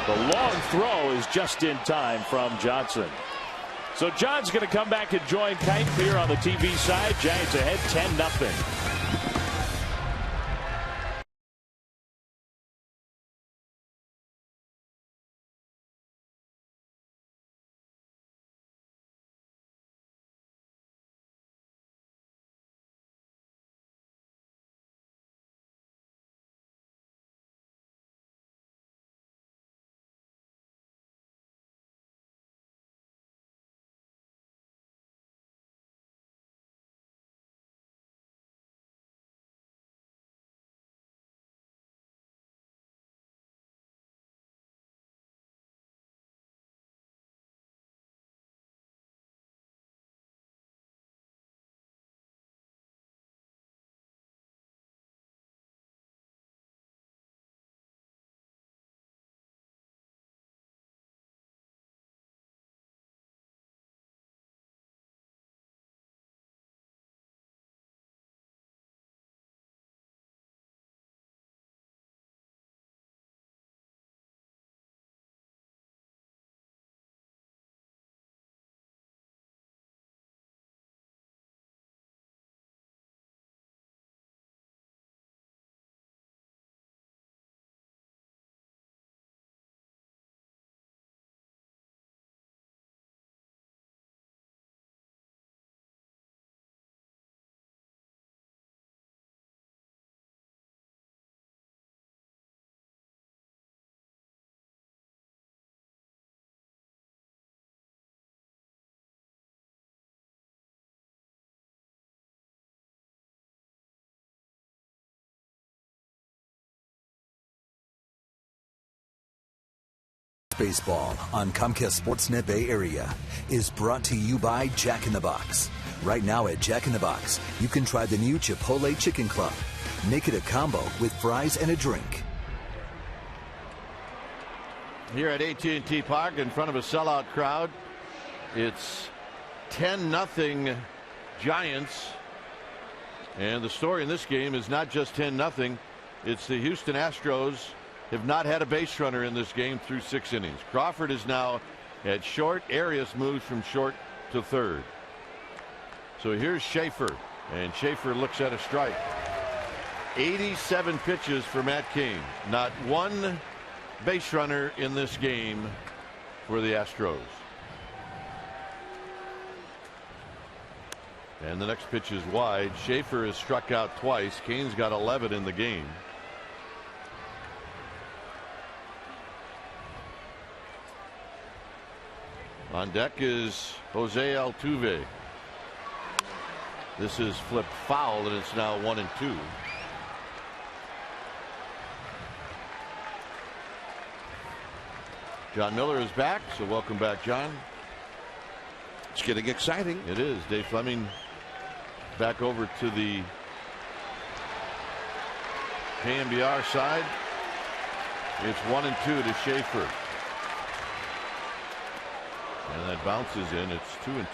The long throw is just in time from Johnson. So John's going to come back and join Kite here on the TV side. Giants ahead 10-0. Baseball on Comcast Sportsnet Bay Area is brought to you by Jack in the Box. Right now at Jack in the Box, you can try the new Chipotle Chicken Club. Make it a combo with fries and a drink. Here at AT&T Park in front of a sellout crowd, it's 10-0 Giants. And the story in this game is not just 10-0. It's the Houston Astros have not had a base runner in this game through 6 innings. Crawford is now at short. Arias moves from short to third. So here's Schaefer, and Schaefer looks at a strike. 87 pitches for Matt Cain. Not one base runner in this game for the Astros. And the next pitch is wide. Schaefer has struck out twice. Cain's got 11 in the game. On deck is Jose Altuve. This is flipped foul, and it's now 1-2. John Miller is back, so welcome back, John. It's getting exciting. It is. Dave Fleming back over to the KNBR side. It's 1-2 to Schaefer. And that bounces in. It's 2-2.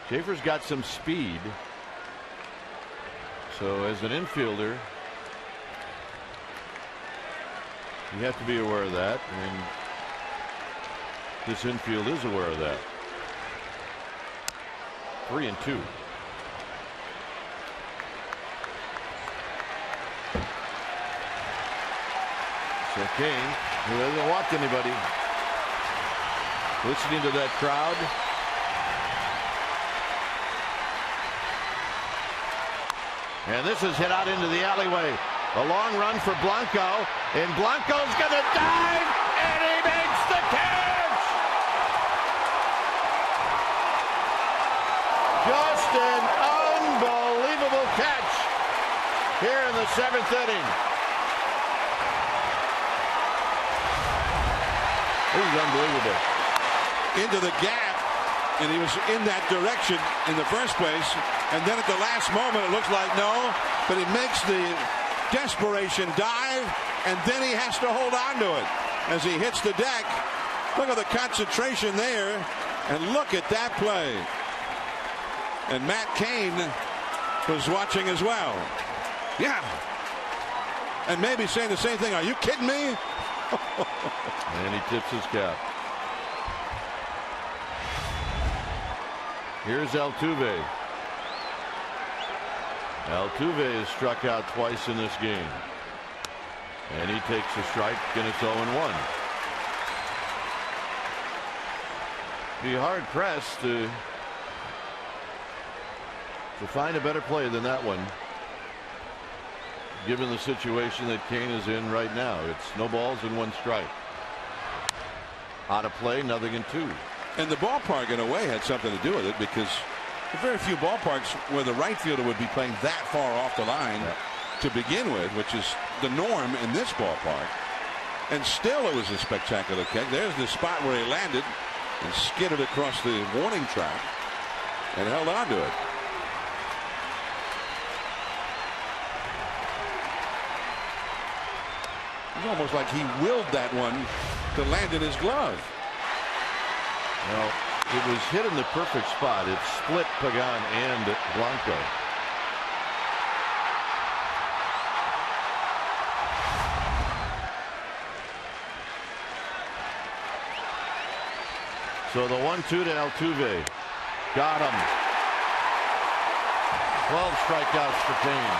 Schaefer's got some speed. So as an infielder, you have to be aware of that. And this infield is aware of that. 3-2. So Cain, who hasn't walked anybody, listening to that crowd. And this is hit out into the alleyway. A long run for Blanco, and Blanco's going to dive, and he makes the catch! Just an unbelievable catch here in the 7th inning. This is unbelievable. Into the gap, and he was in that direction in the first place, and then at the last moment it looks like no, but he makes the desperation dive, and then he has to hold on to it as he hits the deck. Look at the concentration there, and look at that play. And Matt Cain was watching as well. Yeah. And maybe saying the same thing. Are you kidding me? And he tips his cap. Here's Altuve. Altuve has struck out twice in this game. And he takes a strike, and it's 0-1. Be hard pressed to find a better play than that one, given the situation that Cain is in right now. It's no balls and 1 strike. Out of play, 0-2. And the ballpark, in a way, had something to do with it, because there are very few ballparks where the right fielder would be playing that far off the line to begin with, which is the norm in this ballpark. And still it was a spectacular catch. There's the spot where he landed and skidded across the warning track and held on to it. It's almost like he willed that one to land in his glove. Well, it was hit in the perfect spot. It split Pagan and Blanco. So the 1-2 to Altuve. Got him. 12 strikeouts for Cain.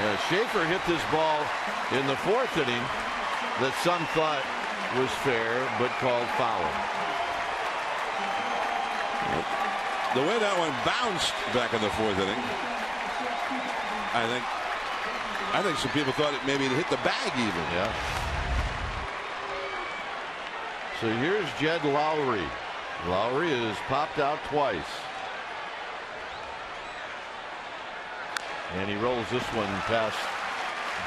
Yeah, Schaefer hit this ball in the 4th inning that some thought was fair but called foul. The way that one bounced back in the 4th inning, I think some people thought it maybe hit the bag even. Yeah. So here's Jed Lowry. Lowry is popped out twice. And he rolls this one past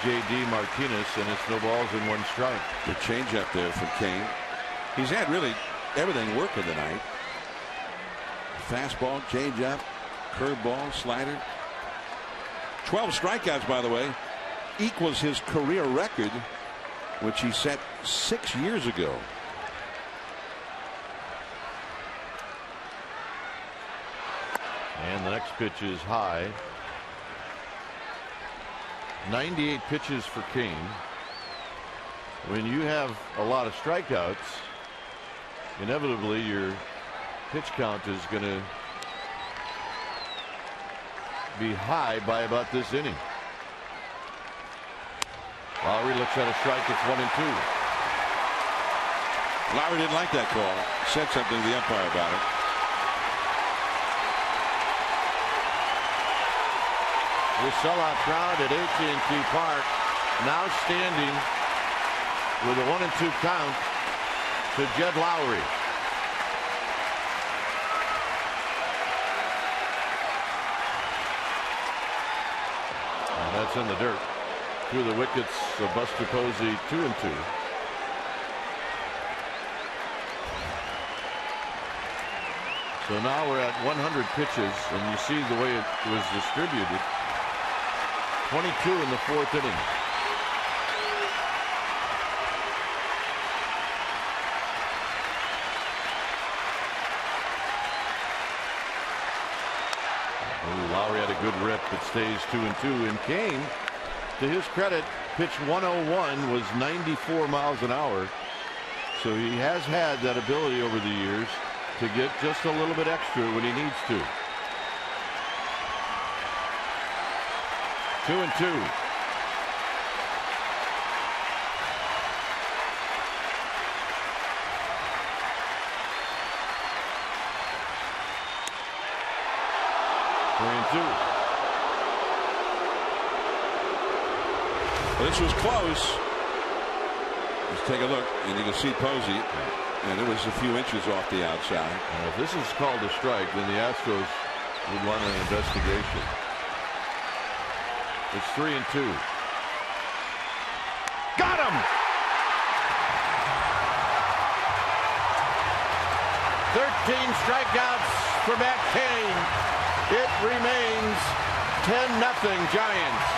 J.D. Martinez, and it's no balls and 1 strike. Good changeup there from Kane. He's had really everything working tonight. Fastball, changeup, curveball, slider. 12 strikeouts, by the way, equals his career record, which he set 6 years ago. And the next pitch is high. 98 pitches for Kane. When you have a lot of strikeouts, inevitably your pitch count is going to be high by about this inning. Lowry looks at a strike. It's 1-2. Lowry didn't like that call. Said something to the umpire about it. The sellout crowd at AT&T Park now standing with a 1-2 count to Jed Lowry. And that's in the dirt. Through the wickets of Buster Posey, 2-2. So now we're at 100 pitches, and you see the way it was distributed. 22 in the 4th inning. Lowry had a good rip. It stays 2-2. And Kane, to his credit, pitch 101 was 94 miles an hour. So he has had that ability over the years to get just a little bit extra when he needs to. 2-2. Well, this was close. Let's take a look, and you can see Posey, and it was a few inches off the outside. And if this is called a strike, then the Astros would want an investigation. It's 3-2. Got him! 13 strikeouts for Matt Kane. It remains 10-0 Giants.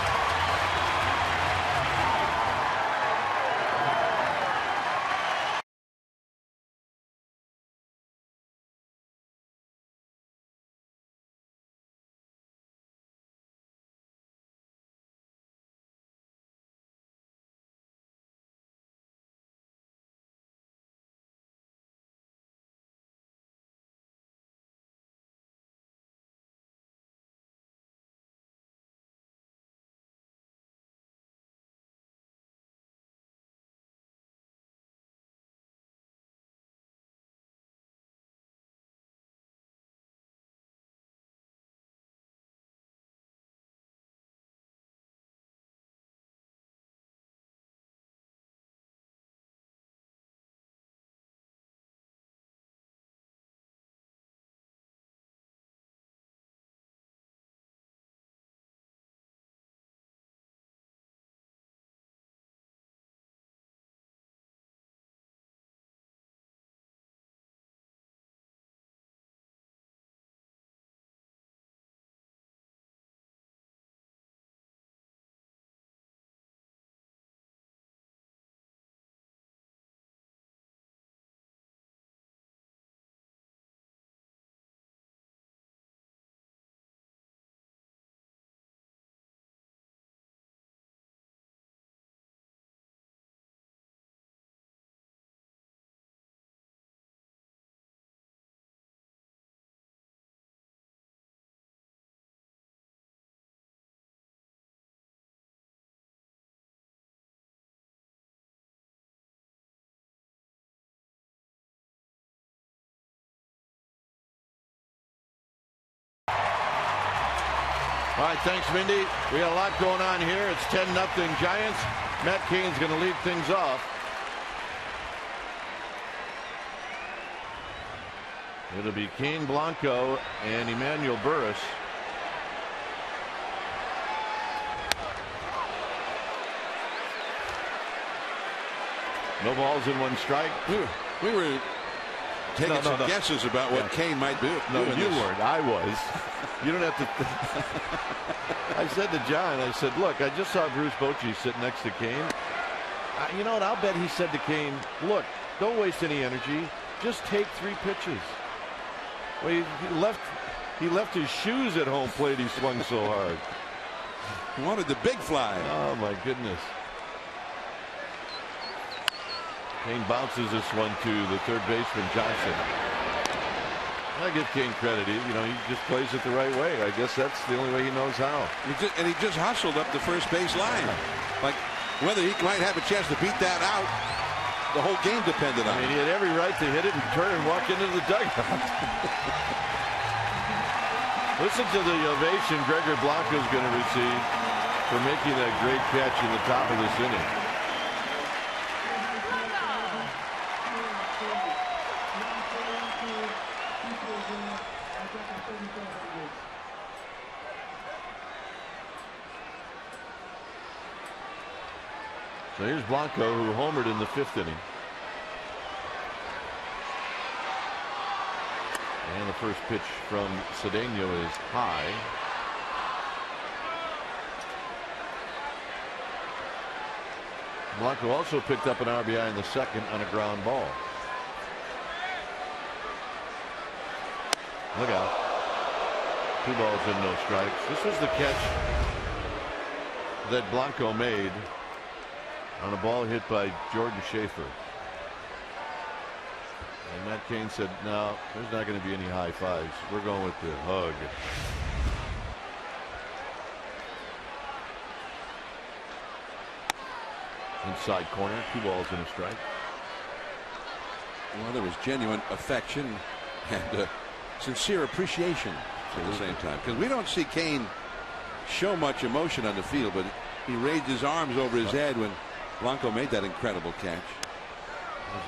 All right, thanks, Mindy. We got a lot going on here. It's 10-0 Giants. Matt Cain's going to lead things off. It'll be Kane Blanco and Emmanuel Burris. No balls in 1 strike. We were taking some guesses about what Kane might do. No, you weren't. I was. You don't have to. I said to John, I said, look, I just saw Bruce Bochy sit next to Kane. You know what? I'll bet he said to Kane, look, don't waste any energy. Just take 3 pitches. Well, he left his shoes at home plate. He swung so hard. He wanted the big fly. Oh, my goodness. Kane bounces this one to the third baseman, Johnson. I give Kane credit. He just plays it the right way. I guess that's the only way he knows how. And he just hustled up the first base line. Like whether he might have a chance to beat that out, the whole game depended on it. He had every right to hit it and turn and walk into the dugout. Listen to the ovation Gregor Blanco is going to receive for making that great catch in the top of this inning. So here's Blanco, who homered in the 5th inning. And the first pitch from Cedeno is high. Blanco also picked up an RBI in the 2nd on a ground ball. Look out. 2 balls and no strikes. This was the catch that Blanco made on a ball hit by Jordan Schaefer. And Matt Cain said, no, there's not going to be any high fives. We're going with the hug. Inside corner, 2 balls and a strike. Well, there was genuine affection and sincere appreciation at the same time. Because we don't see Kane show much emotion on the field, but he raised his arms over his head when Blanco made that incredible catch.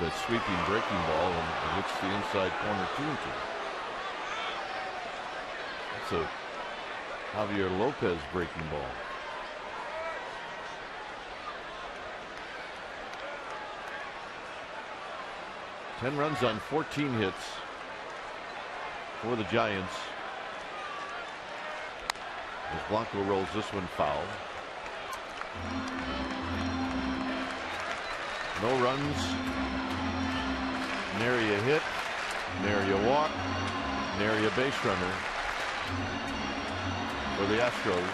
There's that sweeping breaking ball, and it hits the inside corner 2-2. That's a Javier Lopez breaking ball. Ten runs on 14 hits for the Giants. As Blanco rolls this one foul. No runs. Nary a hit. Nary a walk. Nary a base runner for the Astros,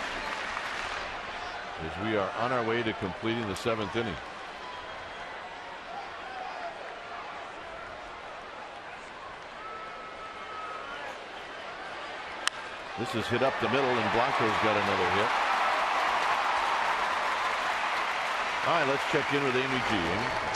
as we are on our way to completing the 7th inning. This is hit up the middle, and Blanco's got another hit. All right, let's check in with Amy G.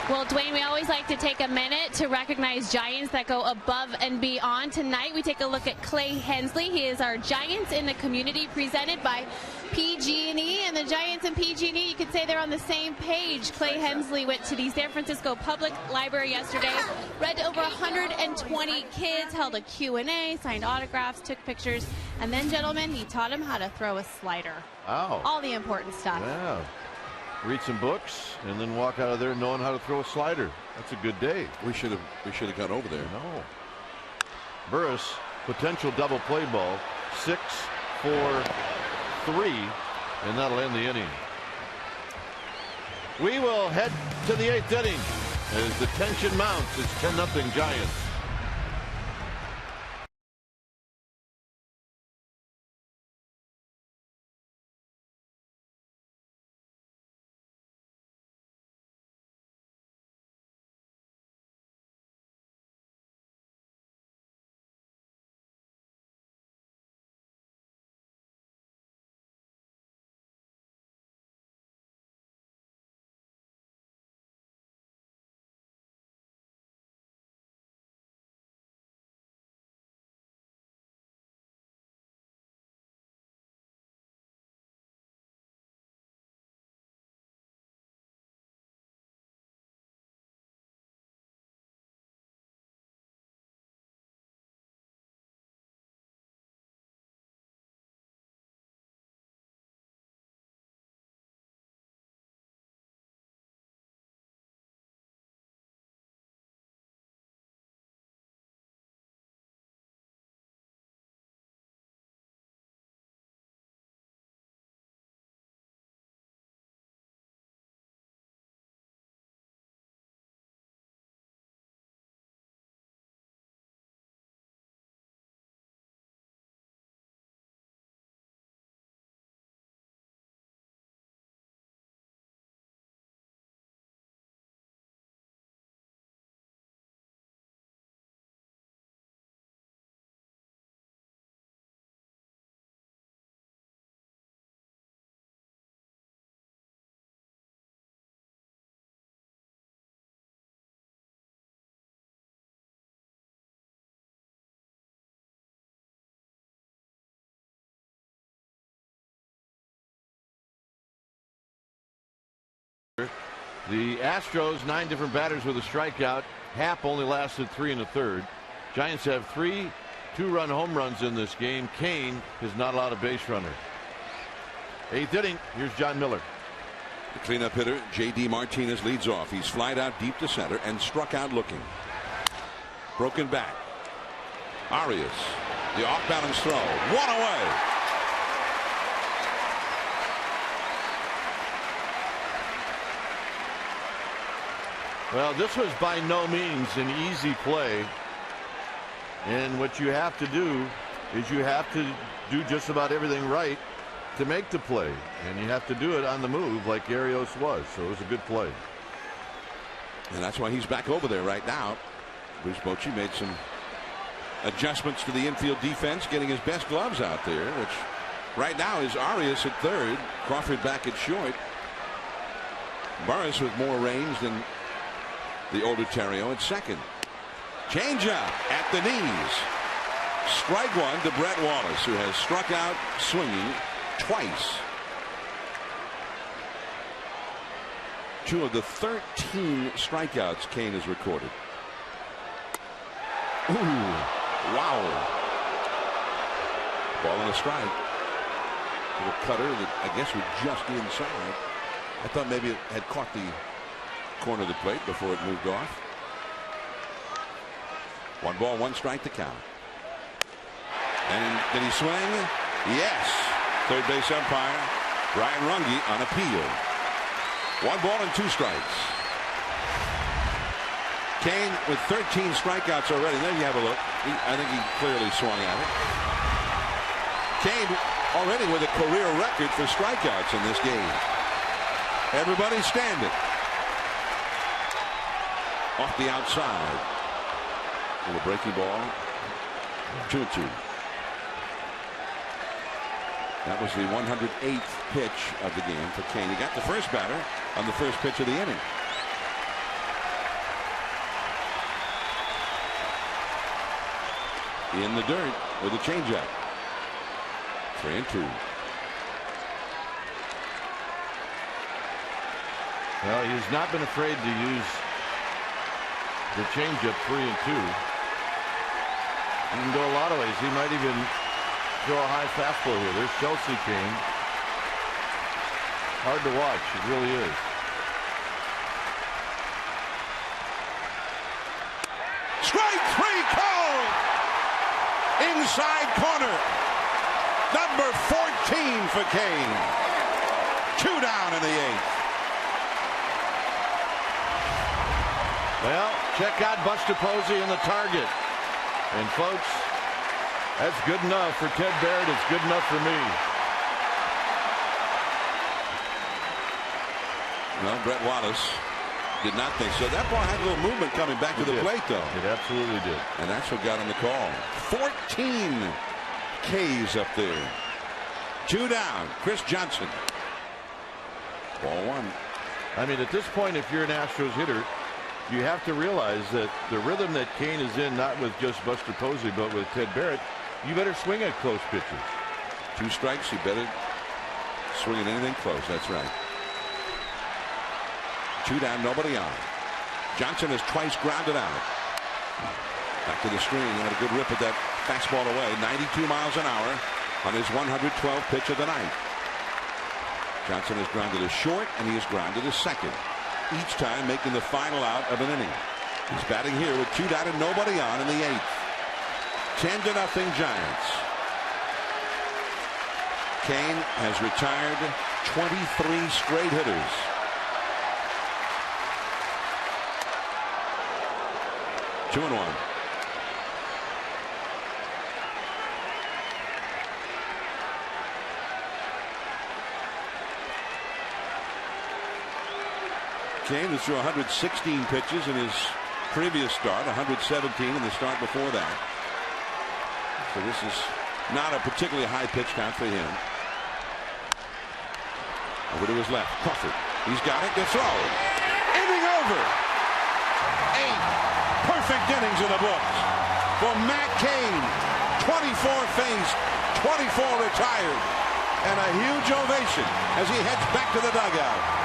Well, Dwayne, we always like to take a minute to recognize Giants that go above and beyond. Tonight, we take a look at Clay Hensley. He is our Giants in the Community, presented by PG&E. And the Giants and PG&E, you could say they're on the same page. Clay Hensley went to the San Francisco Public Library yesterday, read to over 120 kids, held a Q&A, signed autographs, took pictures, and then, gentlemen, he taught them how to throw a slider. Wow. All the important stuff. Yeah. Read some books and then walk out of there knowing how to throw a slider. That's a good day. We should have got over there. No. Burris, potential double play ball, 6-4-3, and that'll end the inning. We will head to the 8th inning as the tension mounts. It's 10-0 Giants. The Astros, 9 different batters with a strikeout. Happ only lasted 3 1/3. Giants have 3 2-run home runs in this game. Kane has not allowed a base runner. 8th inning. Here's John Miller. The cleanup hitter, J.D. Martinez, leads off. He's flied out deep to center and struck out looking. Broken back. Arias, the off-balance throw. One away. Well, this was by no means an easy play. And what you have to do is you have to do just about everything right to make the play. And you have to do it on the move like Arias was. So it was a good play. And that's why he's back over there right now. Bruce Bochy made some adjustments to the infield defense, getting his best gloves out there, which right now is Arias at third, Crawford back at short. Burris with more range than the older Terrio at second. Changeup at the knees. Strike one to Brett Wallace, who has struck out swinging twice. 2 of the 13 strikeouts Kane has recorded. Ooh, wow. Ball and a strike. Little cutter that I guess was just inside. I thought maybe it had caught the corner of the plate before it moved off. 1 ball, 1 strike to count. And did he swing? Yes. Third base umpire Brian Runge on appeal. 1 ball and 2 strikes. Kane with 13 strikeouts already. There you have a look. I think he clearly swung at it. Kane already with a career record for strikeouts in this game. Everybody standing. Off the outside. With a breaking ball. 2-2. That was the 108th pitch of the game for Kane. He got the first batter on the first pitch of the inning. In the dirt with a changeup. 3-2. Well, he's not been afraid to use the changeup 3-2. He can go a lot of ways. He might even throw a high fastball here. There's Chelsea Kane. Hard to watch. It really is. Strike 3 called. Inside corner. Number 14 for Kane. 2 down in the 8th. Well, check out Buster Posey in the target. And folks, that's good enough for Ted Barrett. It's good enough for me. Well, Brett Wallace did not think so. That ball had a little movement coming back to the plate, though. It absolutely did. And that's what got him the call. 14 Ks up there. 2 down. Chris Johnson. Ball 1. I mean, at this point, if you're an Astros hitter, you have to realize that the rhythm that Kane is in, not with just Buster Posey, but with Ted Barrett, you better swing at close pitches. 2 strikes, you better swing at anything close. That's right. 2 down, nobody on. Johnson has twice grounded out. Back to the screen. He had a good rip at that fastball away. 92 miles an hour on his 112th pitch of the night. Johnson has grounded a short, and he has grounded a second. Each time making the final out of an inning. He's batting here with 2 down and nobody on in the 8th. 10-0 Giants. Kane has retired 23 straight hitters. Two and 1. Kane was through 116 pitches in his previous start, 117 in the start before that. So this is not a particularly high pitch count for him. Over to his left, Crawford. He's got it to throw. Inning over. 8 perfect innings in the books for Matt Kane. 24 faced, 24 retired, and a huge ovation as he heads back to the dugout.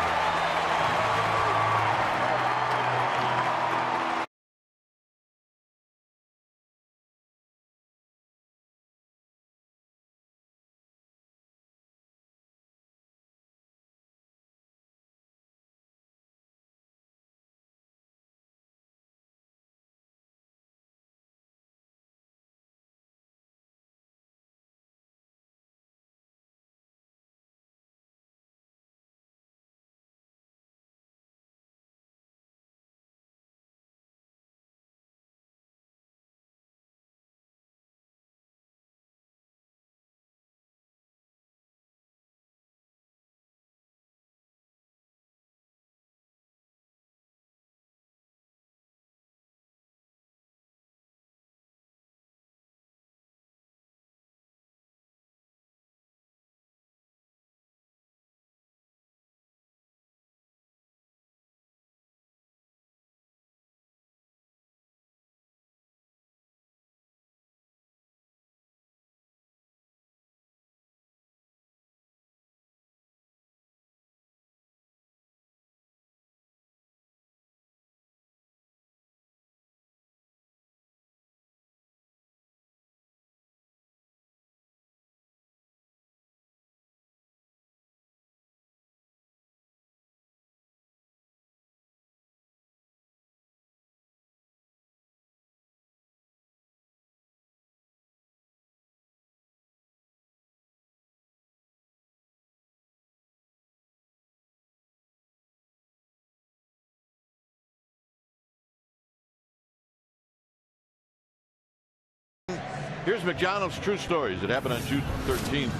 Here's McDonald's true stories. It happened on June 13th,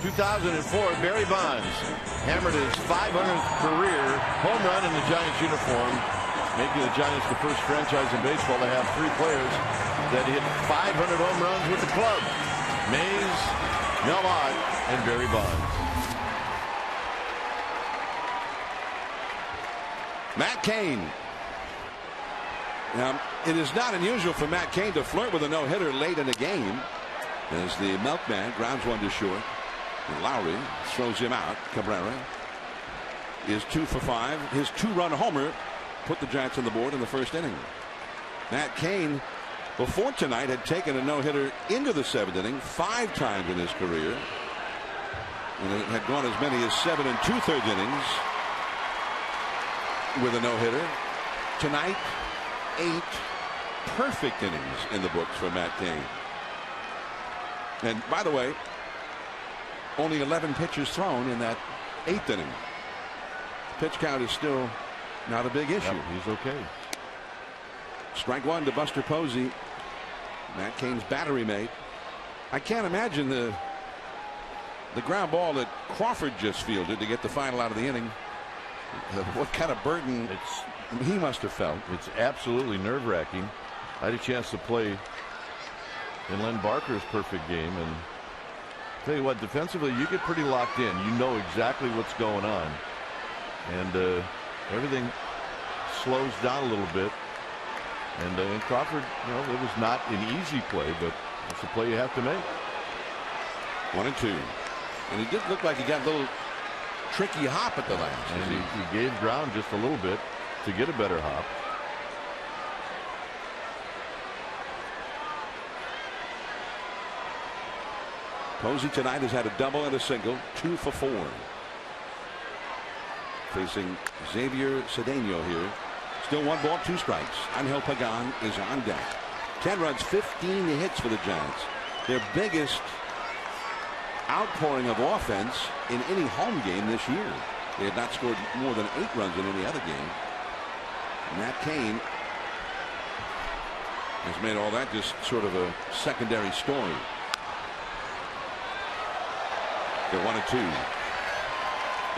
2004. Barry Bonds hammered his 500th career home run in the Giants uniform, making the Giants the first franchise in baseball to have 3 players that hit 500 home runs with the club: Mays, Mel Ott, and Barry Bonds. Matt Cain. Now, it is not unusual for Matt Cain to flirt with a no-hitter late in the game, as the milkman grounds one to short. And Lowry throws him out. Cabrera is 2 for 5. His 2-run homer put the Giants on the board in the first inning. Matt Cain, before tonight, had taken a no-hitter into the 7th inning 5 times in his career, and it had gone as many as 7 2/3 innings with a no-hitter. Tonight, 8 perfect innings in the books for Matt Cain. And by the way, only 11 pitches thrown in that 8th inning. Pitch count is still not a big issue. Yep, he's okay. Strike 1 to Buster Posey, Matt Cain's battery mate. I can't imagine the ground ball that Crawford just fielded to get the final out of the inning. What kind of burden he must have felt. It's absolutely nerve-wracking. I had a chance to play in Len Barker's perfect game, and tell you what, defensively you get pretty locked in. You know exactly what's going on, and everything slows down a little bit. And Crawford, you know, it was not an easy play, but it's a play you have to make. 1-2, and he did look like he got a little tricky hop at the last. And he gave ground just a little bit to get a better hop. Posey tonight has had a double and a single, 2 for 4. Facing Xavier Cedeno here. Still 1 ball, 2 strikes. Angel Pagan is on deck. 10 runs, 15 hits for the Giants. Their biggest outpouring of offense in any home game this year. They had not scored more than 8 runs in any other game. Matt Cain has made all that just sort of a secondary story. They're 1-2.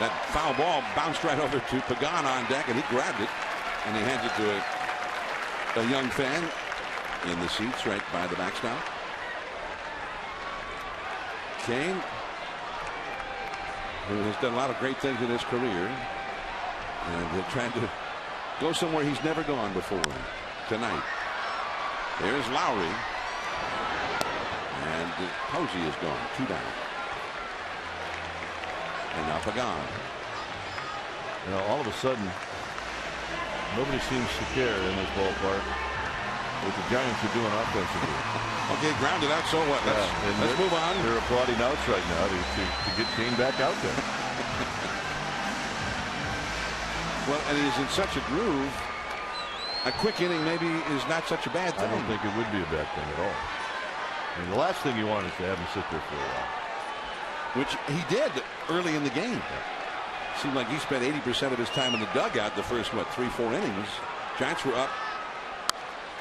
That foul ball bounced right over to Pagan on deck, and he grabbed it, and he hands it to a young fan in the seats right by the backstop. Cain, who has done a lot of great things in his career, and trying to go somewhere he's never gone before tonight. There's Lowry, and Posey is gone, 2 down. And now Pagan. You know, all of a sudden, nobody seems to care in this ballpark what the Giants are doing offensively. Okay, grounded out, so what? Let's move on. They're applauding outs right now to get Cain back out there. Well, and he's in such a groove. A quick inning maybe is not such a bad thing. I don't think it would be a bad thing at all. I mean, the last thing you want is to have him sit there for a while. Which he did early in the game. Seemed like he spent 80% of his time in the dugout the first, 3-4 innings. Giants were up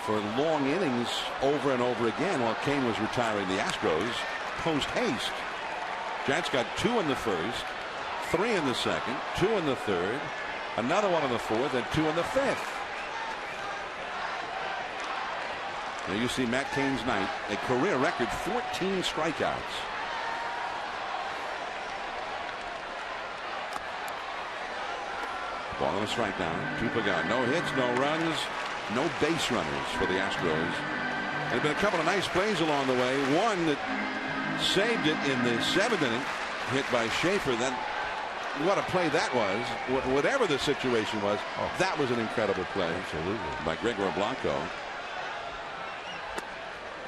for long innings over and over again while Cain was retiring the Astros post haste. Giants got 2 in the first, 3 in the second, 2 in the third, another 1 in the fourth, and 2 in the fifth. Now you see Matt Cain's night, a career record 14 strikeouts. Ball and a strike down. 2 Pagan. No hits, no runs, no base runners for the Astros. There have been a couple of nice plays along the way. One that saved it in the 7th inning, hit by Schaefer. Then what a play that was. Whatever the situation was, that was an incredible play. Absolutely. By Gregor Blanco.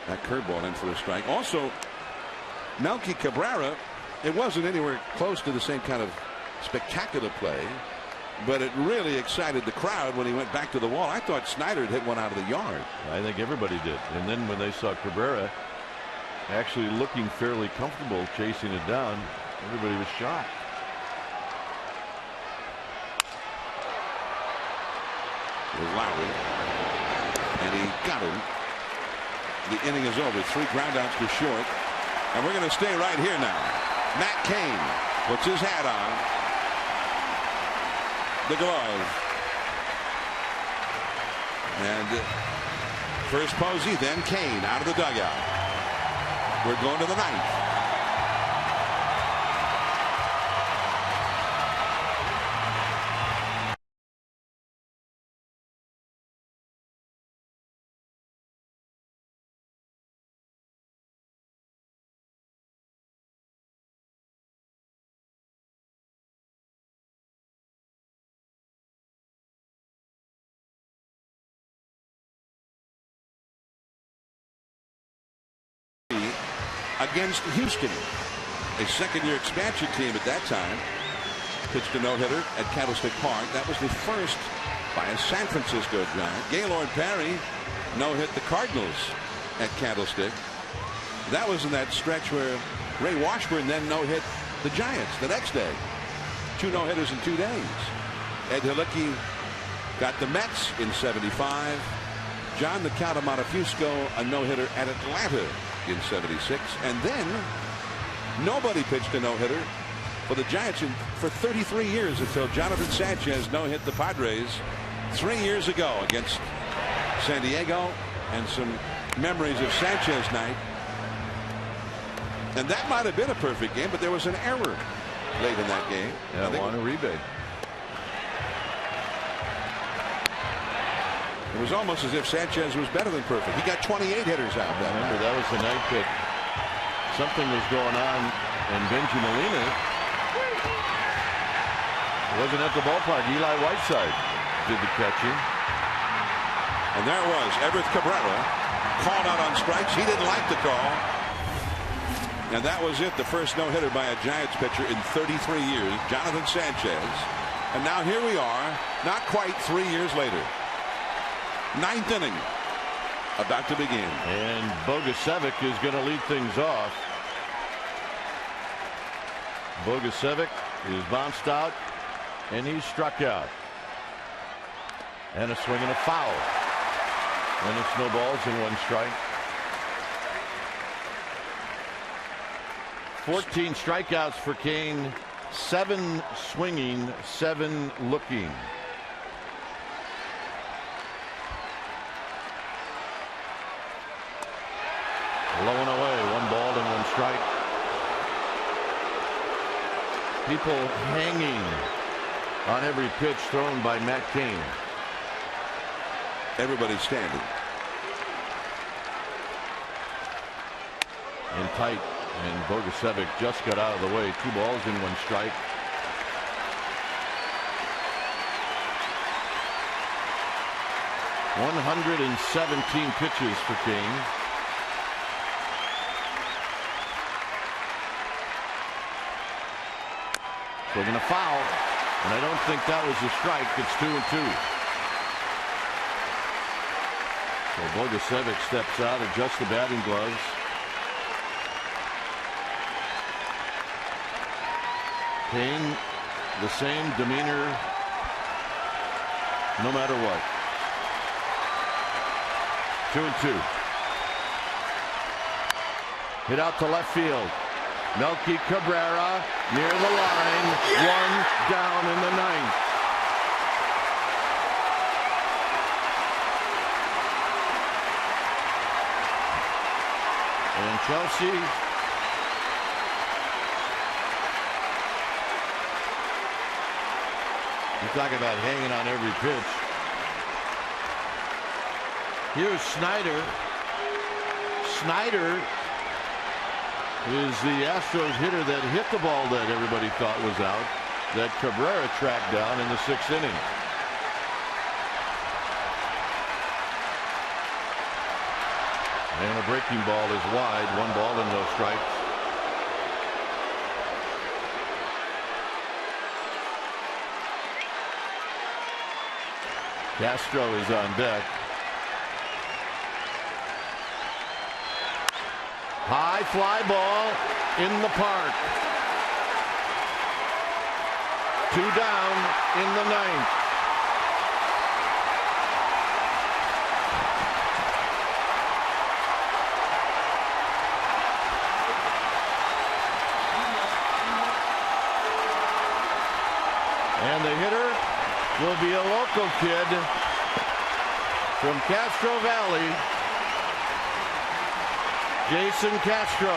That curveball in for a strike. Also, Melky Cabrera, it wasn't anywhere close to the same kind of spectacular play, but it really excited the crowd when he went back to the wall. I thought Snyder had hit one out of the yard. I think everybody did. And then when they saw Cabrera actually looking fairly comfortable chasing it down, everybody was shocked. It was Lowry, and he got him. The inning is over. 3 groundouts to short. And we're going to stay right here now. Matt Cain puts his hat on. The glove. And first Posey, then Cain out of the dugout. We're going to the 9th. Against Houston, a second-year expansion team at that time, pitched a no-hitter at Candlestick Park. That was the first by a San Francisco Giant. Gaylord Perry no-hit the Cardinals at Candlestick. That was in that stretch where Ray Washburn then no-hit the Giants the next day. 2 no-hitters in 2 days. Ed Halicki got the Mets in '75. John the Count of Montefusco a no-hitter at Atlanta in '76, and then nobody pitched a no-hitter for the Giants for 33 years until Jonathan Sanchez no-hit the Padres 3 years ago against San Diego. And some memories of Sanchez night, and that might have been a perfect game, but there was an error late in that game. Yeah, Juan Uribe. It was almost as if Sanchez was better than perfect. He got 28 hitters out. Remember, that was the night that something was going on in Bengie Molina. It wasn't at the ballpark. Eli Whiteside did the catching. And there it was. Everett Cabrera called out on strikes. He didn't like the call. And that was it. The first no-hitter by a Giants pitcher in 33 years. Jonathan Sanchez. And now here we are, not quite 3 years later. 9th inning about to begin. And Bogusevic is going to lead things off. Bogusevic is bounced out, and he's struck out. And a swing and a foul. And it's no balls and 1 strike. 14 strikeouts for Cain. 7 swinging, 7 looking. Low and away, 1 ball and 1 strike. People hanging on every pitch thrown by Matt Cain. Everybody's standing. In tight, and Bogusevic just got out of the way. 2 balls and 1 strike. .117 pitches for Cain. Swinging a foul, and I don't think that was a strike. It's 2-2. So Bogusevic steps out, adjusts the batting gloves. Cain, the same demeanor, no matter what. 2-2. Hit out to left field. Melky Cabrera near the line. 1 down in the 9th. And Chelsea you talk about hanging on every pitch. Here's Snyder. Snyder is the Astros hitter that hit the ball that everybody thought was out, that Cabrera tracked down in the 6th inning. And a breaking ball is wide. 1 ball and no strikes. Castro is on deck. High fly ball in the park. 2 down in the 9th. from Castro Valley, Jason Castro.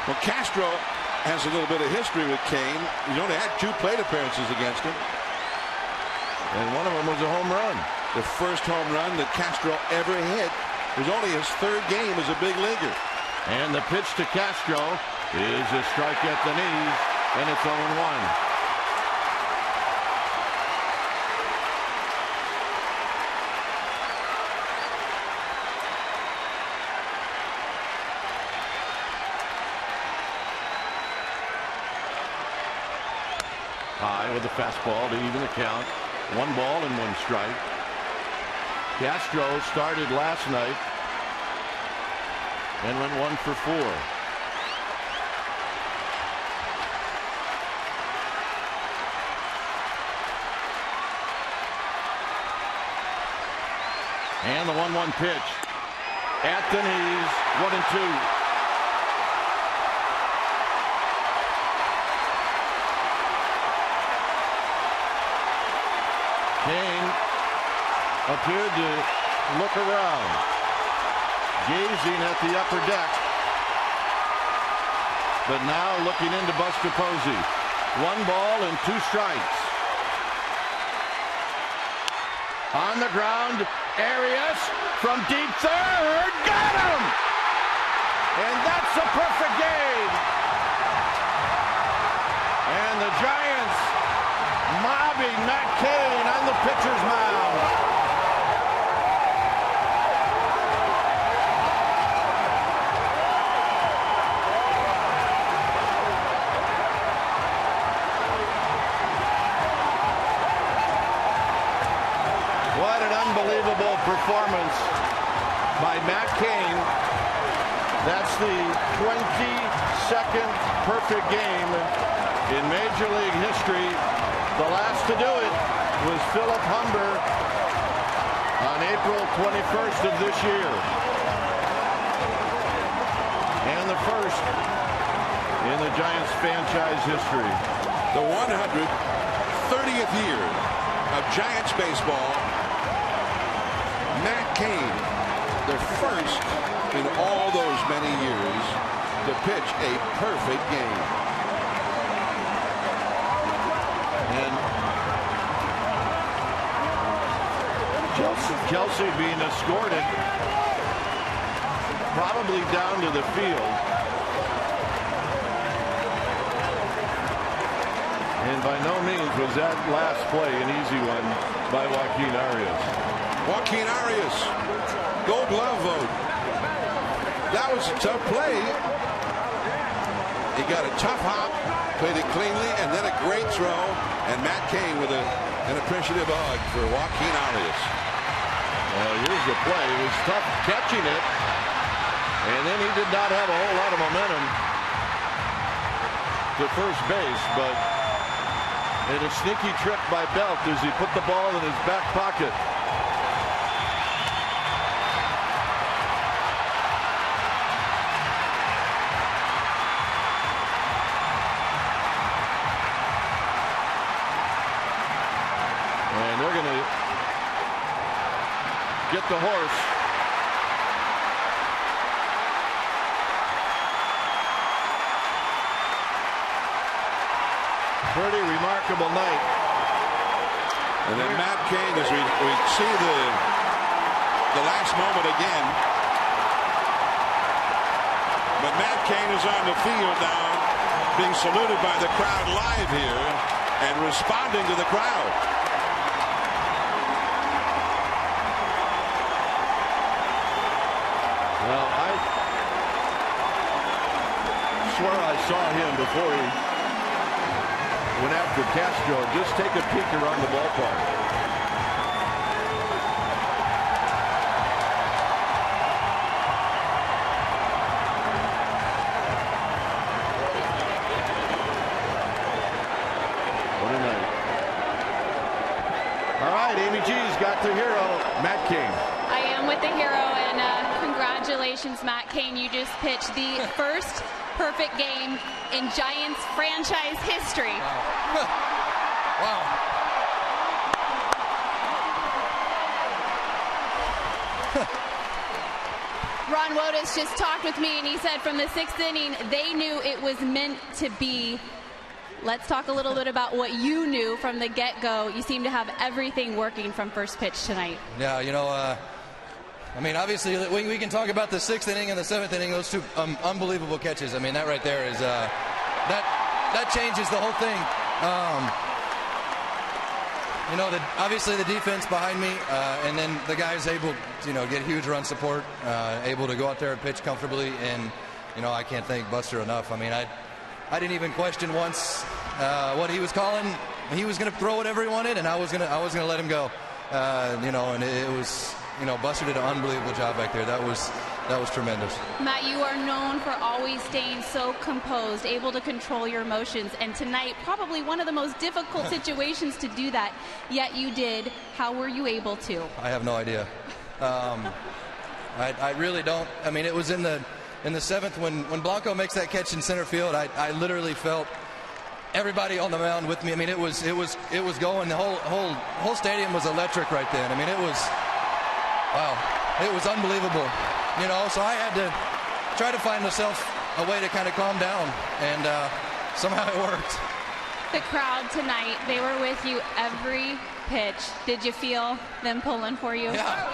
Well, Castro has a little bit of history with Kane. He's only had 2 plate appearances against him. And one of them was a home run. The first home run that Castro ever hit was only his 3rd game as a big leaguer. And the pitch to Castro is a strike at the knees, and it's 0-1. High with a fastball to even the count. 1 ball and 1 strike. Castro started last night and went 1 for 4. And the 1-1 pitch at the knees, 1-2. Kane appeared to look around, gazing at the upper deck, but now looking into Buster Posey. 1 ball and 2 strikes. On the ground, Arias from deep third, got him! And that's a perfect game. And the Giants mobbing Matt Cain on the pitcher's mound. What an unbelievable performance by Matt Cain. That's the 22nd perfect game in Major League history. The last to do it was Philip Humber on April 21st of this year. And the first in the Giants franchise history. The 130th year of Giants baseball. Matt Cain, the first in all those many years to pitch a perfect game. And Kelsey being escorted probably down to the field. And by no means was that last play an easy one by Joaquin Arias. Joaquin Arias, Gold Glove vote. That was a tough play. He got a tough hop, played it cleanly, and then a great throw. And Matt Cain with an appreciative hug for Joaquin Arias. Well, here's the play. It was tough catching it. And then he did not have a whole lot of momentum to first base, but in a sneaky trick by Belt as he put the ball in his back pocket. And they're going to get the horse. Pretty remarkable night. And then Matt Cain, as we see the last moment again. But Matt Cain is on the field now, being saluted by the crowd live here and responding to the crowd. Well, I swear I saw him before he went after Castro. Just take a peek around the ballpark. What a night. All right, Amy G's got the hero, Matt Cain. I am with the hero, and congratulations, Matt Cain. You just pitched the first perfect game in Giants franchise history. Wow. Ron Wotus just talked with me, and he said from the 6th inning, they knew it was meant to be. Let's talk a little bit about what you knew from the get-go. You seem to have everything working from first pitch tonight. Yeah, you know, I mean, obviously, we can talk about the 6th inning and the 7th inning, those two unbelievable catches. I mean, that right there is, that changes the whole thing. You know, obviously the defense behind me, and then the guys able to, get huge run support, able to go out there and pitch comfortably, and, I can't thank Buster enough. I mean, I didn't even question once what he was calling. He was going to throw whatever he wanted, and I was going to let him go. And it was, Buster did an unbelievable job back there. That was tremendous. Matt, you are known for always staying so composed, able to control your emotions, and tonight probably one of the most difficult situations to do that, yet you did. How were you able to? I have no idea. I really don't. I mean, it was in the 7th when Blanco makes that catch in center field. I literally felt everybody on the mound with me. I mean, it was going. The whole stadium was electric right then. I mean, it was wow. It was unbelievable. So I had to try to find myself a way to kind of calm down, and somehow it worked. The crowd tonight, they were with you every pitch. Did you feel them pulling for you? Yeah.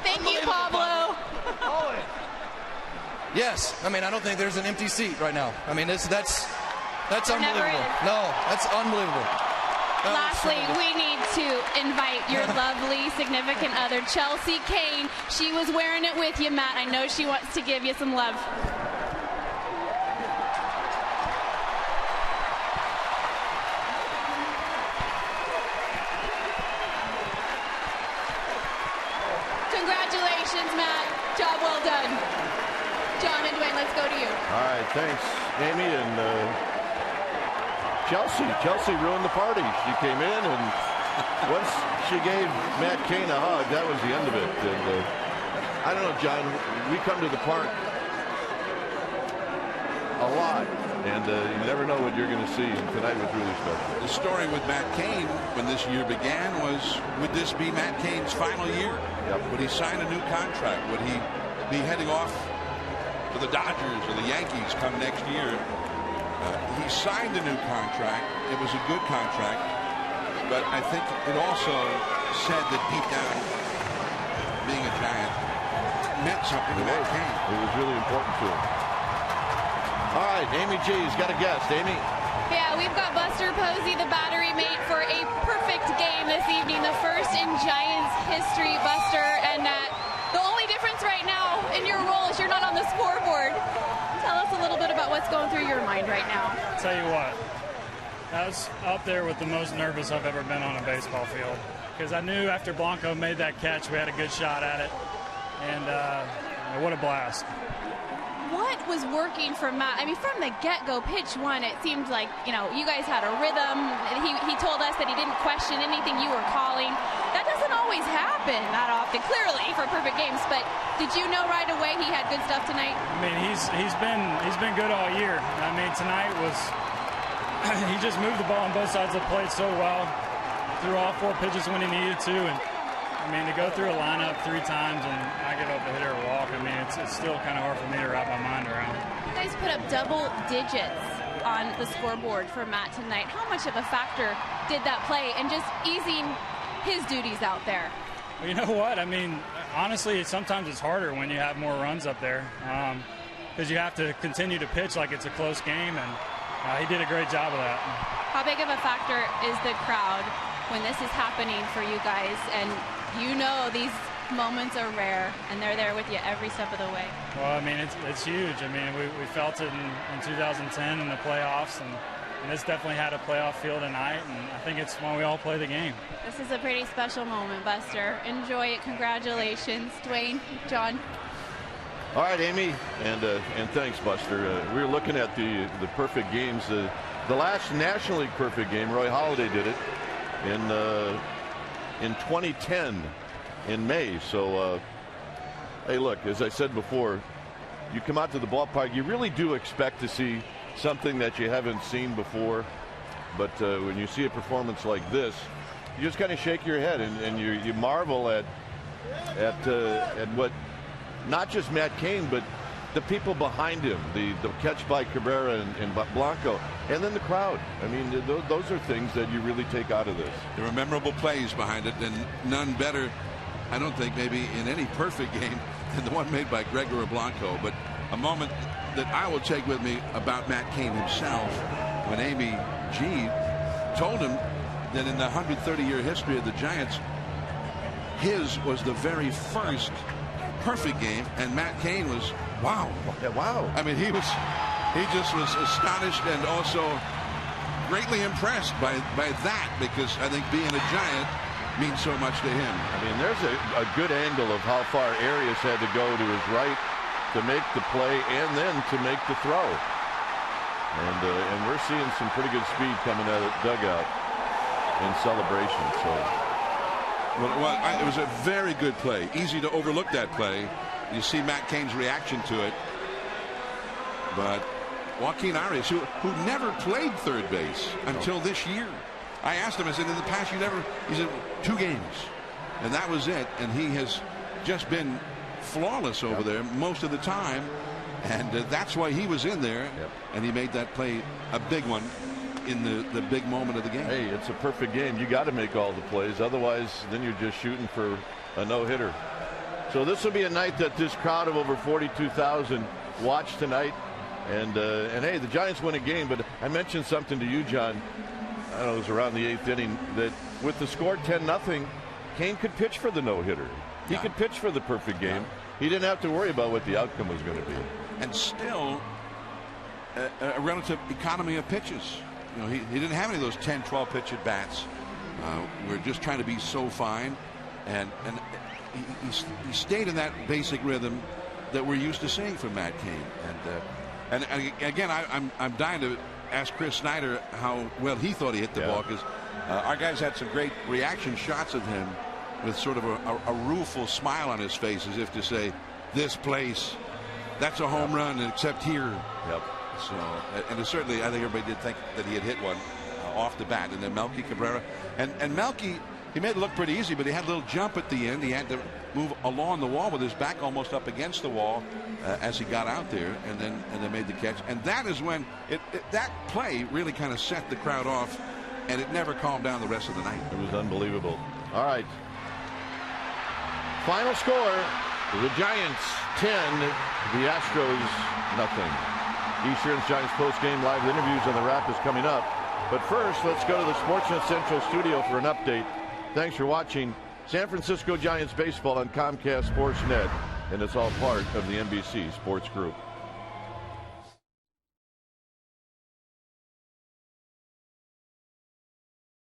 Thank you, Pablo. Yes. I mean, I don't think there's an empty seat right now. I mean, that's unbelievable. No, that's unbelievable. Lastly, we need to invite your lovely significant other, Chelsea Kane. She was wearing it with you, Matt. I know she wants to give you some love. Congratulations, Matt. Job well done. John and Dwayne, let's go to you. All right, thanks, Amy. And Chelsea ruined the party. She came in, and once she gave Matt Cain a hug, that was the end of it. And I don't know, John, we come to the park a lot, and you never know what you're going to see, and tonight was really special. The story with Matt Cain when this year began was, would this be Matt Cain's final year? Yep. Would he sign a new contract? Would he be heading off to the Dodgers or the Yankees come next year? He signed a new contract. It was a good contract, but I think it also said that deep down, being a Giant meant something to Matt Cain. It was really important to him. All right, Amy G's got a guest. Amy? Yeah, we've got Buster Posey, the battery mate, for a perfect game this evening, the first in Giants history. Buster, and the only difference right now in your role is you're not on the scoreboard. Tell us a little bit about what's going through your mind right now. I'll tell you what, I was up there with the most nervous I've ever been on a baseball field, because I knew after Blanco made that catch, we had a good shot at it, and what a blast. What was working for Matt? I mean, from the get-go, pitch one, it seemed like, you guys had a rhythm. He told us that he didn't question anything you were calling. That doesn't always happen that often, clearly, for perfect games. But did you know right away he had good stuff tonight? I mean, he's been good all year. I mean, tonight was he just moved the ball on both sides of the plate so well, threw all 4 pitches when he needed to, and I mean, to go through a lineup 3 times and not get up a hitter or walk, I mean, it's still kind of hard for me to wrap my mind around. You guys put up double digits on the scoreboard for Matt tonight. How much of a factor did that play in just easing his duties out there? Well, you know what? I mean, honestly, sometimes it's harder when you have more runs up there, because you have to continue to pitch like it's a close game, and he did a great job of that. How big of a factor is the crowd when this is happening for you guys? And these moments are rare, and they're there with you every step of the way. Well, I mean, it's huge. I mean, we felt it in 2010 in the playoffs, and this definitely had a playoff feel tonight, and I think it's when we all play the game. This is a pretty special moment, Buster. Enjoy it. Congratulations. Dwayne, John. All right, Amy, and thanks, Buster. We were looking at the perfect games. The last National League perfect game, Roy Halladay did it in 2010 in May. So, hey, look, as I said before, you come out to the ballpark, you really do expect to see something that you haven't seen before. But when you see a performance like this, you just kind of shake your head and you marvel at what not just Matt Cain, but the people behind him, the catch by Cabrera and Blanco, and then the crowd. I mean, those are things that you really take out of this. There were memorable plays behind it, and none better, I don't think, maybe in any perfect game than the one made by Gregor Blanco. But a moment that I will take with me about Matt Cain himself, when Amy G told him that in the 130-year history of the Giants, his was the very first perfect game, and Matt Cain was, wow. Yeah, wow. I mean, he just was astonished and also greatly impressed by that, because I think being a Giant means so much to him. I mean, there's a good angle of how far Arias had to go to his right to make the play and then to make the throw. And we're seeing some pretty good speed coming out of the dugout in celebration. So, well, it was a very good play. Easy to overlook that play. You see Matt Cain's reaction to it. But Joaquin Arias, who never played third base until this year. I asked him, I said, in the past you never, he said, 2 games. And that was it. And he has just been flawless over there most of the time. And that's why he was in there. And he made that play a big one in the big moment of the game. Hey, it's a perfect game. You got to make all the plays. Otherwise, then you're just shooting for a no-hitter. So this will be a night that this crowd of over 42,000 watch tonight. And hey, the Giants win a game. But I mentioned something to you, John. I don't know, it was around the 8th inning, that with the score 10-0, Cain could pitch for the no-hitter. He could pitch for the perfect game. He didn't have to worry about what the outcome was going to be. And still a relative economy of pitches. You know, he didn't have any of those 10, 12 pitch at bats. We're just trying to be so fine, and he stayed in that basic rhythm that we're used to seeing from Matt Cain. And again, I'm dying to ask Chris Snyder how well he thought he hit the ball, because our guys had some great reaction shots of him with sort of a rueful smile on his face, as if to say, this place, that's a home run, except here. So, and certainly, I think everybody did think that he had hit one off the bat. And then Melky Cabrera, and Melky, he made it look pretty easy, but he had a little jump at the end. He had to move along the wall with his back almost up against the wall as he got out there, and then made the catch. And that is when that play really kind of set the crowd off, and it never calmed down the rest of the night. It was unbelievable. All right. Final score: the Giants 10, the Astros nothing. Eastern's Giants post-game live interviews on the wrap is coming up. But first, let's go to the Sportsnet Central studio for an update. Thanks for watching San Francisco Giants baseball on Comcast Sportsnet, and it's all part of the NBC Sports Group.